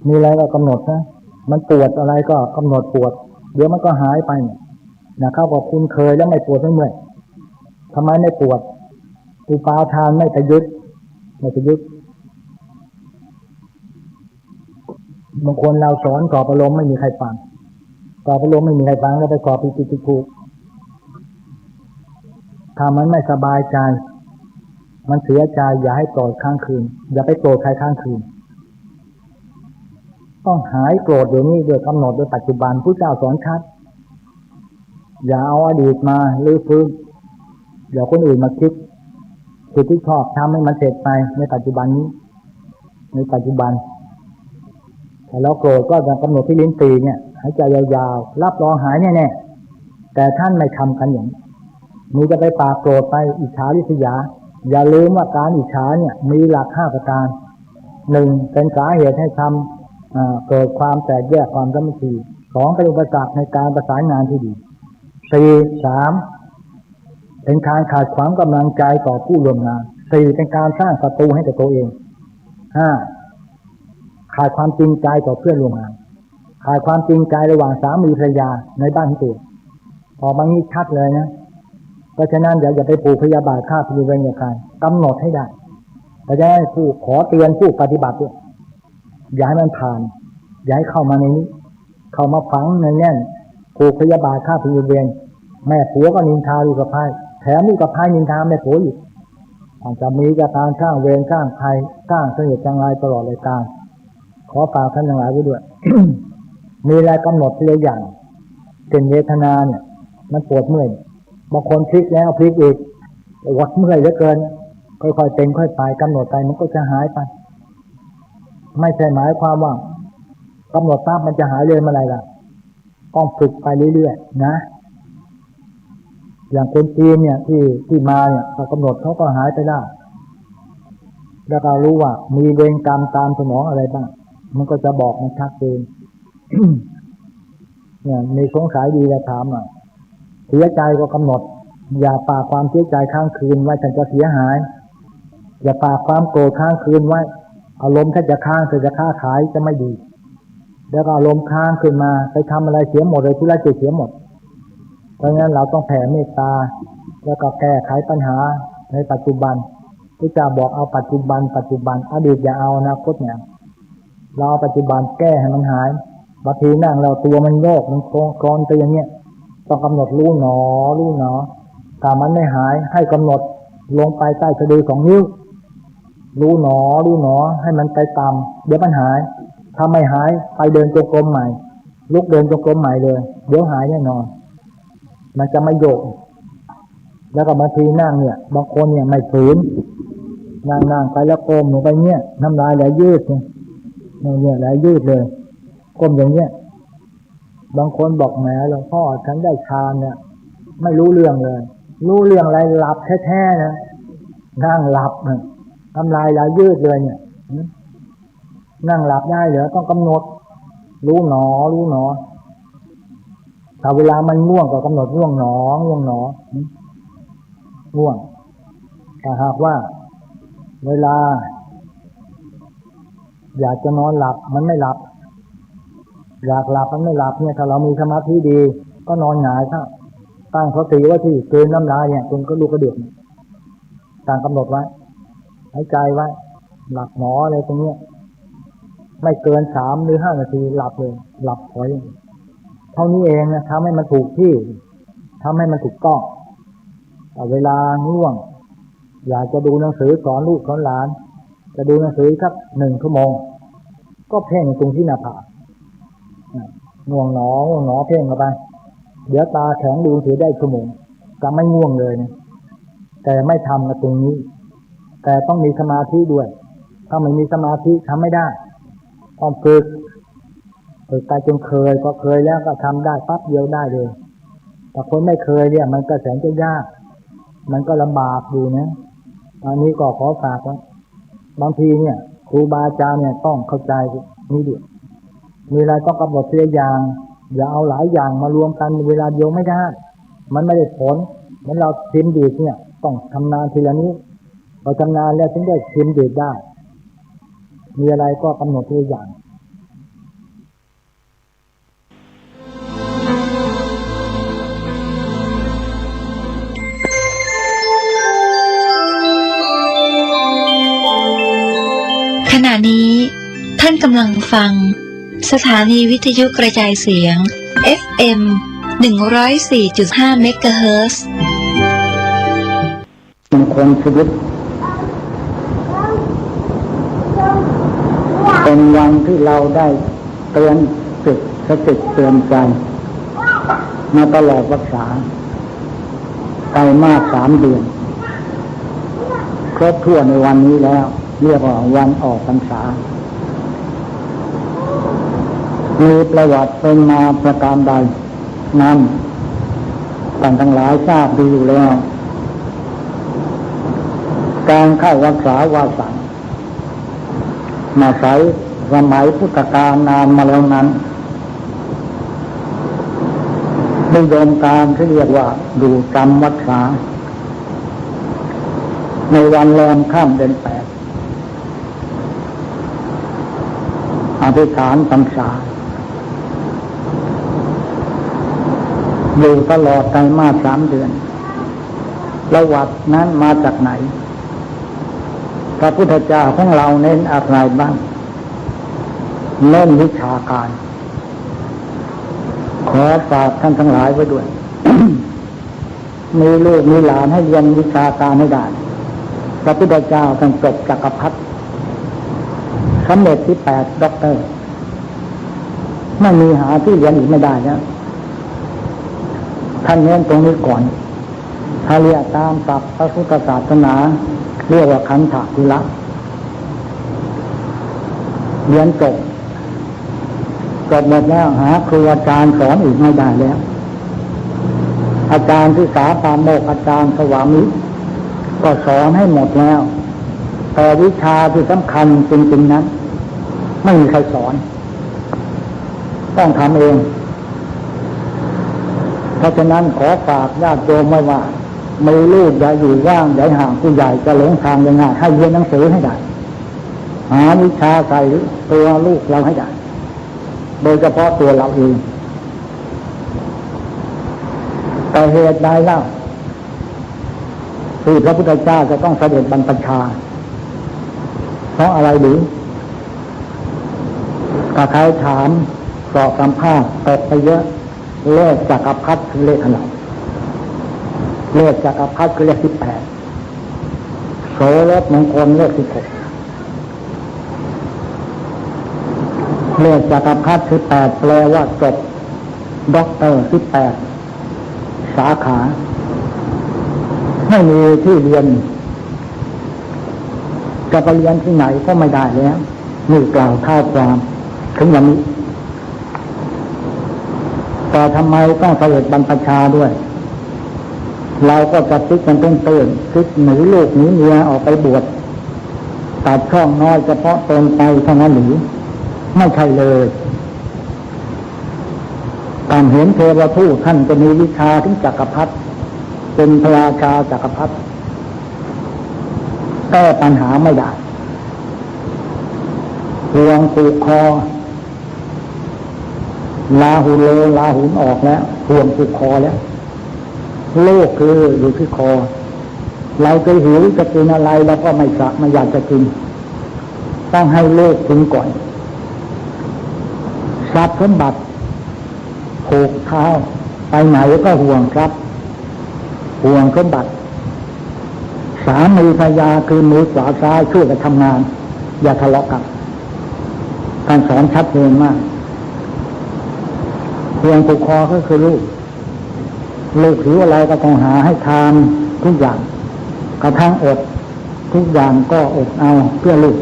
Speaker 1: มีอะไรก็กำหนดนะมันปวดอะไรก็กำหนดปวดเดี๋ยวมันก็หายไปนะเข้ากับคุณเคยแล้วไม่ปวดไม่เมื่อยทำไมไม่ปวดอุปาทานไม่ไปยึดบางคนเราสอนกรอบอารมณ์ไม่มีใครฟังกรอบอารมณ์ไม่มีใครฟังแล้วไปกรอบผิดถูกถ้ามันไม่สบายใจมันเสียใจอย่าให้โกรธข้างคืนอย่าไปโกรธใครข้างคืนต้องหายโกรธเดี๋ยวนี้โดยกำหนดโดยปัจจุบันพุทธเจ้าสอนชัดอย่าเอาอดีตมาลื้อฟื้นอย่าคนอื่นมาคิดคือที่ชอบทำให้มันเสร็จไปในปัจจุบันนี้ในปัจจุบันแต่เราโกรธก็จะกำหนดที่ลิ้นปีเนี่ยหายใจยาวๆรับรองหายแน่ๆแต่ท่านไม่ทำกันอย่างมีจะไปปากโกรธไปอิจฉาริษยาอย่าลืมว่าการอิจฉาเนี่ยมีหลัก5ประการ1เป็นสาเหตุให้ทำเกิดความแตกแยกความสามัคคี2เป็นอุปสรรคในการประสานงานที่ดี3เป็นการขาดความกำลังใจต่อผู้ร่วมงาน4เป็นการสร้างศัตรูให้กับตัวเอง5ขาดความจริงใจต่อเพื่อนร่วมงานขาดความจริงใจระหว่างสามีภรรยาในบ้านตัวพอบางนี้ชัดเลยนะเพราะฉะนั้นอย่าไปผูกพยาบาทฆ่าพิเวณกับใครกำหนดให้ได้เพราะฉะนั้นผู้ขอเตือนผู้ปฏิบัติด้วยอย่าให้มันผ่านอย่าให้เข้ามาในนี้เข้ามาฝังในแน่นผูกพยาบาทฆ่าพิเวณแม่ผัวก็นินทาลูกสะใภ้แถมลูกสะใภ้นินทาแม่ผัวอีกอาจจะมีการสร้างเวรสร้างภัยสร้างเสน่ห์จังไรตลอดเลยการขอฝากท่านทั้งหลายไว้ด้วย มีอะไรกำหนดทีละอย่างเป็นเวทนาเนี่ยมันปวดเมื่อยบางคนพลิกแล้วพลิกอีกปวดเมื่อยเหลือเกินค่อยๆเป็นค่อยไปกำหนดไปมันก็จะหายไปไม่ใช่หมายความว่ากำหนดปั๊บมันจะหายเลยเมื่อไรล่ะต้องฝึกไปเรื่อยๆนะอย่างคนจีนเนี่ยที่มาเนี่ยพอกำหนดเขาก็หายไปได้แล้วเรารู้ว่ามีเวรกรรมตามสนองอะไรบ้างมันก็จะบอกมันชัดเจน เนี่ยมีสงสัยดีจะถามอ่ะเสียใจก็กำหนดอย่าฝากความเสียใจข้างคืนไว้ฉันจะเสียหายอย่าฝากความโกรธข้างคืนไว้อารมณ์ถ้าจะค้างจะค้าขายจะไม่ดีแล้วก็อารมณ์ค้างขึ้นมาไปทำอะไรเสียหมดเลยธุรกิจเสียหมดเพราะงั้นเราต้องแผ่เมตตาแล้วก็แก้ไขปัญหาในปัจจุบันที่จะบอกเอาปัจจุบันอดีตอย่าเอาอนาคตเนี่ยเราปัจจุบันแก้ให้มันหายบางทีนั่งเราตัวมันโยกมันคลอนไปอย่างเงี้ยต้องกำหนดรู้หนอถ้ามันไม่หายให้กำหนดลงไปใต้สะดือ2 นิ้วรู้หนอให้มันไปตามเดี๋ยวมันหายถ้าไม่หายไปเดินจงกรมใหม่ลุกเดินจงกรมใหม่เลยเดี๋ยวหายแน่นอนมันจะไม่โยกแล้วก็บางทีนั่งเนี่ยบางคนเนี่ยไม่ฝืนนั่งไปแล้วก้มลงไปเนี่ยน้ำลายไหลยืดเนี่ยไหลยืดเลยก้มอย่างเงี้ยบางคนบอกแหมหลวงพ่อฉันได้ฌานเนี่ยไม่รู้เรื่องเลยรู้เรื่องอะไรหลับแท้ๆนะนั่งหลับน้ำลายไหลยืดเลยเนี่ยนั่งหลับได้เหรอต้องกำหนดรู้หนอถ้าเวลามันง่วงก็กำหนดง่วงหนอง่วงถ้าหากว่าเวลาอยากจะนอนหลับมันไม่หลับอยากหลับมันไม่หลับเนี่ยถ้าเรามีสมาธิดีก็นอนหงายครับตั้งสติไว้ที่กลืนน้ำลายเนี่ยจนก็ลูกกระเดือกตั้งกำหนดไว้หายใจไว้หลับหนออะไรตรงเนี้ยไม่เกิน3 หรือ 5 นาทีหลับเลยหลับพอยเท่านี้เองนะทำให้มันถูกที่ทำให้มันถูกต้องแต่เวลาง่วงอยากจะดูหนังสือสอนลูกสอนหลานจะดูหนังสือสัก1 ชั่วโมงก็เพ่งตรงที่หน้าผากง่วงหนอเพ่งเข้าไปเดี๋ยวตาแข็งดูถือได้ชั่วโมงจะไม่ง่วงเลยนะแต่ไม่ทำกับตรงนี้แต่ต้องมีสมาธิด้วยถ้าไม่มีสมาธิทำไม่ได้ต้องฝึกไปจนเคยก็เคยแล้วก็ทำได้ปั๊บเดียวได้เลยแต่คนไม่เคยเนี่ยมันก็แสนจะยากมันก็ลำบากอยู่นะอันนี้ก็ขอฝากไว้บางทีเนี่ยครูบาอาจารย์เนี่ยต้องเข้าใจนี่ด้วยมีอะไรต้องกำหนดทีละอย่างอย่าเอาหลายอย่างมารวมกันเวลาเดียวไม่ได้มันไม่ได้ผลเหมือนเราพิมพ์ดีดเนี่ย ต้องทำนานทีละนี้พอชำนาญแล้วถึงได้ชิมดื่มได้มีอะไรก็กำหนดตัวอย่าง
Speaker 2: ขณะนี้ท่านกำลังฟังสถานีวิทยุกระจายเสียง FM 104.5 เมกะเฮิรตซ์
Speaker 1: มงคลชีวิตเป็นวันที่เราได้เตือนจิตสติเตือนใจมาตลอดพรรษาไตรมาส3 เดือนครบถ้วนในวันนี้แล้วเรียกว่าวันออกพรรษามีประวัติเป็นมาประการใดนั้นท่านทั้งหลายทราบดีอยู่แล้วการเข้าพรรษาวาสังมาใช้สมัยพุทธกาลนานมาแล้วนั้นนิยมการที่เรียกว่าดูจำพรรษาในวันแรมค่ำเดือน8อธิษฐานพรรษาอยู่ตลอดไตรมาส3 เดือนประวัตินั้นมาจากไหนพระพุทธเจ้าของเราเน้นอะไรบ้างเน้นวิชาการขอฝากท่านทั้งหลายไว้ด้วย มีลูกมีหลานให้เรียนวิชาการให้ได้พระพุทธเจ้าท่านจบจักรพรรดิสำเร็จที่8 ด็อกเตอร์ไม่มีหาที่เรียนอีกไม่ได้นะท่านเน้นตรงนี้ก่อนถ้าเรียกตามศัพท์พระพุทธศาสนาเรียกว่าขันธกุละเรียนจบหมดแล้วหาครูอาจารย์สอนอีกไม่ได้แล้วอาจารย์ที่สาปาโมกอาจารย์สวามิก็สอนให้หมดแล้วแต่วิชาที่สำคัญจริงๆนั้นไม่มีใครสอนต้องทำเองเพราะฉะนั้นขอฝากญาติโยมไว้ว่าไม่ลูกอย่าอยู่ว่างอย่าห่างผู้ใหญ่จะหลงทางยังไงให้เรียนหนังสือให้ได้หาวิชาใส่ตัวลูกเราให้ได้โดยเฉพาะตัวเราเองแต่เหตุใดเล่าที่พระพุทธเจ้าจะต้องเสด็จบรรพชาเพราะอะไรหรือถ้าใครถามสอบสัมภาษณ์ตกไปเยอะเลขจักรพรรดิคือเลขอะไรเลขจักรพรรดิคือเลข18โสรสมงคลเลข16เลขจักรพรรดิ18แปลว่าจบด็อกเตอร์18สาขาไม่มีที่เรียนจะไปเรียนที่ไหนก็ไม่ได้แล้วนี่กล่าวท้ายความถึงอย่างนี้แต่ทำไมต้องเสด็จบรรพชาด้วยเราก็จะคิดกันเต้นๆคิดหนีลูกหนีเมียออกไปบวชตัดช่องน้อยเฉพาะตนไปเท่านั้นหรือไม่ใช่เลยการเห็นเทวทูตท่านจะมีวิชาถึงจักรพรรดิเป็นพระราชาจักรพรรดิแก้ปัญหาไม่ได้ห่วงผูกคอลาหูเลลาหุนออกแล้วห่วงผูกคอแล้วโลกคืออยู่ที่คอเราจะหิวจะกินอะไรเราก็ไม่อยากจะกินต้องให้โลกถึงก่อนทรัพย์สมบัติผูกเท้าไปไหนก็ห่วงครับห่วงสมบัติสามีภรรยาคือมือขวาซ้ายช่วยกันทำงานอย่าทะเลาะกันการสอนชัดเจนมากห่วงผูกคอก็คือลูกหิวอะไรก็ต้องหาให้ทานทุกอย่างกระทั่งอดทุกอย่างก็อดเอาเพื่อลูก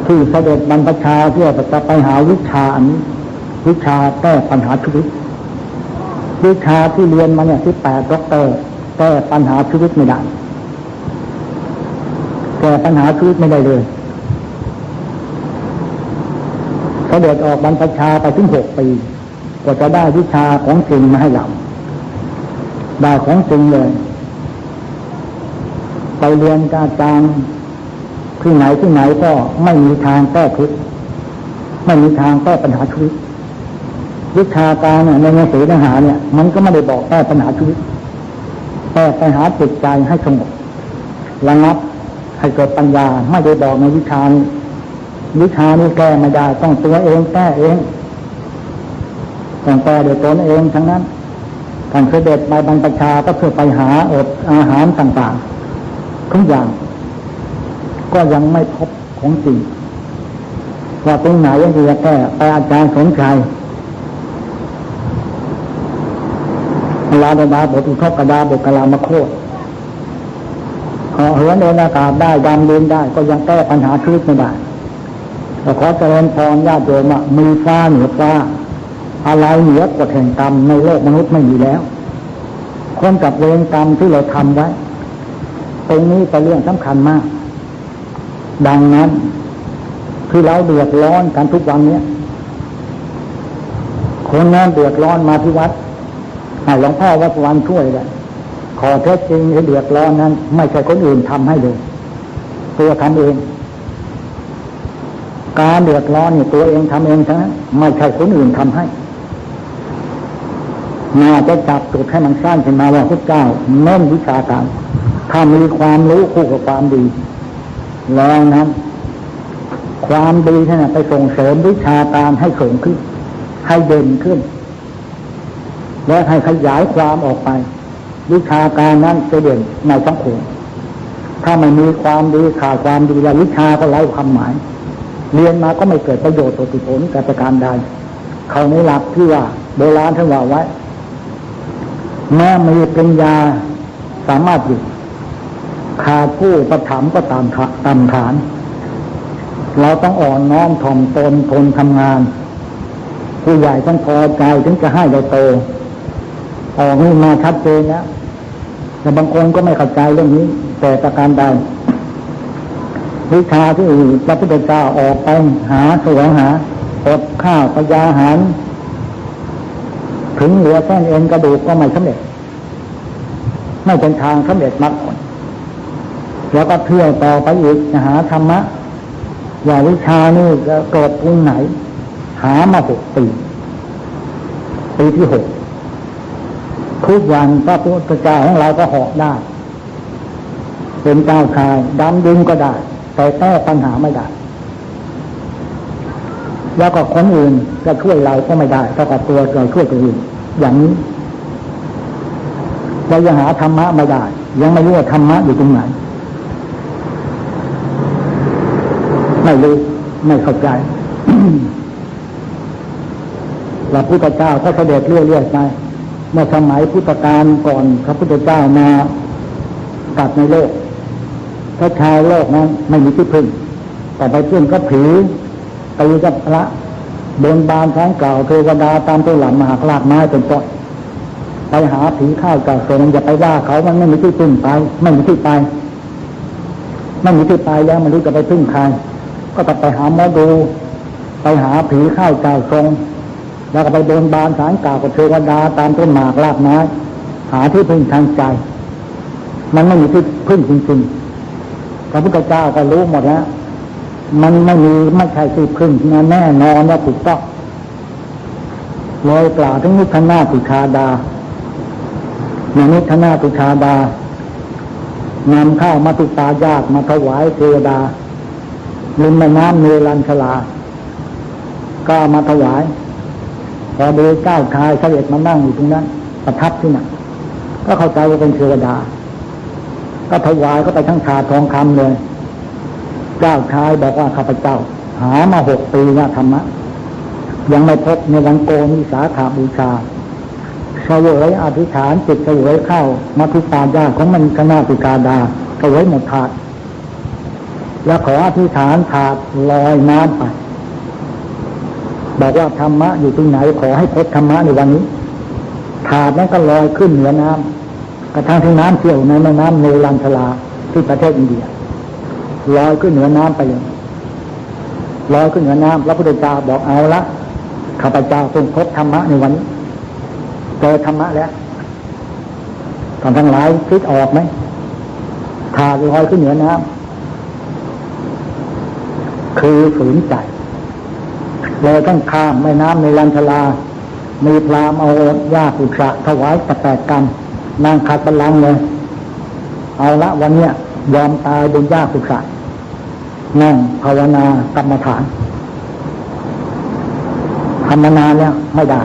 Speaker 1: ที่เสด็จบรรพชาเพื่อจะไปหาวิชาอันนี้วิชาแก้ปัญหาชีวิตวิชาที่เรียนมาเนี่ยที่8 ด็อกเตอร์แก้ปัญหาชีวิตไม่ได้แก้ปัญหาชีวิตไม่ได้เลยเสด็จออกบรรพชาไปถึง6 ปีกว่าจะได้วิชาของจริงมาให้เราโ ได้ของจริงเลยไปเรียนกับอาจารย์ที่ไหนก็ไม่มีทางแก้ทุกข์ไม่มีทางแก้ปัญหาชีวิตวิชาการเนี่ยในหนังสือเนื้อหาเนี่ยมันก็ไม่ได้บอกแก้ปัญหาชีวิตแก้ปัญหาจิตใจให้สงบระงับให้เกิดปัญญาไม่ได้บอกในวิชานี้แก้ไม่ได้ต้องตัวเองแก้เองต้องแก้โดยตนเองทั้งนั้นการเสด็จไปบรรพชาก็เพื่อไปหาอดอาหารต่างๆทุกอย่างก็ยังไม่พบของจริงว่าตรงไหนยังจะแก้ไปอาจารย์สมชัยลาดาบทอุทกดาบทกลามโคตเหินเดินอากาศได้ดำเดินได้ก็ยังแก้ปัญหาชีวิตไม่ได้แต่ขอเจริญพรญาติโยมมีฟ้าเหนือฟ้าอะไรเหนือกฎแห่งกรรมในโลกมนุษย์ไม่มีแล้วคนกับเวรกรรมที่เราทำไว้ตรงนี้เป็นเรื่องสำคัญมากดังนั้นที่เราเดือดร้อนกันทุกวันนี้คนนั้นเดือดร้อนมาที่วัดหลวงพ่อวัดวันช่วยเลยขอเท็จจริงที่เดือดร้อนนั้นไม่ใช่คนอื่นทำให้เลยตัวทำเองการเดือดร้อนเนี่ยตัวเองทำเองทั้งนั้นไม่ใช่คนอื่นทำให้น่าจะจับจุดให้มันสั้นขึ้นมาว่าพระเจ้าเน้นวิชาการถ้ามีความรู้คู่กับความดีแล้วนั้นความดีนั่นไปส่งเสริมวิชาการให้สูงขึ้นให้เด่นขึ้นและให้ขยายความออกไปวิชาการนั้นจะเด่นในสังคมถ้าไม่มีความดีขาดความดีแล้ววิชาก็ไร้ความหมายเรียนมาก็ไม่เกิดประโยชน์ต่อผลการการใดเขาในหลักที่ว่าโบราณท่านว่าไว้แม้มีปัญญาสามารถอยู่ขาดผู้ประถมก็ตามฐานเราต้องอ่อนน้อมถ่อมตนทนทำงานผู้ใหญ่ต้องพอใจถึงจะให้เราโตออกนี่มาชัดเจนแล้วแต่บางคนก็ไม่เข้าใจเรื่องนี้แต่ประการใดวิชาที่พระพุทธเจ้าออกไปหาแสวงหาอดข้าวพยาหารถึงเหลือเส้นเอ็นกระดูกก็ไม่สำเร็จไม่เป็นทางสำเร็จมรรคผลแล้วก็เที่ยวต่อไปอีกหาธรรมะอย่าวิชานี่จะเกิดตรงไหนหามา6 ปีที่6ทุกวันพระพุทธเจ้าของเราก็เหาะได้เป็นเจ้าชายดำดินก็ได้แต่แก้ปัญหาไม่ได้แล้วก็คนอื่นจะช่วยเราก็ไม่ได้เท่ากับตัวเราช่วยตัวเองอย่างนี้เรายังหาธรรมะไม่ได้ยังไม่รู้ว่าธรรมะอยู่ตรงไหนไม่รู้ไม่เข้าใจ พระพุทธเจ้าก็เสด็จเรื่อยๆไปเมื่อสมัยพุทธกาลก่อนพระพุทธเจ้ามากัดในโลกพระชายโลกนั้นไม่มีที่พึ่งแต่ไปพึ่งก็ผีตีกับพระเดินบานแทงเก่าเทวดาตามตัวหลังมาหักลากไม้เป็นต้นไปหาผีข้าวจากสงอย่าไปว่าเขามันไม่มีที่พึ่งไปไม่มีที่ไปไม่มีที่ไปแล้วไม่รู้จะไปพึ่งใครก็ต้องไปหาหมอดูไปหาผีข้าวจากทรงแล้วก็ไปเดินบานสารกล่าวกับเทวดาตามต้นหมากรากไม้หาที่พึ่งทางใจมันไม่มีที่พึ่งจริงๆพระพุทธเจ้าก็รู้หมดแล้วมันไม่ใช่ที่พึ่งแน่นอนว่าถูกต้องเลยกล่าวถึงนิทนาตุชาดาอย่างนิทนาตุชาดานำข้าวมัตุปายาตมาถวายเทวดาริมแม่น้ำเนรัญชลาก็มาถวายพอดูเจ้าชายเสด็จมานั่งอยู่ตรงนั้นประทับที่นั่นก็เข้าใจว่าเป็นเทวดาก็ถวายก็ไปทั้งถาดทองคำเลยเจ้าชายบอกว่าข้าพเจ้าหามา6 ปีนะธรรมะยังไม่พบในวันโกนวิสาขบูชาเสวยอธิษฐานจิตเสวยเข้ามัทุปายาของมันคณาตุกาดาเสวยหมดถาดแล้วขออธิษฐานถาดลอยน้ำไปบอกว่าธรรมะอยู่ที่ไหนขอให้พบธรรมะในวันนี้ถาดนั้นก็ลอยขึ้นเหนือน้ำกระทั่งที่น้ำเชี่ยวในแม่น้ำเนรัญชลาที่ประเทศอินเดียลอยขึ้นเหนือน้ำไปเลยลอยขึ้นเหนือน้ำพระพุทธเจ้าบอกเอาละข้าพเจ้าต้องพบธรรมะในวันนี้เจอธรรมะแล้ว ท่านทั้งหลายคิดออกไหมถาดลอยขึ้นเหนือน้ำคือฝืนใจเลยต้องข้ามแม่น้ำในลันทลามีพราหมณ์เอาหญ้าปุษะถวาย8 กรรมนางขัดบัลลังก์เลยเอาละวันเนี้ยยอมตายบนหญ้าปุษะนั่งภาวนากรรมฐานทำมานานแล้วไม่ได้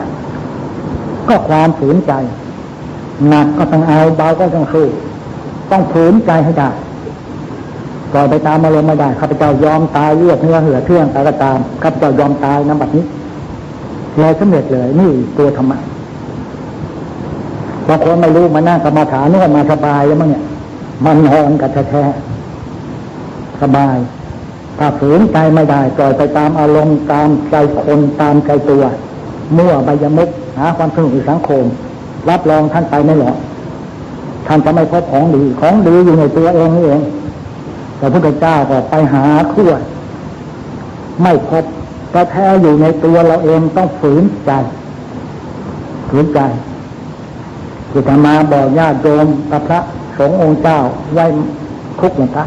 Speaker 1: ก็ความฝืนใจหนักก็ต้องเอาเบาก็ต้องสู้ต้องฝืนใจให้ได้ปล่อยไปตามอารมณ์ไม่ได้ข้าพเจ้ายอมตายเลือดเนื้อเหือเทื่องแต่ก็ตามข้าพเจ้ายอมตายน้ำแบบนี้เลยสำเร็จเลยนี่ตัวธรรมะบางคนไม่รู้มานั่งกรรมฐานนี่มาสบายแล้วมั้งเนี่ยมันนอนกับแท้ๆสบายถ้าฝืนใจไม่ได้ปล่อยไปตามอารมณ์ตามใจคนตามใจตัวมั่วใบยมุกหาความสนุกในสังคมรับรองท่านไปไม่หรอกท่านจะไม่พบของดีอยู่ในตัวเองนี่เองแต่พระพุทธเจ้าก็ไปหาทั่วไม่พบแต่แท้อยู่ในตัวเราเองต้องฝืนใจที่ธรรมาบอกญาติโยมกับพระสงฆ์องค์เจ้าไว้คุกหลวงพระ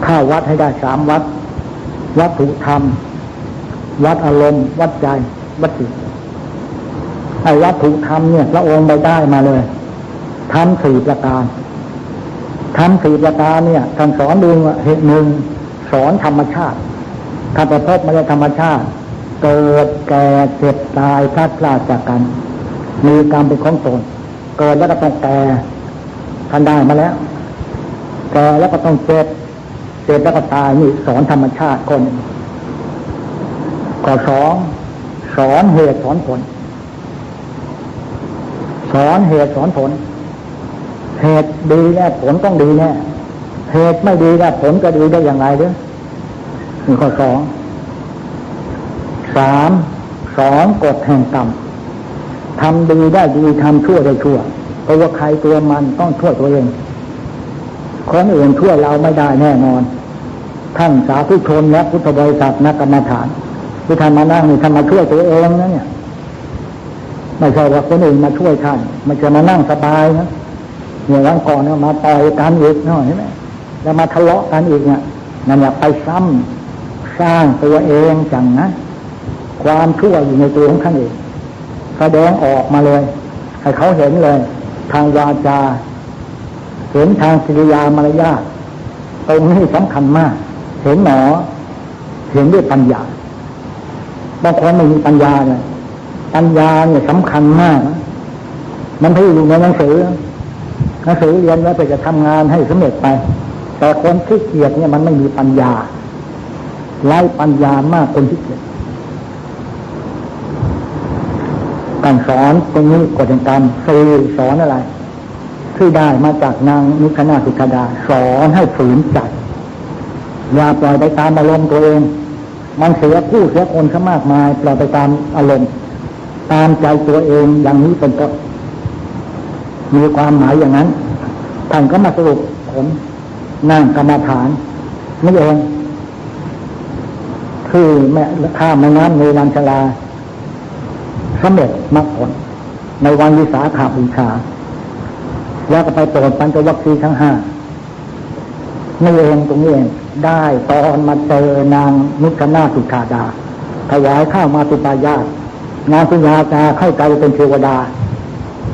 Speaker 1: เข้าวัดให้ได้3 วัดวัตถุธรรมวัดอารมณ์วัดใจวัดจิตไอ้วัตถุธรรมเนี่ยพระองค์ได้มาเลยทำ4 ประการเนี่ยท่านสอนดูเหตุหนึ่งสอนธรรมชาติถ้าไปพบมาในธรรมชาติเกิดแก่เจ็บตายพลัดพรากจากกันมีกรรมเป็นของตนเกิดแล้วก็ต้องแก่ท่านได้มาแล้วแก่แล้วก็ต้องเจ็บแล้วก็ตายนี่สอนธรรมชาติคนข้อ2สอนเหตุสอนผลเหตุดีแน่ผลต้องดีแน่เหตุไม่ดีแล้วผลก็ดีได้อย่างไรด้วยนี่ข้อ2 3สอนกฎแห่งกรรมทำดีได้ดีทำชั่วได้ชั่วตัวใครตัวมันต้องช่วยตัวเองคนอื่นช่วยเราไม่ได้แน่นอนท่านสาธุชนและพุทธบริษัทนักกรรมฐานที่ท่านมานั่งนี่ท่านมาช่วยตัวเองนะเนี่ยไม่ใช่ว่าคนอื่นมาช่วยท่านไม่ใช่มานั่งสบายนะเนี่ยวันก่อนเนี่ยมาต่อยกันอีกเนาะเห็นไหมแล้วมาทะเลาะกันอีกเนี่ยนั่นแหละไปซ้ำสร้างตัวเองจังนะความชั่วอยู่ในตัวของท่านเองแสดงออกมาเลยให้เขาเห็นเลยทางวาจาเห็นทางกิริยามารยาทตรงนี้สำคัญมากเห็นด้วยปัญญาบางคนไม่มีปัญญาเนี่ยปัญญาเนี่ยสำคัญมากนะมันไม่อยู่ในหนังสือเรียนแล้วไปจะทำงานให้สำเร็จไปแต่คนที่เกียจเนี่ยมันไม่มีปัญญาไร้ปัญญามากคนที่เกียจการสอนตรงนี้กฎแห่งกรรม4สอนอะไรที่ได้มาจากนางนิคนาสุธาดาสอนให้ฝืนใจอย่าปล่อยไปตามอารมณ์ตัวเองมันเสียผู้เสียคนซะมากมายปล่อยไปตามอารมณ์ตามใจตัวเองอย่างนี้เป็นต้นมีความหมายอย่างนั้นท่านก็มาสรุปผลนั่งกรรมฐานนี่เองคือแม่ข้ามแม่น้ำในลันทลาสำเร็จมรรคผลในวันวิสาขบูชาแล้วก็ไปโปรดปัญจวัคคีย์ทั้ง5นี่เองตรงนี้เองได้ตอนมาเจอนางนิคนาสุธาดาถวายข้าวมาตุปายาตนางสุธาดาเข้าใจเป็นเทวดา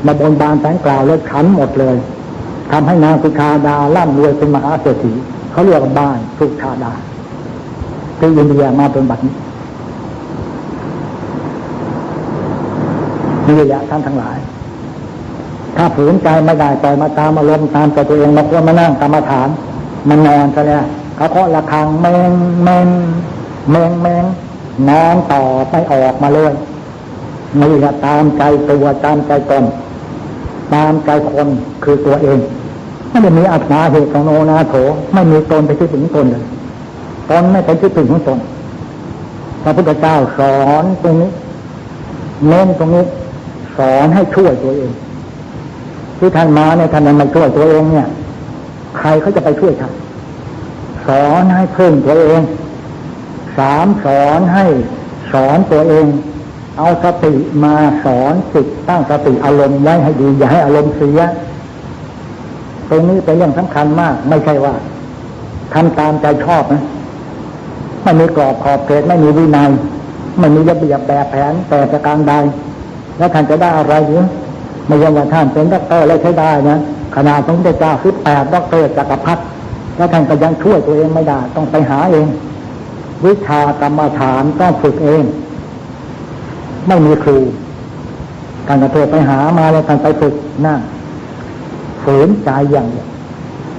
Speaker 1: มาบนบานแสงกล่าวแล้วขันหมดเลยทำให้นางสุธาดาร่ำรวยเป็นมหาเศรษฐีเขาเรียกว่าบ้านสุธาดาที่อินเดียมาเป็นบัดนี้นี่แหละท่านทั้งหลายถ้าฝืนใจไม่ได้ปล่อยมาตามอารมณ์ตามใจตัวเองมาควรมานั่งกรรมฐานมันนอนซะแล้วเขาเคาะระฆังแมงนอนต่อไม่ออกมาเลยนี่แหละตามใจตัวตามใจตนตามใจคนคือตัวเองไม่ได้มีอัตตาเหตุของโนนาโถไม่มีตนไปที่ถึงตนเลยตนไม่ไปที่ถึงของตนพระพุทธเจ้าสอนตรงนี้เน้นตรงนี้สอนให้ช่วยตัวเองที่ท่านมาเนี่ยท่านไม่ช่วยตัวเองเนี่ยใครเขาจะไปช่วยท่านสอนให้พึ่งตัวเอง3สอนให้สอนตัวเอง เอาสติมาสอนจิตตั้งสติอารมณ์ไว้ให้ดีอย่าให้อารมณ์เสียตรงนี้เป็นเรื่องสำคัญมากไม่ใช่ว่าทำตามใจชอบนะไม่มีกรอบขอบเขตไม่มีวินัยไม่มีระเบียบแบบแผนแต่ประการใดแล้วท่านจะได้อะไรหรือไม่ใช่ว่าท่านเป็นด็อกเตอร์แล้วใช้ได้นะขนาดพระพุทธเจ้า18ด็อกเตอร์จักรพรรดิแล้วท่านก็ยังช่วยตัวเองไม่ได้ต้องไปหาเองวิชากรรมฐานต้องฝึกเองไม่มีครูท่านก็โทรไปหามาแล้วท่านไปฝึกนั่งฝืนใจอย่างเดียว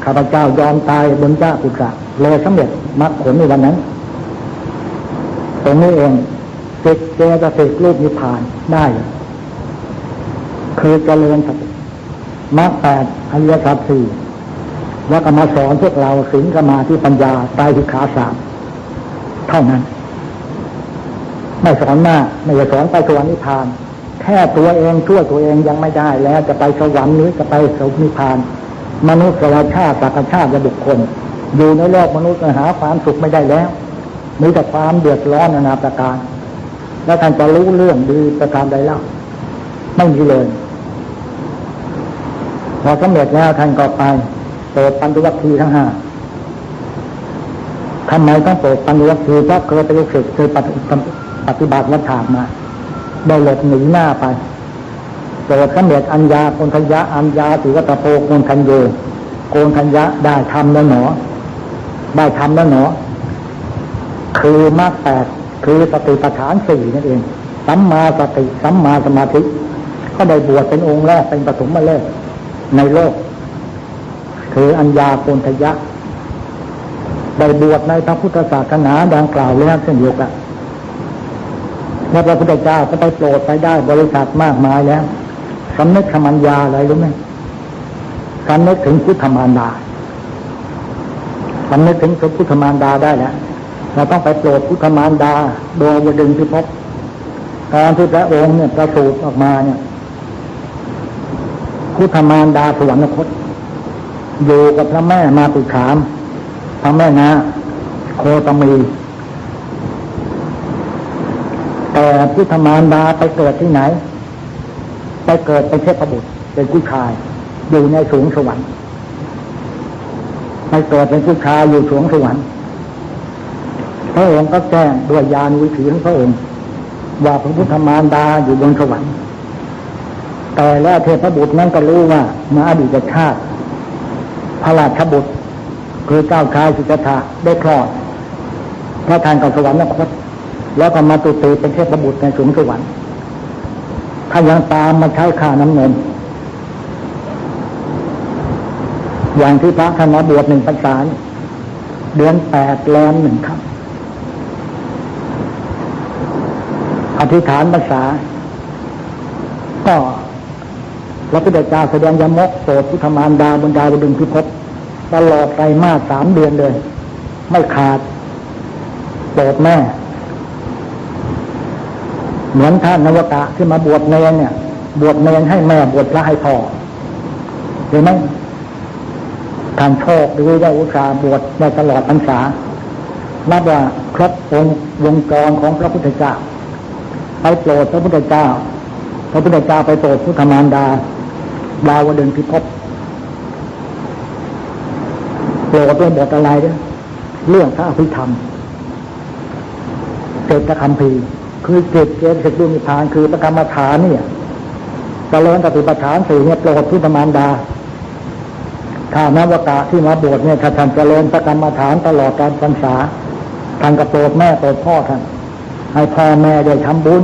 Speaker 1: ข้าพเจ้ายอมตายบนหญ้าปุกะเลยสำเร็จมรรคผลในวันนั้นตรงนี้เองจิตเจตสิกรูปนิพพานได้คือเจริญสติมรรค8อริยสัจ4แล้วก็มาสอนพวกเราศีลสมาธิปัญญาไตรสิกขา3เท่านั้นไม่สอนมากไม่จะสอนไปสวรรค์นิพพานแค่ตัวเองช่วยตัวเองยังไม่ได้แล้วจะไปสวรรค์หรือจะไปสวรรค์นิพพานมนุษย์ชาติสัตว์ชาติและบุคคลอยู่ในโลกมนุษย์หาความสุขไม่ได้แล้วมีแต่ความเดือดร้อนนานาประการแล้วท่านจะรู้เรื่องดีประการใดเล่าไม่มีเลยพอสำเร็จแล้วท่านก็ไปโปรดปัญจวัคคีย์ทั้ง5ทำไมต้องโปรดปัญจวัคคีย์เพราะเคยไปลูกศิษย์เคยปฏิบัติวัฏฏะมาได้หลบหนีหน้าไปโปรดสำเร็จอัญญาโกณทัญญะอัญญาติวัตโพโกณทัญโยโกณทัญญะได้ทำแล้วหนอได้ทำแล้วหนอคือมรรค8คือสติปัฏฐาน4นั่นเองสัมมาสติสัมมาสมาธิก็ได้บวชเป็นองค์แรกเป็นปฐมฤกษ์ในโลกคืออัญญาโกณทัญญะได้บวชในพระพุทธศาสนาดังกล่าวแล้วเช่นเดียวกันและพระพุทธเจ้าก็ไปโปรดไปได้บริษัทมากมายแล้วสำนึกธรรมัญญาอะไรรู้ไหมสำนึกถึงพุทธมารดาสำนึกถึงพุทธมารดาได้แล้วเราต้องไปโปรดพุทธมารดาโดยวดึงพิภพตอนที่พระองค์เนี่ยประสูติออกมาเนี่ยพุทธมารดาสวรรคตอยู่กับพระแม่มาตุคามพระแม่นาโคตมีแต่พุทธมารดาไปเกิดที่ไหนไปเกิดเป็นเทพบุตรเป็นผู้ชายอยู่ในสวงสวรรค์ไปเกิดเป็นผู้ชายอยู่สวงสวรรค์พระองค์ก็แจ้งด้วยญาณวิถีของพระองค์ว่าพระพุทธมารดาอยู่บนสวรรค์แต่แล้วเทพบุตรนั้นก็รู้ว่ามาอดีตชาติพระราชบุตรคือเจ้าชายสิทธัตถะได้คลอดพระทานกับสวรรคตแล้วก็มาตุติเป็นเทพบุตรในสวงสวรรค์ถ้ายังตามมาใช้ค่าน้ำนมอย่างที่พระท่านมาบวช1 พรรษาเดือน8แรม1 ค่ำอธิษฐานพรรษาก็พระพุทธเจ้าแสดงยมกโปรดพุทธมารดาบนดาวดึงพิภพตลอดไตรมาส3 เดือนเลยไม่ขาดโปรดแม่เหมือนท่านนวกะที่มาบวชเนรเนี่ยบวชเนรให้แม่บวชพระให้พ่อเห็นไหมท่านโชคดีได้อุตส่าห์บวชได้ตลอดพรรษานับว่าครบวงจรของพระพุทธเจ้าไปโปรดพระพุทธเจ้าพระพุทธเจ้าไปโปรดพุทธมารดาดาวดึงพิภพโปรดด้วยบทอะไรเนี่ยเรื่องพระอภิธรรมเศรษฐคัมภีร์คือเจตสิกรูปนิพพานคือประกรรมฐานเนี่ยเจริญสติปัฏฐาน4เนี่ยโปรดพุทธมารดาถ้านวกะที่มาบวชเนี่ยถ้าท่านเจริญประกรรมฐานตลอดการพรรษาท่านก็โปรดแม่โปรดพ่อท่านให้พ่อแม่ได้ทำบุญ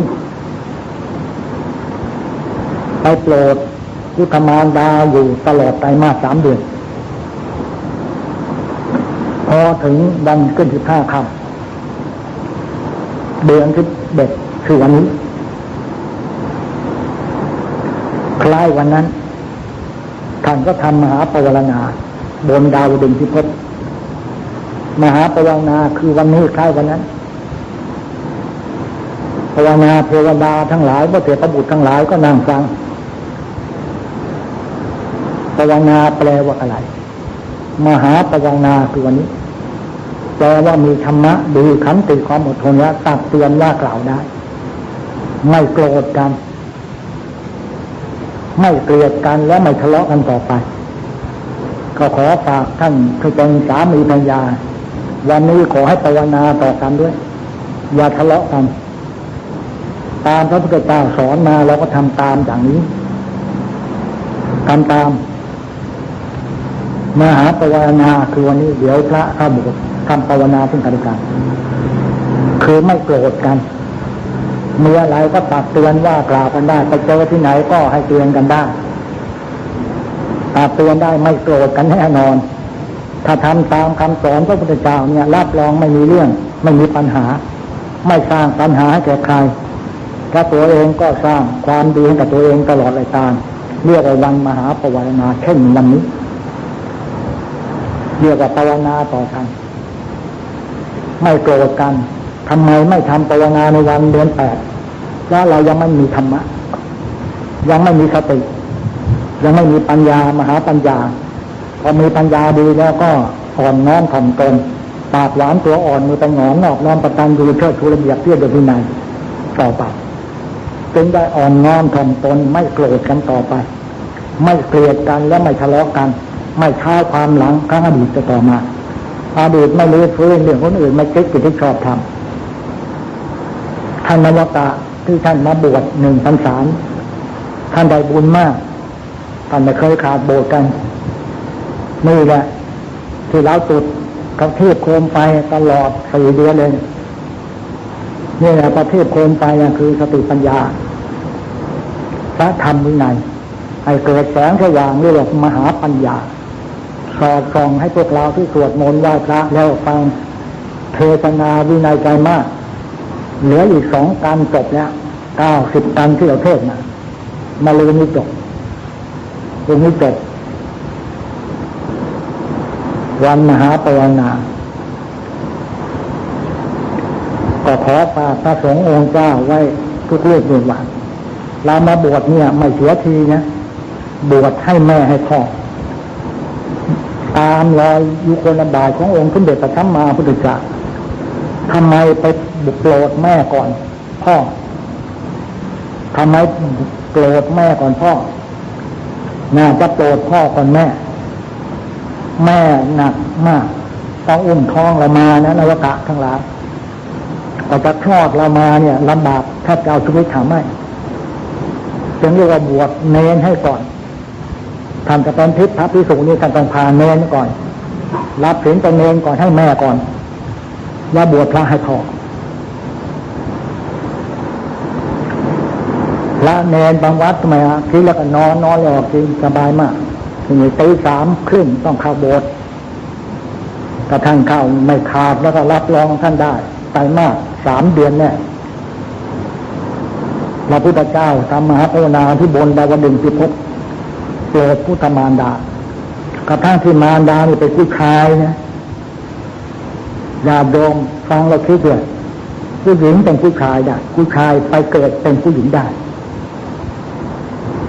Speaker 1: ไปโปรดพุทธมารดาอยู่ตลอดไตรมาส3 เดือนพอถึงวันขึ้น15 ค่ำเดือนที่11คือวันนี้คล้ายวันนั้นท่านก็ทำมหาปวารณาบนดาวดึงพิภพมหาปวารณาคือวันนี้คล้ายวันนั้นภาวนาเทวดาทั้งหลายพระเถรบุตรทั้งหลายก็นั่งฟังภาวนาแปลว่าอะไรมหาปวารณาคือวันนี้แปลว่ามีธรรมะดีขันติความอดทนและตักเตือนว่ากล่าวได้ ไม่โกรธกันไม่เกลียดกันและไม่ทะเลาะกันต่อไปก็ขอฝากท่านที่เป็นสามีภรรยาวันนี้ขอให้ภาวนาต่อกันด้วยอย่าทะเลาะกันตามพระพุทธเจ้าสอนมาเราก็ทำตามอย่างนี้ทำตามมหาภาวนาคือวันนี้เดี๋ยวพระเข้าโบสถ์ทำภาวนาซึ่งกันและกันคือไม่โกรธกันมีอะไรก็ตักเตือนว่ากล่าวกันได้ไปเจอที่ไหนก็ให้เตือนกันได้ตักเตือนได้ไม่โกรธกันแน่นอนถ้าทำตามคำสอนพระพุทธเจ้าเนี่ยรับรองไม่มีเรื่องไม่มีปัญหาไม่สร้างปัญหาให้แก่ใครถ้าตัวเองก็สร้างความดีให้กับตัวเองตลอดเลยตามเรียกว่าวันมหาภาวนาเช่นวันนี้เรียกว่าภาวนาต่อกันไม่โกรธกันทำไมไม่ทำภาวนาในวันเดือน8ว่าเรายังไม่มีธรรมะยังไม่มีสติยังไม่มีปัญญามหาปัญญาพอมีปัญญาดีแล้วก็อ่อนน้อมถ่อมตนปากหวานตัวอ่อนมือเป็นหงอนนอกน้อมประตันอยู่เชิดชูระเบียบเทียบโดยวินัยต่อไปจึงได้อ่อนน้อมถ่อมตนไม่โกรธกันต่อไปไม่เกลียดกันและไม่ทะเลาะกันไม่ท้าความหลังครั้งอดีตจะต่อมาอดีตไม่รู้ฟื้นเรื่องคนอื่นไม่คิดกิจที่ชอบทำท่านนวตะที่ท่านมาบวช1 พรรษาท่านได้บุญมากท่านไม่เคยขาดโบสถ์กันนี่แหละที่เราจุดประทีปโคมไฟตลอด4 เดือนเลยนี่แหละประทีปโคมไฟคือสติปัญญาพระธรรมวินัยให้เกิดแสงสว่างเรียกว่ามหาปัญญาสอดส่องให้พวกเราที่สวดมนต์ไหว้พระแล้วฟังเทศนาวินัยใจมากเหลืออีก2 กันจบแล้ว90 กันที่เราเทศน์มาลืนนี้จบตรงนี้จบวันมหาภาวนาก็ขอฝากพระสงฆ์องค์เจ้าไว้ทุกเรื่องทุกวันเรามาบวชเนี่ยไม่เสียทีนะบวชให้แม่ให้พ่อตามรอยยุคลบาทขององค์สมเด็จพระสัมมาสัมพุทธเจ้าทำไมไปบุกโกรธแม่ก่อนพ่อทำไมโกรธแม่ก่อนพ่อน่าจะโกรธพ่อก่อนแม่แม่หนักมากต้องอุ้มท้องเรามานะนวกะทั้งหลายก็จะคลอดเรามาเนี่ยลำบากถ้าจะเอาชีวิตถามไม่จึงเรียกว่าบวชเนรให้ก่อนท่านจะเป็นทิพย์พระภิกษุนี่ท่านต้องพาเนรก่อนรับศีลเป็นเนรก่อนให้แม่ก่อนแล้วบวชพระให้พ่อพระเนรบางวัดทำไมคิดแล้วก็นอนแล้วกินสบายมากทีนี้ตี 3:30ต้องเข้าโบสถ์ถ้าท่านเข้าไม่ขาดแล้วก็รับรองท่านได้ไตรมาส 3 เดือนแน่พระพุทธเจ้าทำมหาภาวนาที่บนดาวดึงส์พิภพโปรดพุทธมารดากระทั่งที่มารดานี่เป็นผู้ชายนะอย่าโยมฟังเราคิดเลยผู้หญิงเป็นผู้ชายได้ผู้ชายไปเกิดเป็นผู้หญิงได้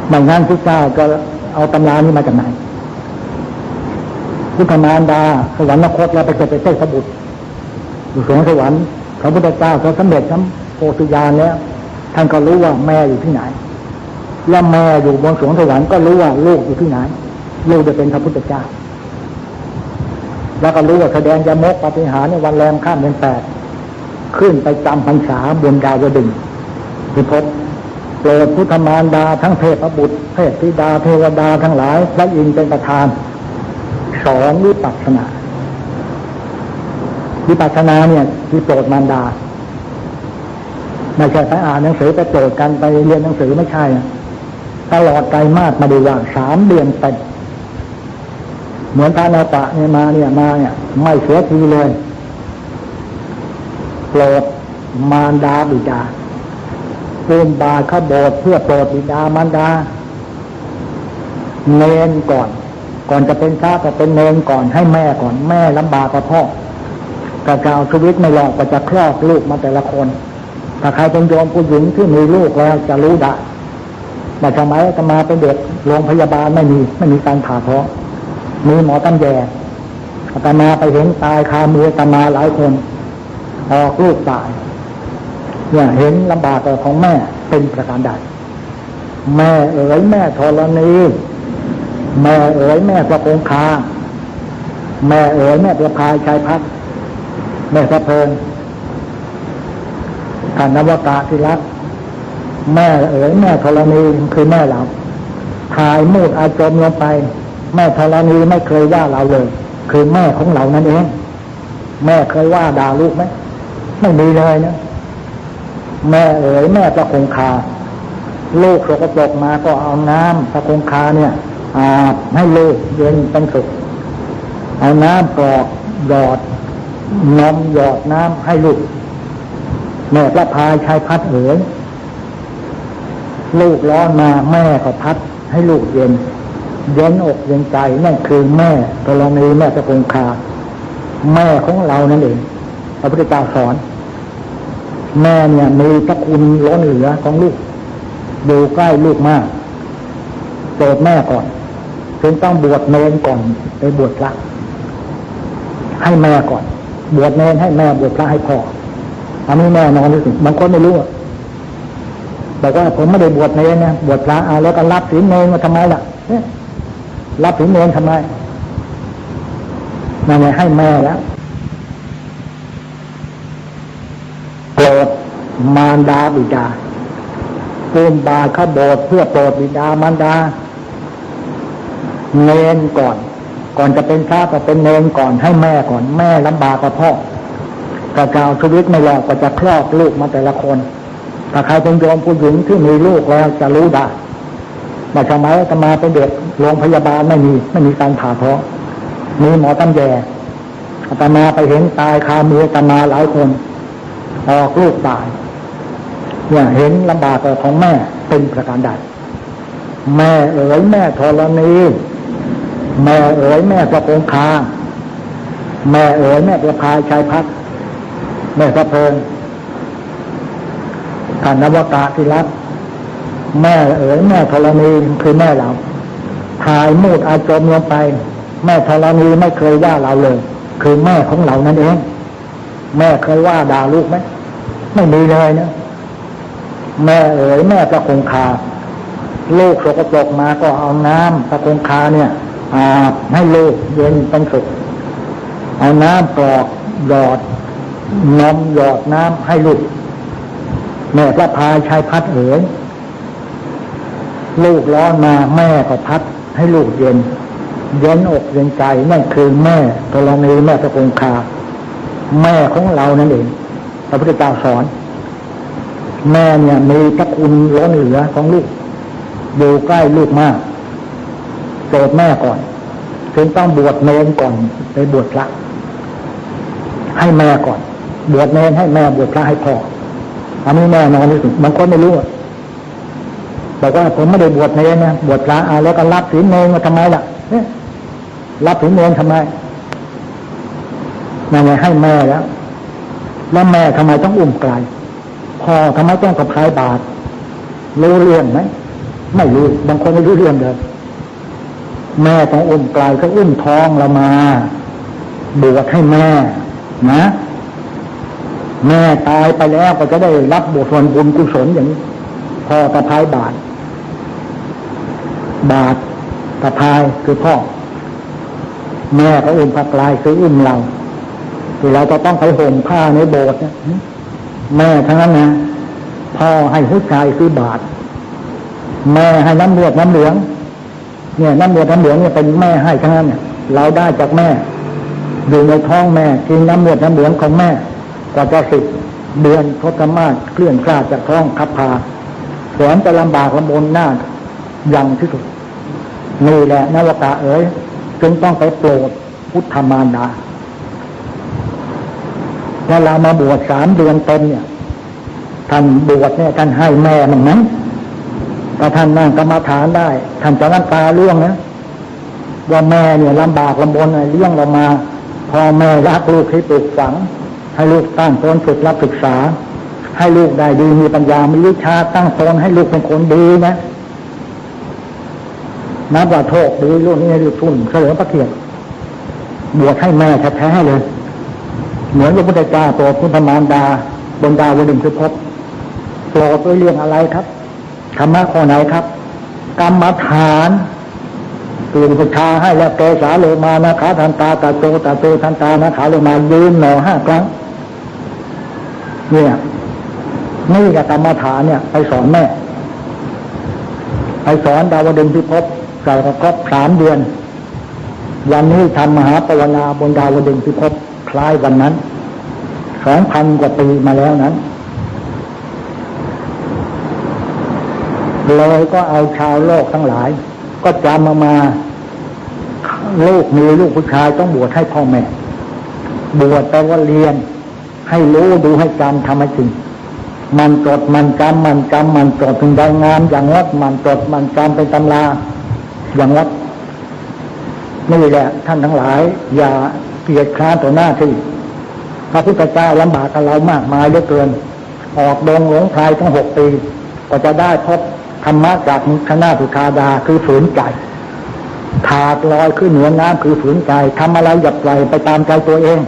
Speaker 1: ไม่งั้นพระเจ้าก็เอาตำรานี้มาจากไหนพุทธมารดาสวรรคตแล้วไปเกิดเป็นเทพบุตรอยู่สวงสวรรค์พระพุทธเจ้าเขาสำเร็จทั้งโพธิญาณแล้วท่านก็รู้ว่าแม่อยู่ที่ไหนและแม่อยู่บนสวงสวรรค์ก็รู้ว่าลูกอยู่ที่ไหนลูกจะเป็นพระพุทธเจ้าแล้วก็รู้ว่าแสดงยมกปาฏิหาริย์ในวันแรมค่ำเดือน8ขึ้นไปจำพรรษาบนดาวดึงส์พิภพโปรดพุทธมารดาทั้งเทพบุตรเทพธิดาเทวดาทั้งหลายพระอินทร์เป็นประธานสอนวิปัสสนาเนี่ยที่โปรดมารดาไม่ใช่ไปอ่านหนังสือไปโปรดกันไปเรียนหนังสือไม่ใช่ตลอดไตรมาสมาดูว่า3 เดือนเต็มเหมือนพระนาปะเนี่ยมาไม่เสียทีเลยโปรดมารดาบิดาปูนบาเข้าโบสถ์เพื่อโปรดบิดามารดาเนรก่อนจะเป็นพระก็เป็นเนรก่อนให้แม่ก่อนแม่ลำบากกว่าพ่อกระเจ้าชีวิตไม่รอดก็จะคลอดลูกมาแต่ละคนถ้าใครเป็นโยมผู้หญิงที่มีลูกแล้วจะรู้ได้แต่สมัยอาตมาเป็นเด็กโรงพยาบาลไม่มีการผ่าท้องมีหมอตำแยอาตมาไปเห็นตายคามืออาตมาหลายคนออกลูกตายเนี่ยเห็นลำบากของแม่ เป็นประการใดแม่เอ๋ยแม่ธรณีแม่เอ๋ยแม่พระคงคาแม่เอ๋ยแม่ประภาชัยพัฒน์แม่พระเพลินท่านนวกะที่รักแม่เอ๋ยแม่ธรณีคือแม่เราถ่ายมูดอาจมลงไปแม่ธรณีไม่เคยว่าเราเลยคือแม่ของเรานั่นเองแม่เคยว่าด่าลูกไหมไม่มีเลยนะแม่เอ๋ยแม่พระคงคาลูกสกปรกมาก็เอาน้ำพระคงคาเนี่ยอาบให้ลูกเย็นเป็นสุขเอาน้ำกรอกหยอดนมหยอดน้ำให้ลูกแม่พระพายชัยพัฒน์เอ๋ยลูกร้อนมาแม่ก็พัดให้ลูกเย็นเย็นอกเย็นใจนั่นคือแม่ธรณีแม่พระคงคาแม่ของเรานั่นเองพระพุทธเจ้าสอนแม่เนี่ยมีพระคุณล้นเหลือของลูกอยู่ใกล้ลูกมากโปรดแม่ก่อนจึงต้องบวชเนรก่อนไปบวชพระให้แม่ก่อนบวชเนรให้แม่บวชพระให้พ่ออันนี้แน่นอนที่สุดบางคนไม่รู้บอกว่าผมไม่ได้บวชเนรนะบวชพระแล้วก็รับศีลเนรมาทำไมล่ะรับศีลเนรทำไมนั่นไงให้แม่แล้วโปรดมารดาบิดาปูมบาเข้าโบสถ์เพื่อโปรดบิดามารดาเนรก่อนจะเป็นพระก็เป็นเนรก่อนให้แม่ก่อนแม่ลำบากกว่าพ่อกระเจ้าชีวิตไม่รอดก็จะคลอดลูกมาแต่ละคนถ้าใครเป็นโยมผู้หญิงที่มีลูกแล้วจะรู้ได้แต่สมัยอาตมาเป็นเด็กโรงพยาบาลไม่มีการผ่าท้องมีหมอตำแยอาตมาไปเห็นตายคามืออาตมาหลายคนออกลูกตายเนี่ยเห็นลำบากของแม่เป็นประการใดแม่เอ๋ยแม่ธรณีแม่เอ๋ยแม่พระคงคาแม่เอ๋ยแม่ประภาชัยพัฒน์แม่พระเพลินท่านนวกะที่รักแม่เอ๋ยแม่ธรณีคือแม่เราถ่ายมูดอาจมลงไปแม่ธรณีไม่เคยว่าเราเลยคือแม่ของเรานั่นเองแม่เคยว่าด่าลูกไหมไม่มีเลยนะแม่เอ๋ยแม่พระคงคาลูกสกปรกมาก็เอาน้ำพระคงคาเนี่ยอาบให้ลูกเย็นเป็นสุขเอาน้ำกรอกหยอดนมหยอดน้ำให้ลูกแม่พระพายชัยพัฒน์เอ๋ยลูกร้อนมาแม่ก็พัดให้ลูกเย็นอกเย็นใจนั่นคือแม่ธรณีแม่พระคงคาแม่ของเรานั่นเองพระพุทธเจ้าสอนแม่เนี่ยมีพระคุณล้นเหลือของลูกอยู่ใกล้ลูกมากโปรดแม่ก่อนจึงต้องบวชเนรก่อนไปบวชพระให้แม่ก่อนบวชเนรให้แม่บวชพระให้พ่ออันนี้แน่นอนที่สุดบางคนไม่รู้บอกว่าผมไม่ได้บวชเนรนะบวชพระแล้วก็รับศีลเนรมาทำไมล่ะรับศีลเนรทำไมนั่นไงให้แม่แล้วแม่ทำไมต้องอุ้มไกลพ่อทำไมต้องสะพายบาตรรู้เรื่องไหมไม่รู้บางคนไม่รู้เรื่องเลยแม่ต้องอุ้มไกลก็อุ้มท้องเรามาบวชให้แม่นะแม่ตายไปแล้วก็จะได้รับบทส่วนบุญกุศลอย่างนี้พ่อสะพายบาตรสะพายคือพ่อแม่ก็อุ้มพระกลายคืออุ้มเราที่เราจะต้องไปห่มผ้าในโบสถ์เนี่ยแม่ทั้งนั้นนะพ่อให้หัวใจคือบาตรแม่ให้น้ำเลือดน้ำเหลืองเนี่ยน้ำเลือดน้ำเหลืองเนี่ยเป็นแม่ให้ทั้งนั้นเนี่ยเราได้จากแม่อยู่ในท้องแม่กินน้ำเลือดน้ำเหลืองของแม่กว่าจะ10 เดือนทศมาศเคลื่อนคลาดจากท้องขับพาแสนจะลำบากลำบนหน้าอย่างที่สุดนี่แหละนวกะเอ๋ยจึงต้องไปโปรดพุทธมารดาเวลามาบวช3 เดือนเต็มเนี่ยท่านบวชเนี่ยท่านให้แม่มันนั้นถ้าท่านนั่งกรรมฐานได้ท่านจะน้ำตาร่วงนะว่าแม่เนี่ยลำบากลำบนเลี้ยงเรามาพอแม่รักลูกให้ปลูกฝังให้ลูกตั้งตนฝึกรับศึกษาให้ลูกได้ดีมีปัญญามีวิชาตั้งตนให้ลูกเป็นคนดีนะนับว่าโชคดีลูกนี่ลูกทุนเฉลิมพระเกียรติบวชให้แม่แท้ๆเลยเหมือนพระพุทธเจ้าตัวพุทธมารดาบนดาวดึงคือพบโป รธด้วยเรื่องอะไรครับธรรมะข้อไหนครับกรรมฐานตื่นพุทธาให้แล้วเกสาโลมานะขาทันตาตาโตตาโตทันตานะขาโลมายืนหนอ5 ครั้งเนี่ยนี่กับกรรมฐานเนี่ยไปสอนแม่ไปสอนดาวดึงส์พิภพใส่ครบ3 เดือนวันนี้ทำมหาภาวนาบนดาวดึงส์พิภพคล้ายวันนั้น2,000 กว่าปีมาแล้วนั้นเลยก็เอาชาวโลกทั้งหลายก็จำมาลูกมีลูกผู้ชายต้องบวชให้พ่อแม่บวชแปลว่าเรียนให้รู้ดูให้จำทำให้จริงมันจดมันจำมันจำมันจดถึงได้งามอย่างวัดมันจดมันจำเป็นตำราอย่างวัดนี่แหละท่านทั้งหลายอย่าเกียจคร้านต่อหน้าที่พระพุทธเจ้าลำบากกับเรามากมายเหลือเกินออกดงหลงพรายทั้ง6 ปีก็จะได้พบธรรมะจากคณะสุธาดาคือฝืนใจถาดลอยขึ้นเหนือน้ำคือฝืนใจทำอะไรอย่าปล่อยไปตามใจตัวเอง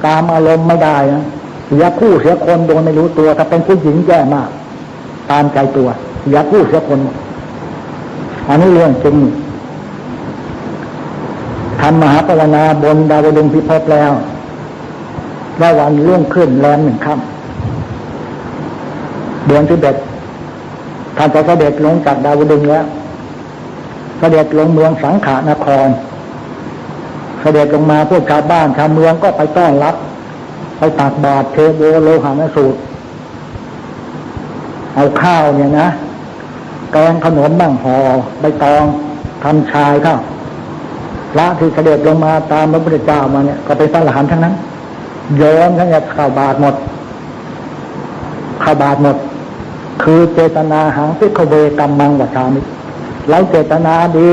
Speaker 1: กามอารมณ์ไม่ได้นะเสียคู่เสียคนโดนไม่รู้ตัวถ้าเป็นผู้หญิงแย่มากตามใจตัวเสียคู่เสียคนอันนี้เรื่องจริงทำมหาภาวนาบนดาวดึงส์พิภพแล้ววันรุ่งขึ้นแรม1 ค่ำเดือน11ท่านจะเสด็จลงจากดาวดึงส์แล้วเสด็จลงเมืองสังขานครเสด็จลงมาพวกชาวบ้านชาวเมืองก็ไปต้อนรับไปตักบาตรเทโวโลหะนสูตรเอาข้าวเนี่ยนะแกงขนมบ้างห่อใบตองทำชายข้าวพระที่เสด็จลงมาตามพระพุทธเจ้ามาเนี่ยก็เป็นพระอรหันต์ทั้งนั้นโยมทั้งนี้ข้าวบาตรหมดข้าวบาตรหมดคือเจตนาหังพิกเวกัมมังวัฏามิเราเจตนาดี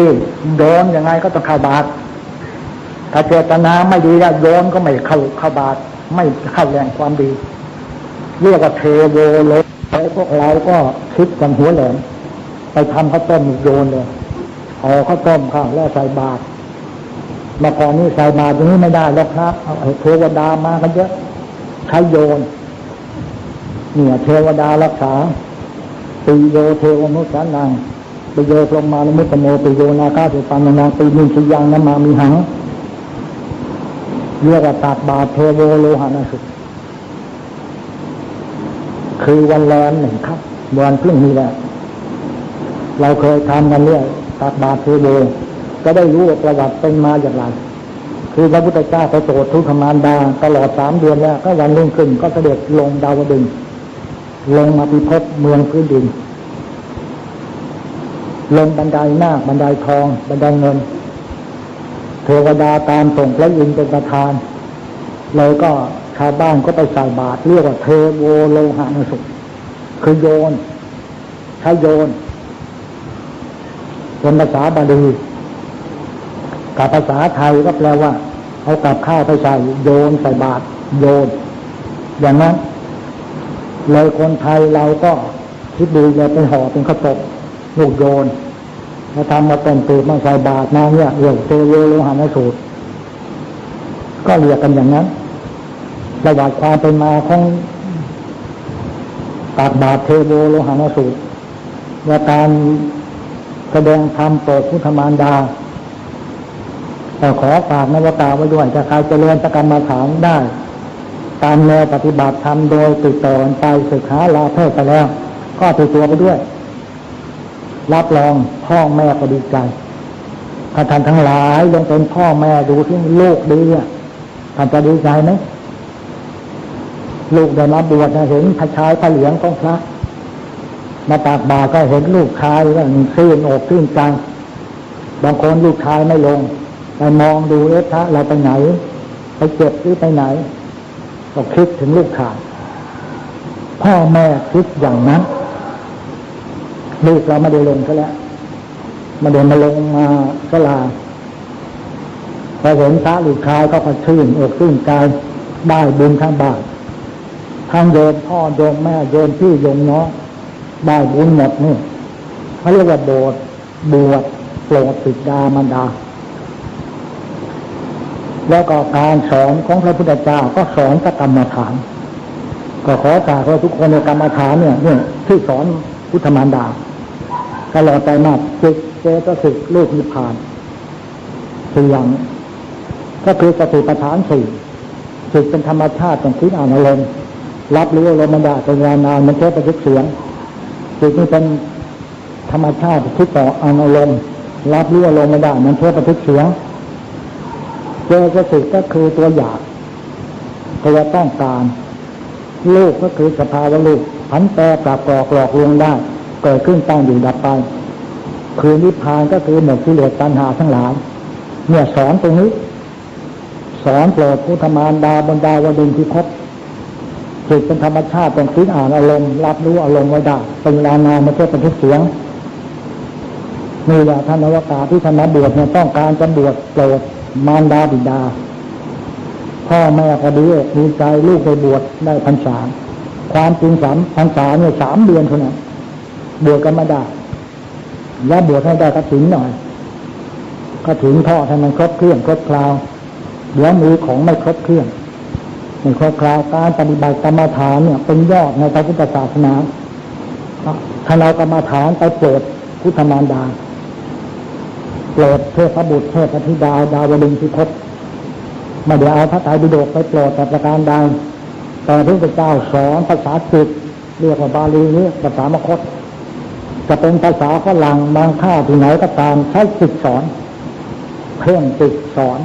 Speaker 1: โยนยังไงก็ต้องข้าวบาตรถ้าเจตนาไม่ดีแล้วโยนก็ไม่เข้าบาตรไม่เข้าแรงความดีเรียกว่าเทโวโลแล้วพวกเราก็คิดกันหัวแหลมไปทำข้าวต้มโยนเลยเอาข้าวต้มข้าวแล้วใส่บาตรมาก่อนนี้ใส่บาตรอย่างนี้ไม่ได้แล้วครับเอาเทวดามากันเยอะใช้โยนเนี่ยเทวดารักษาปิโยเทวนุสานังปิโยพรหมานุมุตตโมปิโยนาคาสุปันนังปิมินสิยังนามามิหังเรียกว่าตักบาตรเทโวโลหะนสุคือวันแรม1 ค่ำวันพรุ่งนี้แหละเราเคยทำกันเรื่อยตักบาตรเทโวก็ได้รู้ว่าประวัติเป็นมาอย่างไรคือพระพุทธเจ้าประโปรดทุกขมารดาตลอด3 เดือนแล้วก็วันรุ่งขึ้นก็เสด็จลงดาวดึงส์ลงมาพิภพเมืองพื้นดินลงบันไดนาคบันไดทองบันไดเงินเทวดาตามส่งพระอินทร์เป็นประธานเลยก็ชาวบ้านก็ไปใส่บาตรเรียกว่าเทโวโลหะนสุคือโยนใช้โยนเป็นภาษาบาลีกับภาษาไทยก็แปลว่าเอากับข้าวไปใส่โยนใส่บาตรโยนอย่างนั้นเลยคนไทยเราก็คิดดูเลยไปห่อเป็นข้าวต้มลูกโยนมาทำมาเป็นตูดมาใส่บาตรมาเนี่ยเรียกเทโวโลหะนสูตรก็เรียกกันอย่างนั้นประวัติความเป็นมาของตักบาตรเทโวโลหะนสูตรว่าการแสดงธรรมโปรดพุทธมารดาแต่ขอฝากนวตาไว้ด้วยถ้าใครเจริญกรรมฐานได้ตามแนวปฏิบัติธรรมโดยติดต่อไปศึกษาลาเพศไปแล้วก็ติดตัวไปด้วยรับรองพ่อแม่ก็ดีใจถ้าท่านทั้งหลายลงเป็นพ่อแม่ดูที่ลูกดีอ่ะท่านจะดีใจไหมลูกได้มาบวชเห็นพระชายพระเหลืองของพระมาตักบาตรก็เห็นลูกชายก็ชื่นอกชื่นใจบางคนลูกชายไม่ลงไปมองดูพระเราไปไหนไปเจ็บหรือไปไหนก็คิดถึงลูกชายพ่อแม่คิดอย่างนั้นลูกเราไม่ได้ลงซะแล้วมาเดินมาลงมาศาลาพอเห็นพระลูกชายก็ชื่นอกชื่นใจได้บุญทั้งบาททั้งโยมพ่อโยมแม่โยมพี่โยมน้องได้บุญหมดนี่เขาเรียกว่าบวชโปรดบิดามารดาแล้วก็การสอนของพระพุทธเจ้าก็สอนกรรมฐาน ก็ขอกราบว่าทุกคนในกรรมฐานเนี่ยที่สอนพุทธมารดาตลอดใจมากจิตเจตสิกรูปนิพพานสี่อย่างก็คือสติปัฏฐานสี่จิตเป็นธรรมชาติเป็นคิดอ่านอารมณ์รับรู้อารมณ์มันได้เป็นยานานมันใช้ประยุกต์เสียงจิตนี่เป็นธรรมชาติคิดต่ออ่านอารมณ์รับรู้อารมณ์มันได้มันใช้ประยุกต์เสียงเจตสิกก็คือตัวอยากตัวต้องการรูปก็คือสภาวะรูปผันแปรปรับกรอกหลอกลวงได้เกิดขึ้นตั้งอยู่ดับไปคือนิพพานก็คือหมดกิเลสตัณหาทั้งหลายเนี่ยสอนตรงนี้สอนโปรดพุทธมารดาบนดาวดึงที่พบจิตเป็นธรรมชาติเป็นคิดอ่านอารมณ์รับรู้อารมณ์ไว้ได้เป็นเวลานานไม่ใช่เป็นทุกเสียงนี่แหละท่านอวตารที่ท่านมาบวชเนี่ยต้องการจะบวชโปรดมารดาบิดาพ่อแม่ก็ดีอกดีใจลูกไปบวชได้พรรษาความจริงพรรษาเนี่ย3 เดือนเท่านั้นบวชกันไม่ได้แล้วบวชให้ได้กฐินหน่อยกฐินทอดให้มันครบเครื่องครบคราวเดี๋ยวมีของไม่ครบเครื่องไม่ครบคราวการปฏิบัติกรรมฐานเนี่ยเป็นยอดในพระพุทธศาสนาถ้าเรากรรมฐานไปโปรดพุทธมารดาโปรดเทพบุตรเทพธิดาดาวดึงที่พบไม่ได้เอาพระไตรปิฎกไปโปรดแต่ประการใดแต่พระพุทธเจ้าสอนภาษาจิตเรียกว่าบาลีนี้ภาษามคธจะเป็นภาษาฝรั่งบางข้าที่ไหนก็ตามใช้จิตสอนเพ่งจิตสอน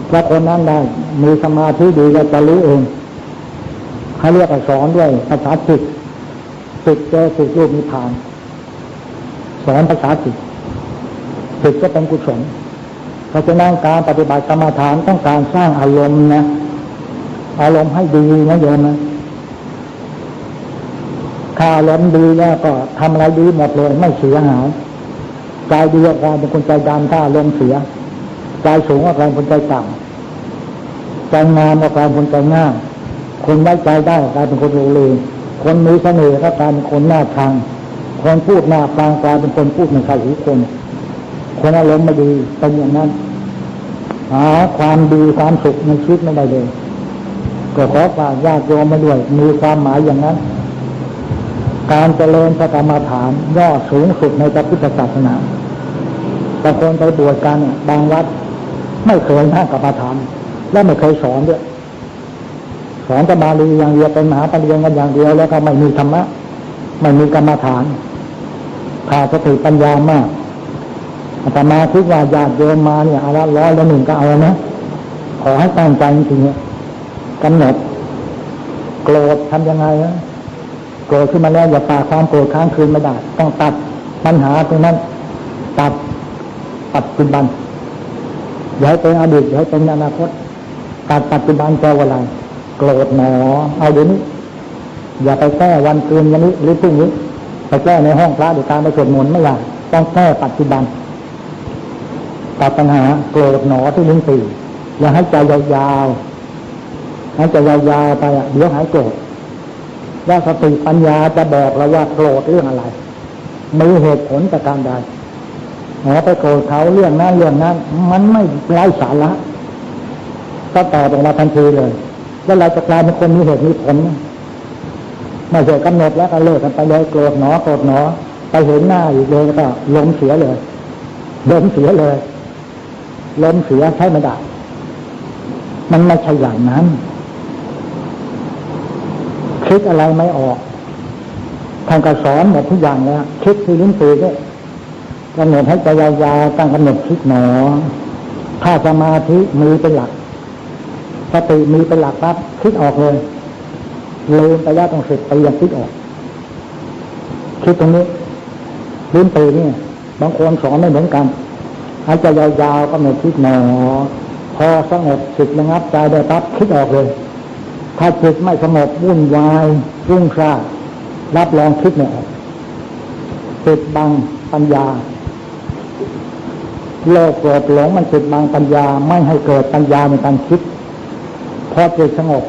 Speaker 1: ถ้าคนนั้นได้มีสมาธิดีก็จะรู้เองเขาเรียกว่าสอนด้วยภาษาจิตจิตเจอจิตรูปนิพพานสอนภาษาจิตจิตก็เป็นกุศลเพราะฉะนั้นการปฏิบัติกรรมฐานต้องการสร้างอารมณ์นะอารมณ์ให้ดีนะโยมนะถ้าอารมณ์ดีแล้วก็ทำอะไรดีหมดเลยไม่เสียหายใจดีกว่าเป็นคนใจดำถ้าอารมณ์เสียใจสูงกว่าเป็นคนใจต่ำใจงามกว่าเป็นคนใจง่ายคนไว้ใจได้กลายเป็นคนโลเลคนมีเสน่ห์ก็กลายเป็นคนหน้าทางคนพูดหน้าฟังกลายเป็นคนพูดไม่เข้าหูคนอารมณ์ไม่ดีเป็นอย่างนั้นหาความดีความสุขในชีวิตไม่ได้เลยก็ขอฝากญาติโยมมาด้วยมีความหมายอย่างนั้นการเจริญพระกรรมฐานย่อสูงสุดในพระพุทธศาสนาบางคนไปบวชกันบางวัดไม่เคยนั่งกรรมฐานและไม่เคยสอนด้วยสอนแต่บาลีอย่างเดียวเป็นมหาปริญญากันอย่างเดียวแล้วก็ไม่มีธรรมะไม่มีกรรมฐานขาดสติปัญญามากอาตมาคิดว่าญาติโยมมาเนี่ยเอาละ100 ละ 1ก็เอานะขอให้ตั้งใจจริงๆกำหนดโกรธทำยังไงนะโกรธขึ้นมาแล้วอย่าฝากความโกรธค้างคืนไม่ได้ต้องตัดปัญหาตรงนั้นตัดปัจจุบันอย่าให้เป็นอดีตอย่าให้เป็นอนาคตตัดปัจจุบันแปลว่าอะไรโกรธหนอเอาเดี๋ยวนี้อย่าไปแก้วันคืนวันนี้หรือพรุ่งนี้ไปแก้ในห้องพระหรือการไปสวดมนต์ไม่ได้ต้องแก้ปัจจุบันตัดปัญหาโกรธหนอที่ลิ้นปี่อย่าให้ใจยาวๆให้ใจยาวๆไปเดี๋ยวหายโกรธว่าสติปัญญาจะบอกเราว่าโกรธเรื่องอะไรมีเหตุผลประการใดไปโกรธเขาเรื่องนั้นมันไม่ไร้สาระก็ตอบออกมาทันทีเลยแล้วเราจะกลายเป็นคนมีเหตุมีผลไม่ใช่กำหนดแล้วก็เลิกกันไปเลยโกรธหนอไปเห็นหน้าอีกเลยก็ลมเสียเลยลมเสียใช่ไม่ได้มันไม่ใช่อย่างนั้นคิดอะไรไม่ออกท่านก็สอนหมดทุกอย่างแล้วคิดที่ลิ้นปี่ด้วยกำหนดให้ใจยาวๆตั้งกำหนดคิดหนอถ้าสมาธิมีเป็นหลักสติมีเป็นหลักปั๊บคิดออกเลยลืมไปแล้วต้อง10 ปียังคิดออกคิดตรงนี้ลิ้นปี่นี่บางคนสอนไม่เหมือนกันให้ใจยาวๆกำหนดคิดหนอพอสงบจิตระงับใจได้ปั๊บคิดออกเลยถ้าจิตไม่สงบวุ่นวายรุ่งซ่านรับรองคิดไม่ออกปิดบังปัญญาโลภโกรธหลงมันปิดบังปัญญาไม่ให้เกิดปัญญาในการคิดพอจิตสงบ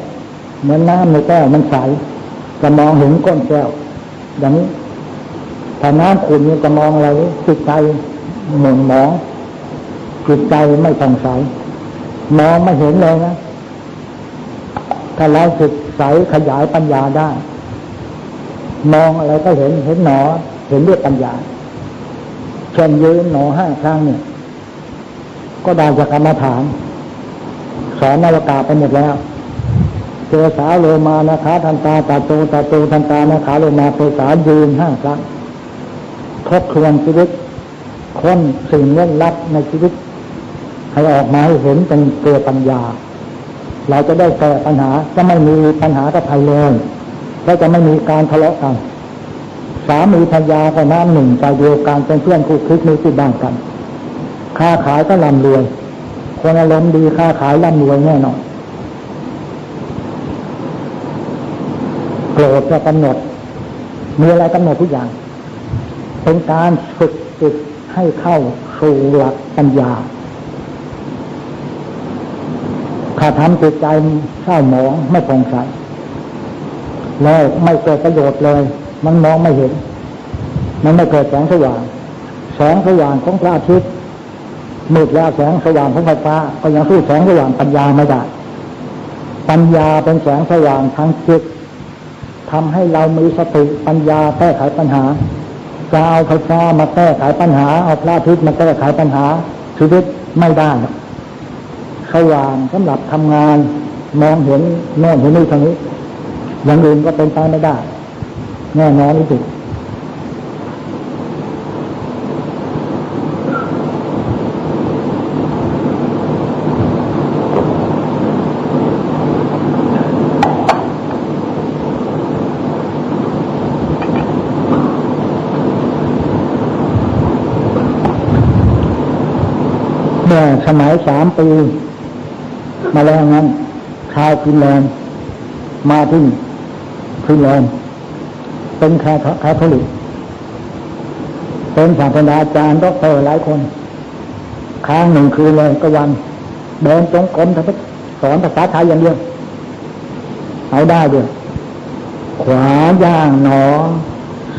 Speaker 1: เหมือนน้ำในแก้วมันใสจะมองเห็นก้นแก้วอย่างนี้ถ้าน้ำขุ่นจะมองอะไรจิตใจหม่นหมองจิตใจไม่ผ่องใสมองไม่เห็นเลยนะถ้าเราจิต ใสขยายปัญญาได้มองอะไรก็เห็นหนอเห็นด้วยปัญญาเช่นยืนหนอ5 ครั้งเนี่ยก็ได้จากกรรมฐานสอนอวกาศไปหมดแล้วเจสาโลมานะคะทันตาตาโตทันตานะคะโลมาเจสายืน5 ครั้งทบทวนชีวิตค้นสิ่งเล่นลับในชีวิตให้ออกมาให้เห็นเป็นตัวปัญญาเราจะได้แก้ปัญหาจะไม่มีปัญหากับใครเลยและจะไม่มีการทะเลาะกันสามีภรรยาก็น้ำหนึ่งใจเดียวกันเป็นเพื่อนคู่คิดมีที่บ้านกันค้าขายก็ร่ำรวยคนอารมณ์ดีค้าขายร่ำรวยแน่นอนโกรธจะกำหนดมีอะไรกำหนดทุกอย่างเป็นการฝึกจิตให้เข้าสู่หลักปัญญาถ้าทำจิตใจเศร้าหมองไม่ผ่องใสแล้วไม่เกิดประโยชน์เลยมันมองไม่เห็นมันไม่เกิดแสงสว่างของพระอาทิตย์มืดแล้วแสงสว่างของไฟฟ้าก็ยังสู้แสงสว่างปัญญาไม่ได้ปัญญาเป็นแสงสว่างทางจิตทำให้เรามีสติปัญญาแก้ไขปัญหาจะเอาไฟฟ้ามาแก้ไขปัญหาเอาพระอาทิตย์มาแก้ไขปัญหาชีวิตไม่ได้สว่างสำหรับทำงานมองเห็นโน่นเห็นนี่ทางนี้อย่างอื่นก็เป็นไปไม่ได้แน่นอนที่สุดเมื่อสมัย3 ปีมาแล้วนั้นชาวฟินแลนด์มาที่ฟินแลนด์เป็นคาทอลิกเป็นศาสตราจารย์ด็อกเตอร์หลายคนค้าง1 คืนเลยก็วันเดินจงกรมสอนภาษาไทยอย่างเดียวเอาได้ด้วยขวาย่างหนอ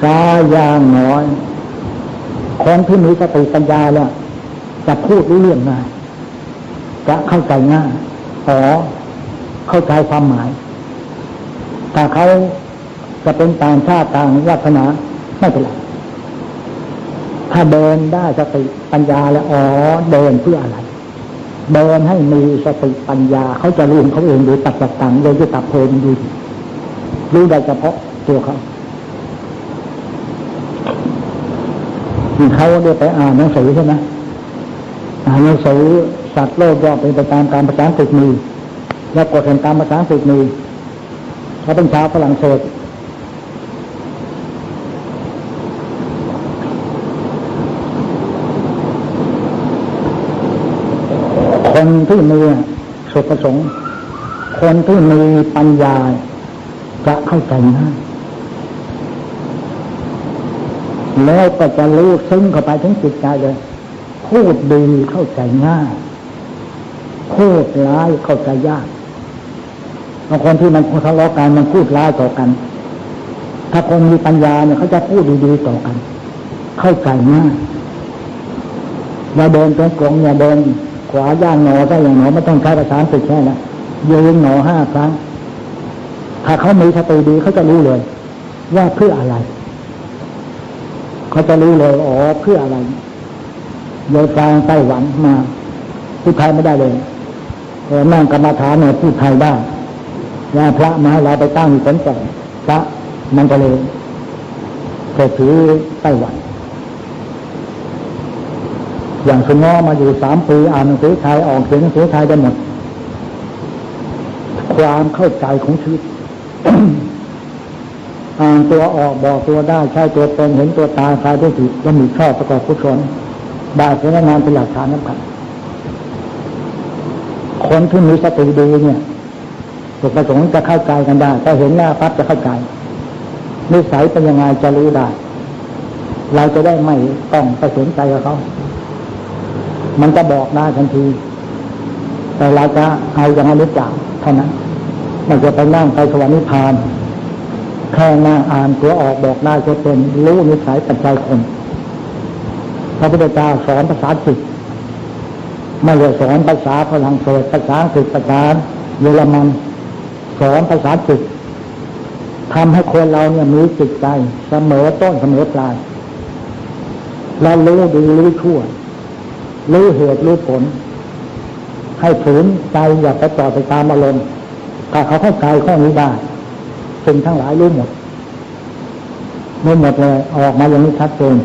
Speaker 1: ซ้ายย่างหนอคนที่มีสติปัญญาแล้วจะพูดรู้เรื่องง่ายจะเข้าใจง่ายเข้าใจความหมายถ้าเขาจะเป็นต่างชาติต่างวาสนาไม่เป็นไรถ้าเดินได้สติปัญญาแล้วเดินเพื่ออะไรเดินให้มีสติปัญญาเขาจะรู้เขาเองโดยตัดต่างโดยตัดเพลินดูรู้ได้เฉพาะตัวเขาได้ไปอ่านหนังสือใช่ไหมอ่านหนังสือสัตว์โลกย่อมเป็นไปตามการภาษาอังกฤษมีแล้วกฎแห่งการภาษาอังกฤษมีเขาเป็นชาวฝรั่งเศสคนที่มีสุขประสงค์คนที่มีปัญญาจะเข้าใจง่ายแล้วก็จะรู้ซึ้งเข้าไปถึงจิตใจเลยพูดดีเข้าใจง่ายพูดร้ายเข้าใจยากบางคนที่มันทะเลาะกันมันพูดร้ายต่อกันถ้าคนมีปัญญาเนี่ยเขาจะพูดดีๆต่อกันเข้าใจง่ายอย่าเดินตรงกลงอย่าเดินขวาย่างหนอได้อย่างหนอไม่ต้องใช้ภาษาอังกฤษแค่นั้นยืนหนอ5 ครั้งถ้าเขามีสติดีเขาจะรู้เลยว่าเพื่ออะไรเขาจะรู้เลยเพื่ออะไรโยนฟางไต้หวันมาพูดไทยไม่ได้เลยนั่งกรรมฐานเนี่ยพูดไทยได้ว่าพระมาเราไปตั้งอยู่สนใจพระมันก็เลยเกิดถือไต้หวันอย่างสุนง้อมาอยู่3 ปีอ่านหนังสือไทยออกเขียนหนังสือไทยได้หมดความเข้าใจของชีวิต อ่านตัวออกบอกตัวได้ใช้ตัวตนเห็นตัวตาคลายด้วยจิตและมีชอบประกอบกุศลได้ผลงานเป็นหลักฐานน้ำกันคนที่มีสติดีเนี่ยจุดประสงค์จะเข้าใจกันได้ถ้าเห็นหน้าปั๊บจะเข้าใจนิสัยเป็นยังไงจะรู้ได้เราจะได้ไม่ต้องไปสนใจกับเขามันจะบอกได้ทันทีแต่เราจะเอาอย่างนั้นหรือเปล่าเท่านั้นมันจะไปนั่งไปสวรรค์นิพพานแค่นั่งอ่านตัวออกบอกได้จะเป็นรู้นิสัยปัจจัยคนพระพุทธเจ้าสอนภาษาจิตไม่ได้สอนภาษาฝรั่งเศสภาษาอังกฤษภาษาเยอรมัน สอนภาษาจิตทำให้คนเราเนี่ยมีจิตใจเสมอต้นเสมอปลายเรารู้ดีรู้ชั่วรู้เหตุรู้ผลให้ฝืนใจอย่าไปต่อไปตามอารมณ์ถ้าเขาเข้าใจข้อนี้ได้สิ่งทั้งหลายรู้หมดเลยออกมาอย่างนี้ชัดเจน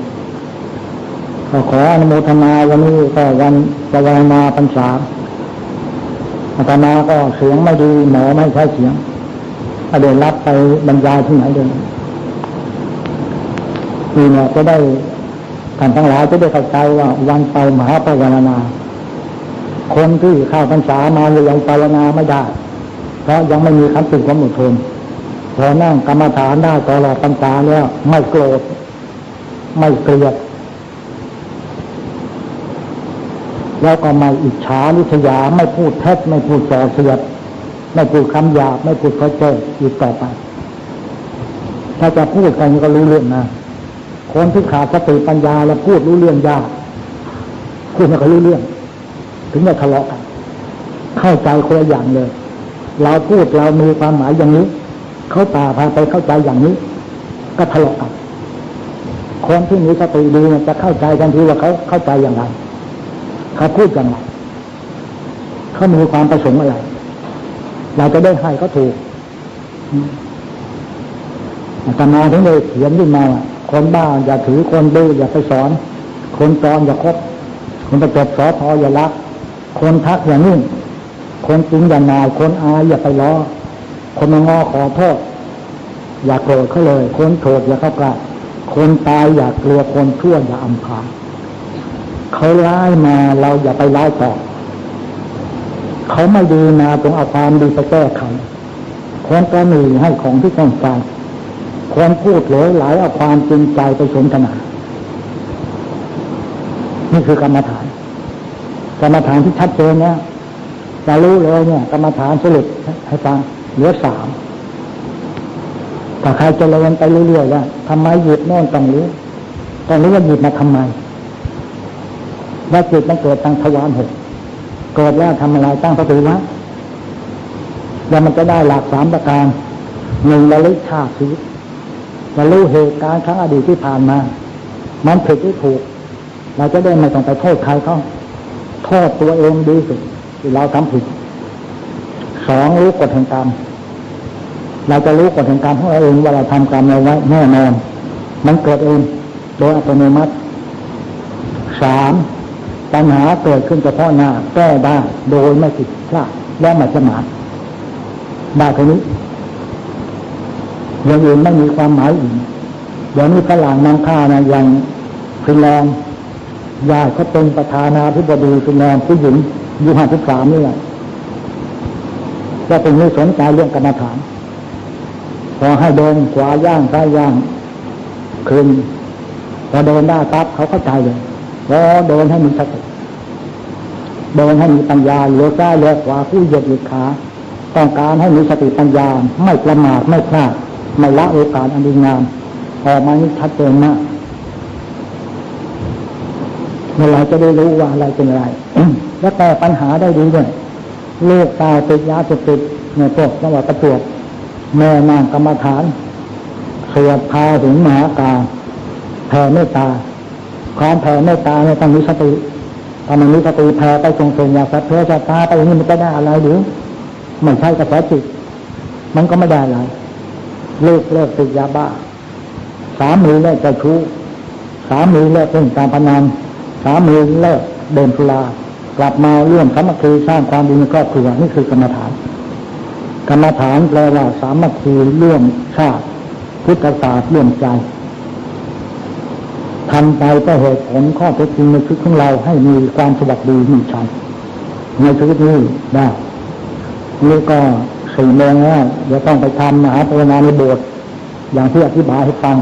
Speaker 1: ขออนุโมทนาวันนี้ก็วันจะวันมาพรรษาอาตมาก็เสียงไม่ดีหมอไม่ใช้เสียงก็เดินรับไปบรรยายที่ไหนเดินนี่เนี่ยจะได้ท่านทั้งหลายจะได้เข้าใจว่าวันไปมหาภาวนาคนที่เข้าพรรษามายังภาวนาไม่ได้เพราะยังไม่มีขันติความอดทนพอนั่งกรรมฐานได้ตลอดพรรษาแล้วไม่โกรธไม่เกลียดแล้วก็ไม่อิจฉาริษยาไม่พูดเท็จไม่พูดส่อเสียดไม่พูดคำหยาบไม่พูดเพ้อเจ้ออีกต่อไปถ้าจะพูดกันก็รู้เรื่องนะคนที่ขาดสติปัญญาแล้วพูดรู้เรื่องยากพูดไม่ค่อยรู้เรื่องถึงจะทะเลาะกันเข้าใจคนละอย่างเลยเราพูดเรามีความหมายอย่างนี้เขาตาพาไปเข้าใจอย่างนี้ก็ทะเลาะกันคนที่มีสติดีจะเข้าใจทันทีว่าเขาเข้าใจอย่างไรเขาพูดอย่างไรเขามีความประสงค์อะไรเราจะได้ให้เขาถูกอาตมาถึงได้เขียนขึ้นมาคนบ้าอย่าถือคนดื้ออย่าไปสอนคนจรอย่าคบคนประจบสอทออย่ารักคนทักอย่านิ่งคนจริงอย่านายคนอายอย่าไปล้อคนมางอขอโทษอย่าโกรธเขาเลยคนโกรธอย่าเข้าใกล้คนตายอย่ากลัวคนชั่วอย่าอำพรางเขาร้ายมาเราอย่าไปร้ายตอบเขาไม่ดีมาจงเอาความดีไปแก้ไขคนก็มีให้ของที่ต้องการคนพูดเหลวไหลเอาความจริงใจไปสนทนานี่คือกรรมฐานที่ชัดเจนเนี่ยจะรู้เลยเนี่ยกรรมฐานสรุปให้ฟังเหลือ3ถ้าใครจะเรียนไปเรื่อยๆว่าทำไมหยุดโน่นต้องรู้ว่าหยุดมาทำไมว่าจิตมันเกิดทางทวาร6เกิดแล้วทำอะไรตั้งสติไว้แล้วมันจะได้หลัก3ประการ1ระลึกชาติชีวิตระลึกเหตุการณ์ครั้งอดีตที่ผ่านมามันผิดหรือถูกเราจะได้ไม่ต้องไปโทษใครเขาโทษตัวเองดีสุดที่เราทำผิด2รู้กฎแห่งกรรมเราจะรู้กฎแห่งกรรมของเราเองว่าเราทำกรรมเอาไว้แน่นอนมันเกิดเองโดยอัตโนมัติ3ปัญหาเกิดขึ้นเฉพาะหน้าแก้ได้โดยไม่ผิดพลาดและไม่ประมาทได้เท่านี้อย่างอื่นไม่มีความหมายอื่นเดี๋ยวนี้ฝรั่งนำค่านะอย่างฟินแลนด์ญาติเขาเป็นประธานาธิบดีฟินแลนด์ผู้หญิงอายุ53นี่แหละก็เป็นไม่สนใจเรื่องกรรมฐานพอให้เดินขวาย่างซ้ายย่างคืนพอเดินได้ปั๊บเขาเข้าใจเลยพอเดินให้มีสติเดินให้มีปัญญาเลี้ยวซ้ายเลี้ยวขวาผู้เหยียดขาต้องการให้มีสติปัญญาไม่ประมาทไม่พลาดไม่ละโอกาสอันดีงามออกมานี่ชัดเจนมากเมื่อเราจะได้รู้ว่าอะไรเป็นอะไร และแก้ปัญหาได้ดีด้วยลูกตายติดยาเสพติดเนี่ยพวกจังหวัดประจวบแม่นางกรรมฐานสวดพาถึงมหากาแผ่เมตตาความแผ่เมตตาเนี่ยต้องมีสติถ้ามันมีสติแผ่ไปส่งๆอย่าสัตว์เพลสัตว์ตาไปอย่างนี้มันจะได้อะไรหรือไม่ใช่กระแสจิตมันก็ไม่ได้อะไรลูกเลิกติดยาบ้าสามีเลิกเจ้าชู้สามีเลิกเล่นการพนันสามีเลิกเดินทุลากลับมาร่วมสามัคคีสร้างความดีในครอบครัวนี่คือกรรมฐานแปลว่าสามัคคีร่วมชาติพุทธศาสตร์ร่วมใจทำไปก็เหตุผลข้อเท็จจริงในชีวิตของเราให้มีความสวัสดีมีชัยในชีวิตนี้ได้นี่ก็4 โมงแล้วเดี๋ยวต้องไปทำมหาภาวนาในโบสถ์อย่างที่อธิบายให้ฟัง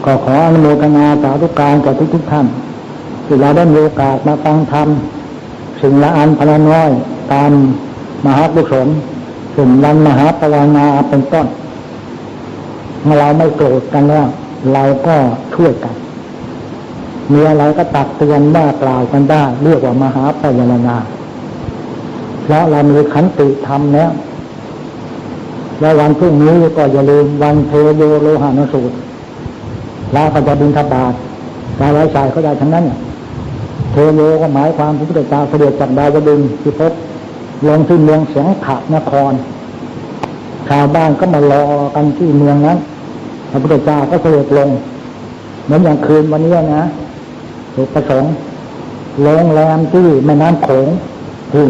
Speaker 1: ก็ขออนุโมทนาสาธุการกับทุกท่านที่เราได้มีโอกาสมาฟังธรรมสิ่งละอันพละน้อยตามมหากุศลสิ่งวันมหาภาวนาเป็นต้นเมื่อเราไม่โกรธกันแล้วเราก็ช่วยกันมีอะไรก็ตักเตือนว่ากล่าวกันได้เรียกว่ามหาภาวนาเพราะเรามีขันติธรรมแล้ว แล้ววันพรุ่งนี้ก็อย่าลืมวันเทโยโลหะนสูตรพระก็จะบิณฑบาตการไร้สายเขาได้ทั้งนั้นเทโยก็หมายความพระพุทธเจ้าเสด็จจากดาวดึงส์พิภพลงที่เมืองแสงขะนครชาวบ้านก็มารอกันที่เมืองนั้นพระพุทธเจ้าก็เสด็จลงเหมือนอย่างคืนวันนี้นะจุดประสงค์โรงแรมที่แม่น้ำโขงที่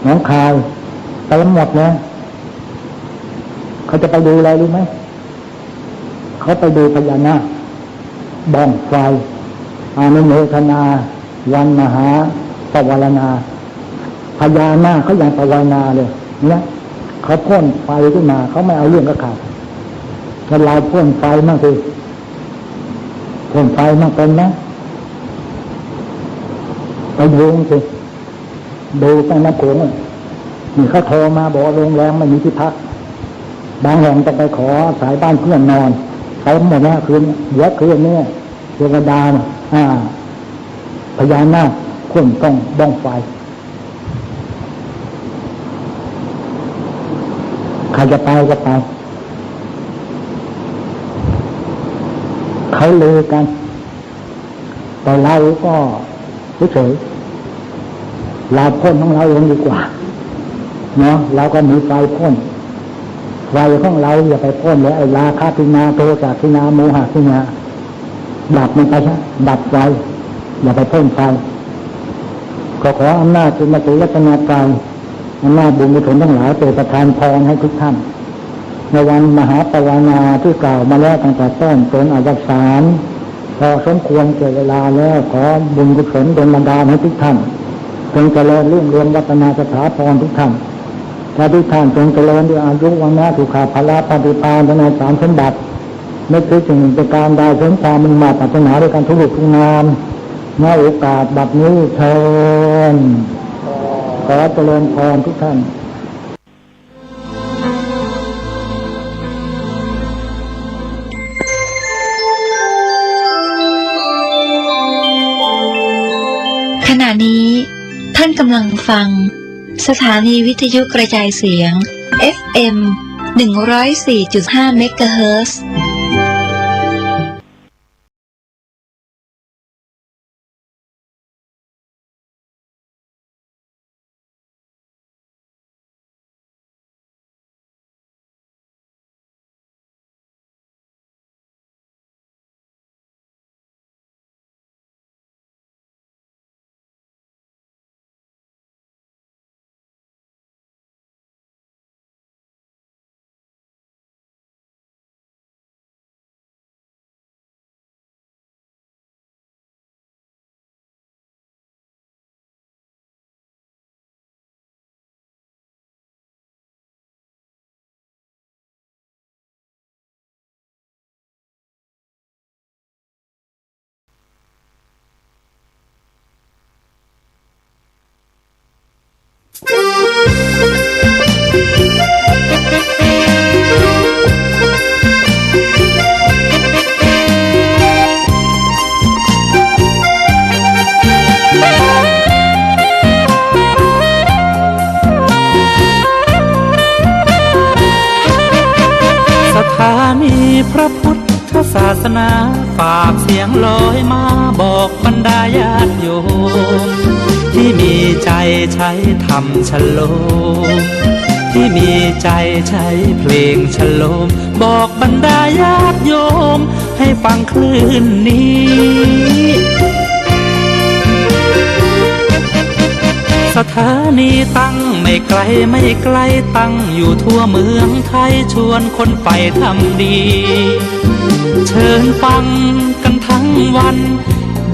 Speaker 1: หนองคายเต็มหมดนะเขาจะไปดูอะไรรู้ไหมเขาไปดูพญานาคบ้องไฟอานุโมทนาวันมหาปวารณาพญานาคเขาอย่างปวารณาเลยเนี่ยเขาพ่นไฟขึ้นมาเขาไม่เอาเรื่องกับข่าวถ้าเราพ่นไฟมั่งสิพ่นไฟมั่งเป็นไหมไปดูสิดูแม่น้ำโขงนี่เขาโทรมาบอกโรงแรมไม่มีที่พักบางแห่งต้องไปขอสายบ้านเพื่อนนอนไปหมดนะคืนเดี๋ยวคืนนี้เทวดาพญานาคพ่นต้องบ้องไฟใครจะไปก็ไปเขาลือกันแต่เราก็เฉยๆเราพ่นของเราเองดีกว่าเนาะเราก็มีไฟพ่นไฟของเราอย่าไปพ่นเลยไอ้ราคะทินาโทสะทินาโมหะทินาดับมันไปใช่ดับไฟอย่าไปพ่นไฟก็ขออำนาจจุลศรีรัตนตรัยอำนาจบุญกุศลทั้งหลายโปรดประทานพรให้ทุกท่านในวันมหาปวารณาที่กล่าวมาแล้วตั้งแต่ต้นจนอวสานพอสมควรแก่เวลาแล้วขอบุญกุศลดลบันดาลให้ทุกท่านจงเจริญรุ่งเรืองวัฒนาสถาพรทุกท่านถ้าทุกท่านจงเจริญด้วยอายุวัฒนะสุขภาละปฏิภาณในสามสมบัติไม่คิดถึงเป็นการได้สมความมุ่งมั่นปรารถนาด้วยการทุกข์ทุกนามณโอกาสบัดนี้เชิญขอเจริญพรทุกท่าน
Speaker 2: ขณะนี้ท่านกำลังฟังสถานีวิทยุกระจายเสียง FM 104.5 เมกะเฮิรตซ์
Speaker 4: พระพุทธศาสนาฝากเสียงลอยมาบอกบรรดาญาติโยมที่มีใจใช้ธรรมฉโลมที่มีใจใช้เพลงฉโลมบอกบรรดาญาติโยมให้ฟังคลื่นนี้สถานีตั้งไม่ไกลไม่ไกลตั้งอยู่ทั่วเมืองไทยชวนคนไปทำดีเชิญฟังกันทั้งวัน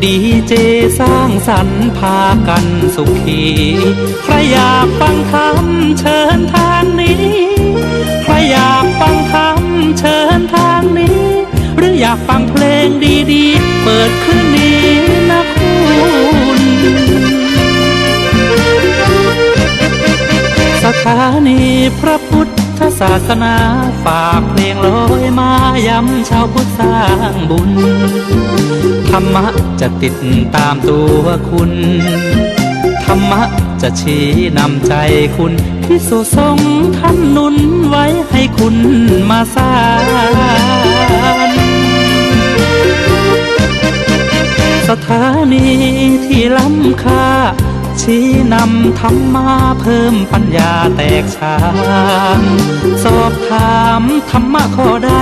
Speaker 4: ดีเจสร้างสรรค์พากันสุขีใครอยากฟังธรรมเชิญทางนี้ใครอยากฟังธรรมเชิญทางนี้หรืออยากฟังเพลงดีๆเปิดคลื่นนี้นะคุณสถานีพระพุทธศาสนาฝากเพลงลอยมาย้ำชาวพุทธสร้างบุญธรรมะจะติดตามตัวคุณธรรมะจะชี้นำใจคุณ ที่สุทรงท่านหนุนไว้ให้คุณมาสานสถานีที่ล้ำค่าชี้นำธรรมะเพิ่มปัญญาแตกฉานสอบถามธรรมะข้อใด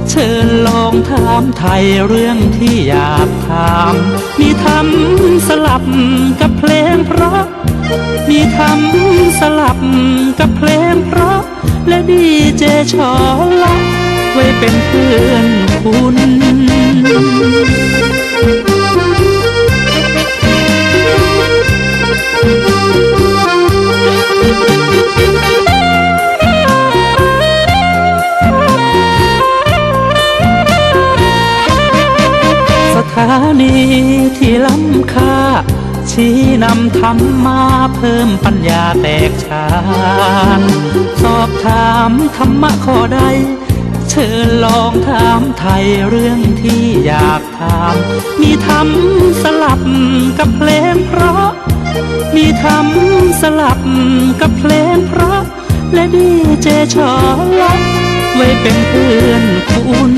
Speaker 4: เชิญลองถามไทยเรื่องที่อยากถามมีธรรมสลับกับเพลงเพราะมีธรรมสลับกับเพลงเพราะและดีเจชอละไว้เป็นเพื่อนคุณสถานีที่ล้ำค่าชี้นำธรรมะเพิ่มปัญญาแตกฉานสอบถามธรรมะข้อใดเชิญลองถามไทยเรื่องที่อยากถามมีธรรมสลับกับเพลงเพราะมีธรรมสลับกับเพลงเพราะและดีเจชอละไว้เป็นเพื่อนคุณ